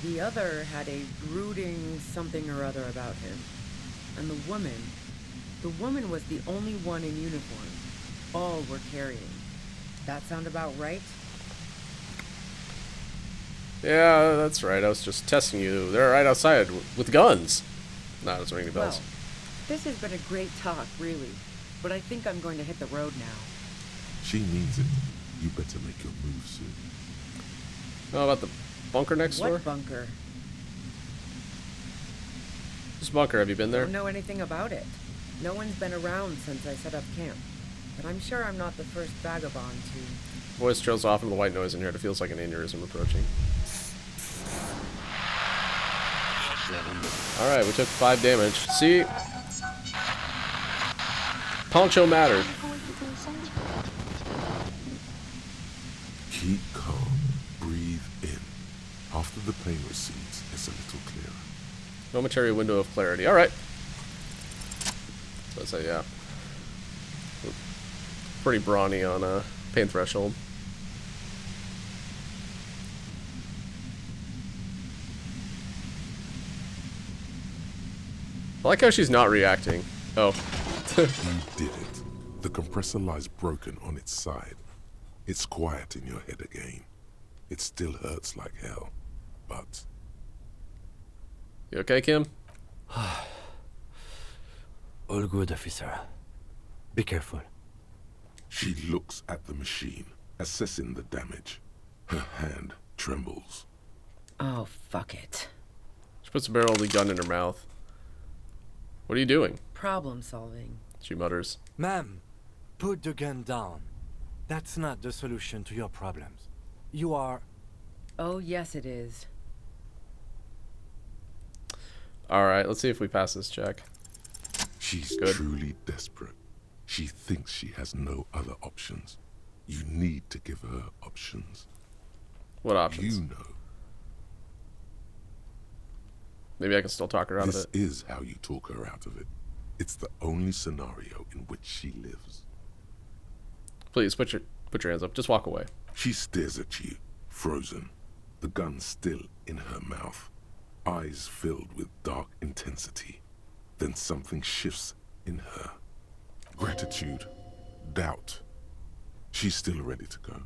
The other had a brooding something or other about him. And the woman was the only one in uniform. All were carrying. That sound about right? Yeah, that's right. I was just testing you. They're right outside with guns. Nah, doesn't ring any bells. Well, this has been a great talk, really. But I think I'm going to hit the road now. She needs it. You better make your move soon. How about the bunker next door? What bunker? This bunker, have you been there? Don't know anything about it. No one's been around since I set up camp. But I'm sure I'm not the first vagabond to... Voice trails off into the white noise in here. It feels like an aneurysm approaching. Alright, we took 5 damage. See? Poncho mattered. Keep calm. Breathe in. After the pain recedes, it's a little clearer. Momentary window of clarity. Alright. So I say, yeah. Pretty brawny on pain threshold. I like how she's not reacting. Oh. You did it. The compressor lies broken on its side. It's quiet in your head again. It still hurts like hell, but... You okay, Kim? All good, officer. Be careful. She looks at the machine, assessing the damage. Her hand trembles. Oh, fuck it. She puts the barrel of the gun in her mouth. What are you doing? Problem solving. She mutters. Ma'am, put the gun down. That's not the solution to your problems. You are... Oh, yes it is. Alright, let's see if we pass this check. She's Good. truly desperate. She thinks she has no other options. You need to give her options. What options? You know. Maybe I can still talk her out of This it. is how you talk her out of it. It's the only scenario in which she lives. Please, put your hands up. Just walk away. She stares at you, frozen, the gun still in her mouth, eyes filled with dark intensity. Then something shifts in her. Gratitude, doubt. She's still ready to go.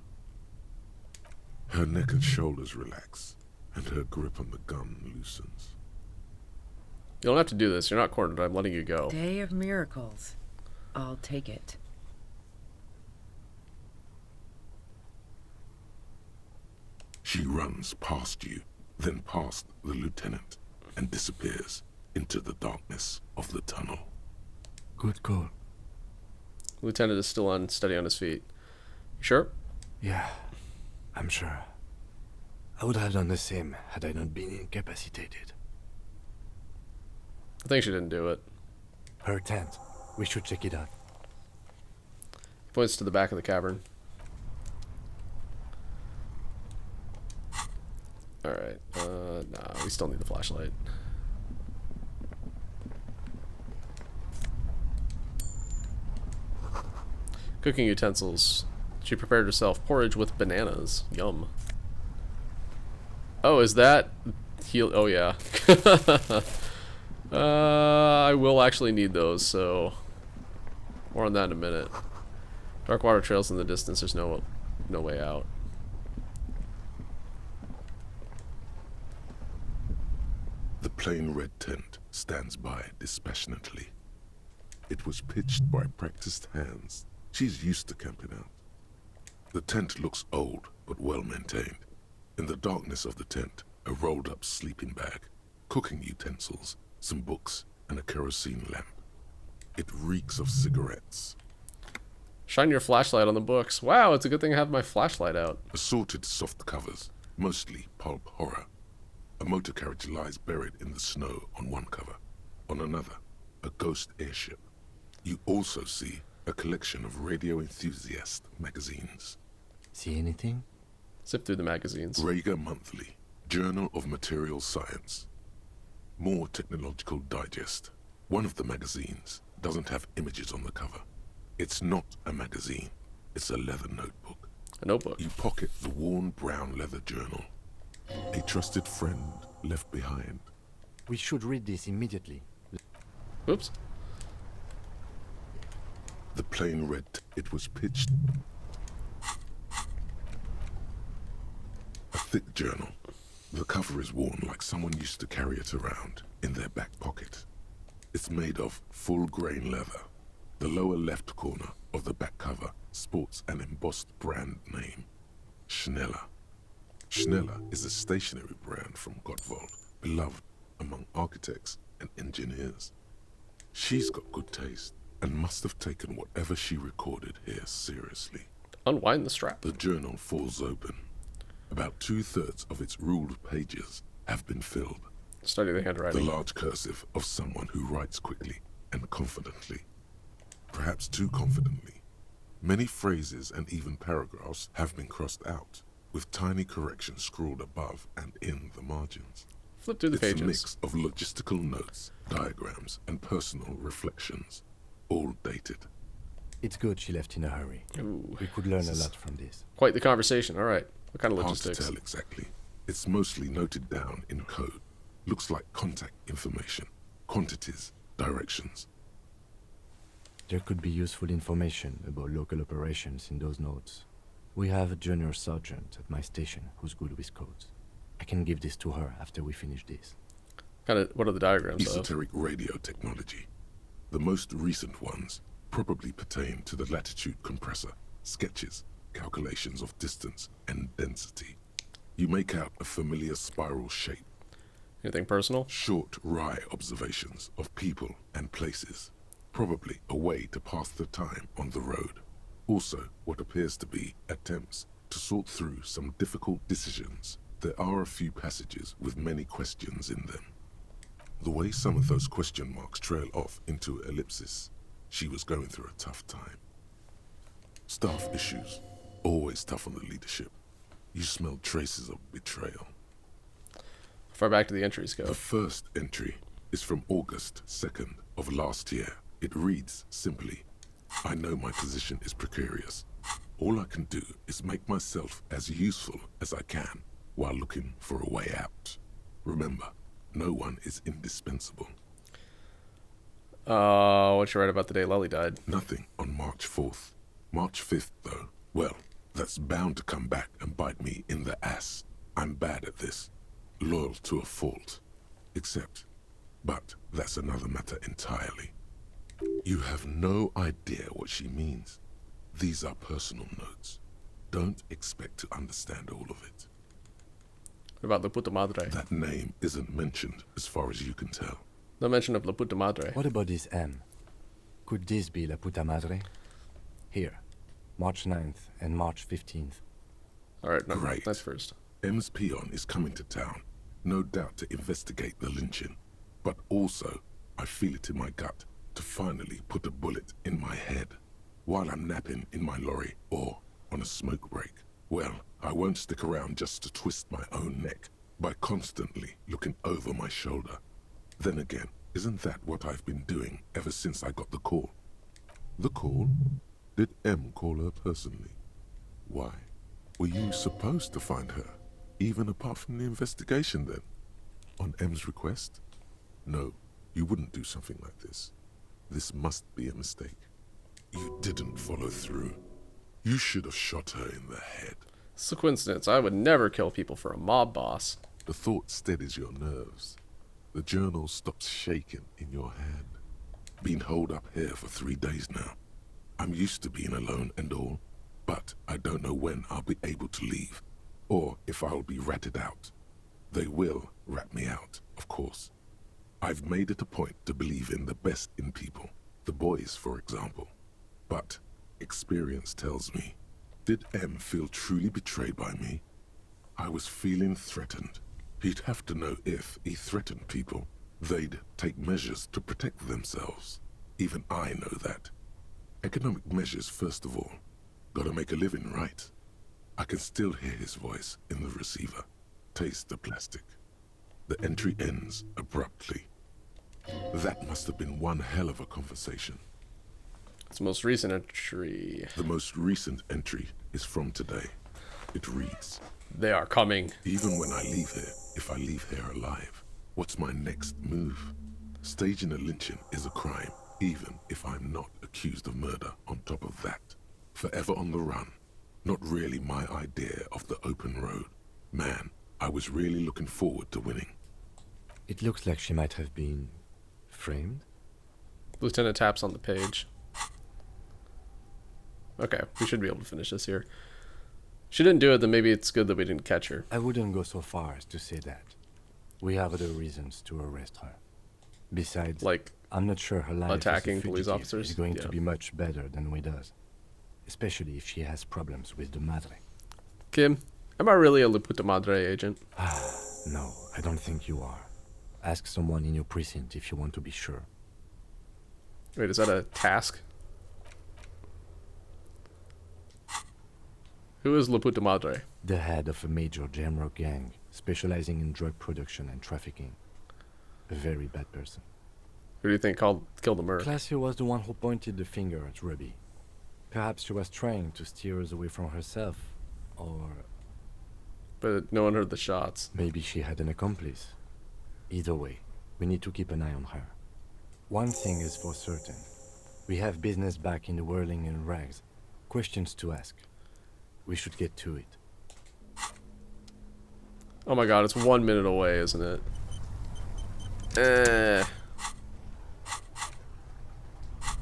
Her neck and shoulders relax, and her grip on the gun loosens. You don't have to do this. You're not cornered. I'm letting you go. Day of miracles. I'll take it. She runs past you, then past the lieutenant, and disappears into the darkness of the tunnel. Good call. Lieutenant is still unsteady on his feet. You sure? Yeah, I'm sure. I would have done the same had I not been incapacitated. I think she didn't do it. Her tent. We should check it out. He points to the back of the cavern. Alright. Nah, we still need the flashlight. Cooking utensils. She prepared herself porridge with bananas. Yum. Oh, is that... Heal... Oh, yeah. I will actually need those, so... More on that in a minute. Dark water trails in the distance. There's no way out. The plain red tent stands by dispassionately. It was pitched by practiced hands. She's used to camping out. The tent looks old, but well maintained. In the darkness of the tent, a rolled up sleeping bag, cooking utensils, some books, and a kerosene lamp. It reeks of cigarettes. Shine your flashlight on the books. Wow, it's a good thing I have my flashlight out. Assorted soft covers, mostly pulp horror. A motor carriage lies buried in the snow on one cover. On another, a ghost airship. You also see a collection of radio enthusiast magazines. See anything? Zip through the magazines. Rager Monthly, Journal of Material Science. More Technological Digest. One of the magazines doesn't have images on the cover. It's not a magazine. It's a leather notebook. A notebook. You pocket the worn brown leather journal. A trusted friend left behind. We should read this immediately. Oops. The plain red. It was pitched. A thick journal. The cover is worn like someone used to carry it around in their back pocket. It's made of full-grain leather. The lower left corner of the back cover sports an embossed brand name. Schneller. Schneller is a stationery brand from Gottwald, beloved among architects and engineers. She's got good taste and must have taken whatever she recorded here seriously. Unwind the strap. The journal falls open. About 2/3 of its ruled pages have been filled. Study the handwriting. The large cursive of someone who writes quickly and confidently. Perhaps too confidently. Many phrases and even paragraphs have been crossed out, with tiny corrections scrawled above and in the margins. Flip through the pages. It's a mix of logistical notes, diagrams, and personal reflections, all dated. It's good she left in a hurry. Ooh. We could learn a lot from this. Quite the conversation. All right. What kind of logistics? Hard to tell exactly. It's mostly noted down in code. Looks like contact information, quantities, directions. There could be useful information about local operations in those notes. We have a junior sergeant at my station who's good with codes. I can give this to her after we finish this. What are the diagrams of? Esoteric radio technology. The most recent ones probably pertain to the latitude compressor, sketches, calculations of distance and density. You make out a familiar spiral shape. Anything personal? Short, wry observations of people and places. Probably a way to pass the time on the road. Also, what appears to be attempts to sort through some difficult decisions. There are a few passages with many questions in them. The way some of those question marks trail off into ellipsis, she was going through a tough time. Staff issues, always tough on the leadership. You smell traces of betrayal. How far back do the entries go? The first entry is from August 2nd of last year. It reads simply, I know my position is precarious. All I can do is make myself as useful as I can while looking for a way out. Remember, no one is indispensable. What you write about the day Lely died? Nothing on March 4th. March 5th, though, well, that's bound to come back and bite me in the ass. I'm bad at this. Loyal to a fault. But that's another matter entirely. You have no idea what she means. These are personal notes. Don't expect to understand all of it. What about La Puta Madre? That name isn't mentioned as far as you can tell. No mention of La Puta Madre. What about this M? Could this be La Puta Madre? Here, March 9th and March 15th. Alright, no, Great. that's first. M's peon is coming to town, no doubt to investigate the lynching. But also, I feel it in my gut to finally put a bullet in my head while I'm napping in my lorry or on a smoke break. Well, I won't stick around just to twist my own neck by constantly looking over my shoulder. Then again, isn't that what I've been doing ever since I got the call? The call? Did M call her personally? Why? Were you supposed to find her, even apart from the investigation then? On M's request? No, you wouldn't do something like this. This must be a mistake. You didn't follow through. You should have shot her in the head. It's a coincidence. I would never kill people for a mob boss. The thought steadies your nerves. The journal stops shaking in your hand. Been holed up here for 3 days now. I'm used to being alone and all, but I don't know when I'll be able to leave, or if I'll be ratted out. They will rat me out, of course. I've made it a point to believe in the best in people, the boys, for example. But experience tells me, did M feel truly betrayed by me? I was feeling threatened. He'd have to know if he threatened people, they'd take measures to protect themselves. Even I know that. Economic measures, first of all. Gotta make a living, right? I can still hear his voice in the receiver. Taste the plastic. The entry ends abruptly. That must have been one hell of a conversation. It's the most recent entry. The most recent entry is from today. It reads, "They are coming. Even when I leave here, if I leave here alive, what's my next move? Staging a lynching is a crime, even if I'm not accused of murder on top of that. Forever on the run. Not really my idea of the open road. Man, I was really looking forward to winning." It looks like she might have been framed. Lieutenant taps on the page. Okay, we should be able to finish this here. She didn't do it, then maybe it's good that we didn't catch her. I wouldn't go so far as to say that. We have other reasons to arrest her. Besides, like, I'm not sure her life attacking as a police fugitive officers? is going Yeah. to be much better than we does. Especially if she has problems with the Madre. Kim, am I really a La Puta Madre agent? No, I don't think you are. Ask someone in your precinct if you want to be sure. Wait, is that a task? Who is La Puta Madre? The head of a major Jamrock gang, specializing in drug production and trafficking. A very bad person. Who do you think killed the Merc? Classy was the one who pointed the finger at Ruby. Perhaps she was trying to steer us away from herself, or... But no one heard the shots. Maybe she had an accomplice. Either way, we need to keep an eye on her. One thing is for certain. We have business back in the whirling in rags. Questions to ask. We should get to it. Oh my god, it's 1 minute away, isn't it?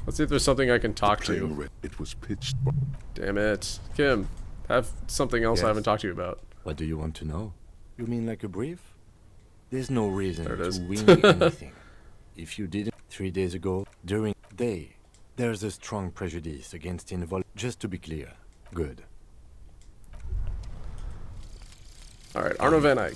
Let's see if there's something I can talk to. It was pitched. Damn it. Kim, have something else I haven't talked to you about. What do you want to know? You mean like a brief? There's no reason There it is. to wing anything. If you didn't 3 days ago, during the day, there's a strong prejudice against involvement. Just to be clear. Good. Alright, Arno Van Eyck.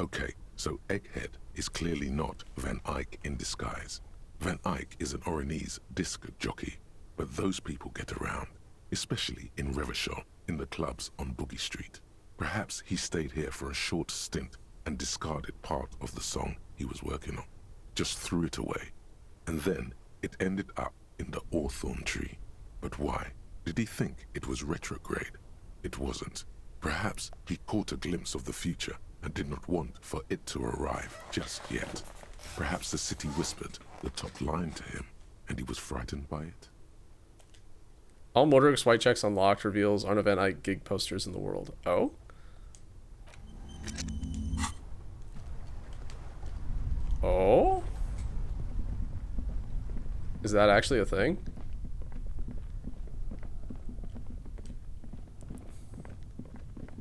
Okay, so Egghead is clearly not Van Eyck in disguise. Van Eyck is an Oranese disc jockey, but those people get around, especially in Revachol, in the clubs on Boogie Street. Perhaps he stayed here for a short stint and discarded part of the song he was working on. Just threw it away. And then it ended up in the Hawthorn tree. But why? Did he think it was retrograde? It wasn't. Perhaps he caught a glimpse of the future and did not want for it to arrive just yet. Perhaps the city whispered the top line to him, and he was frightened by it. All Motorix white checks unlocked reveals Arno Van Eyck gig posters in the world. Oh? Oh? Is that actually a thing?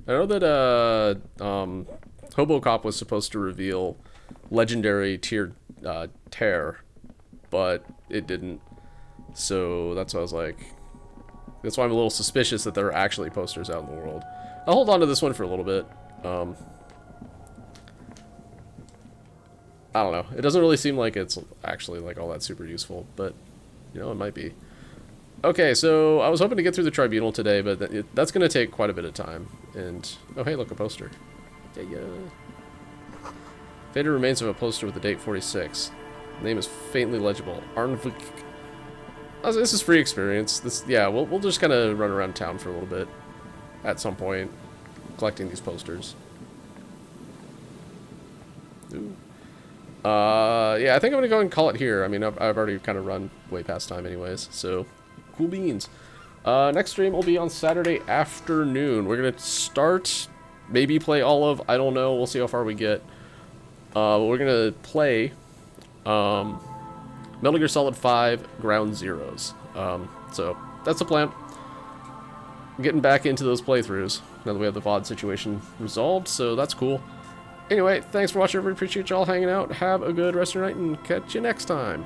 I know that Hobocop was supposed to reveal legendary tier tear, but it didn't. So that's why I was like, that's why I'm a little suspicious that there are actually posters out in the world. I'll hold on to this one for a little bit. I don't know. It doesn't really seem like it's actually like all that super useful, but you know, it might be. Okay, so I was hoping to get through the tribunal today, but that's going to take quite a bit of time. And oh, hey, look, a poster. Yeah. Faded remains of a poster with the date 46. The name is faintly legible. Arnvik. This is free experience. We'll just kind of run around town for a little bit at some point, collecting these posters. Ooh. Yeah, I think I'm gonna go and call it here. I mean, I've already kind of run way past time anyways, so cool beans. Next stream will be on Saturday afternoon. We're gonna start, maybe play all of, I don't know, we'll see how far we get. We're gonna play Metal Gear Solid 5 Ground Zeroes. So that's the plan. Getting back into those playthroughs now that we have the VOD situation resolved, so that's cool. Anyway, thanks for watching, everybody. Appreciate y'all hanging out. Have a good rest of your night, and catch you next time.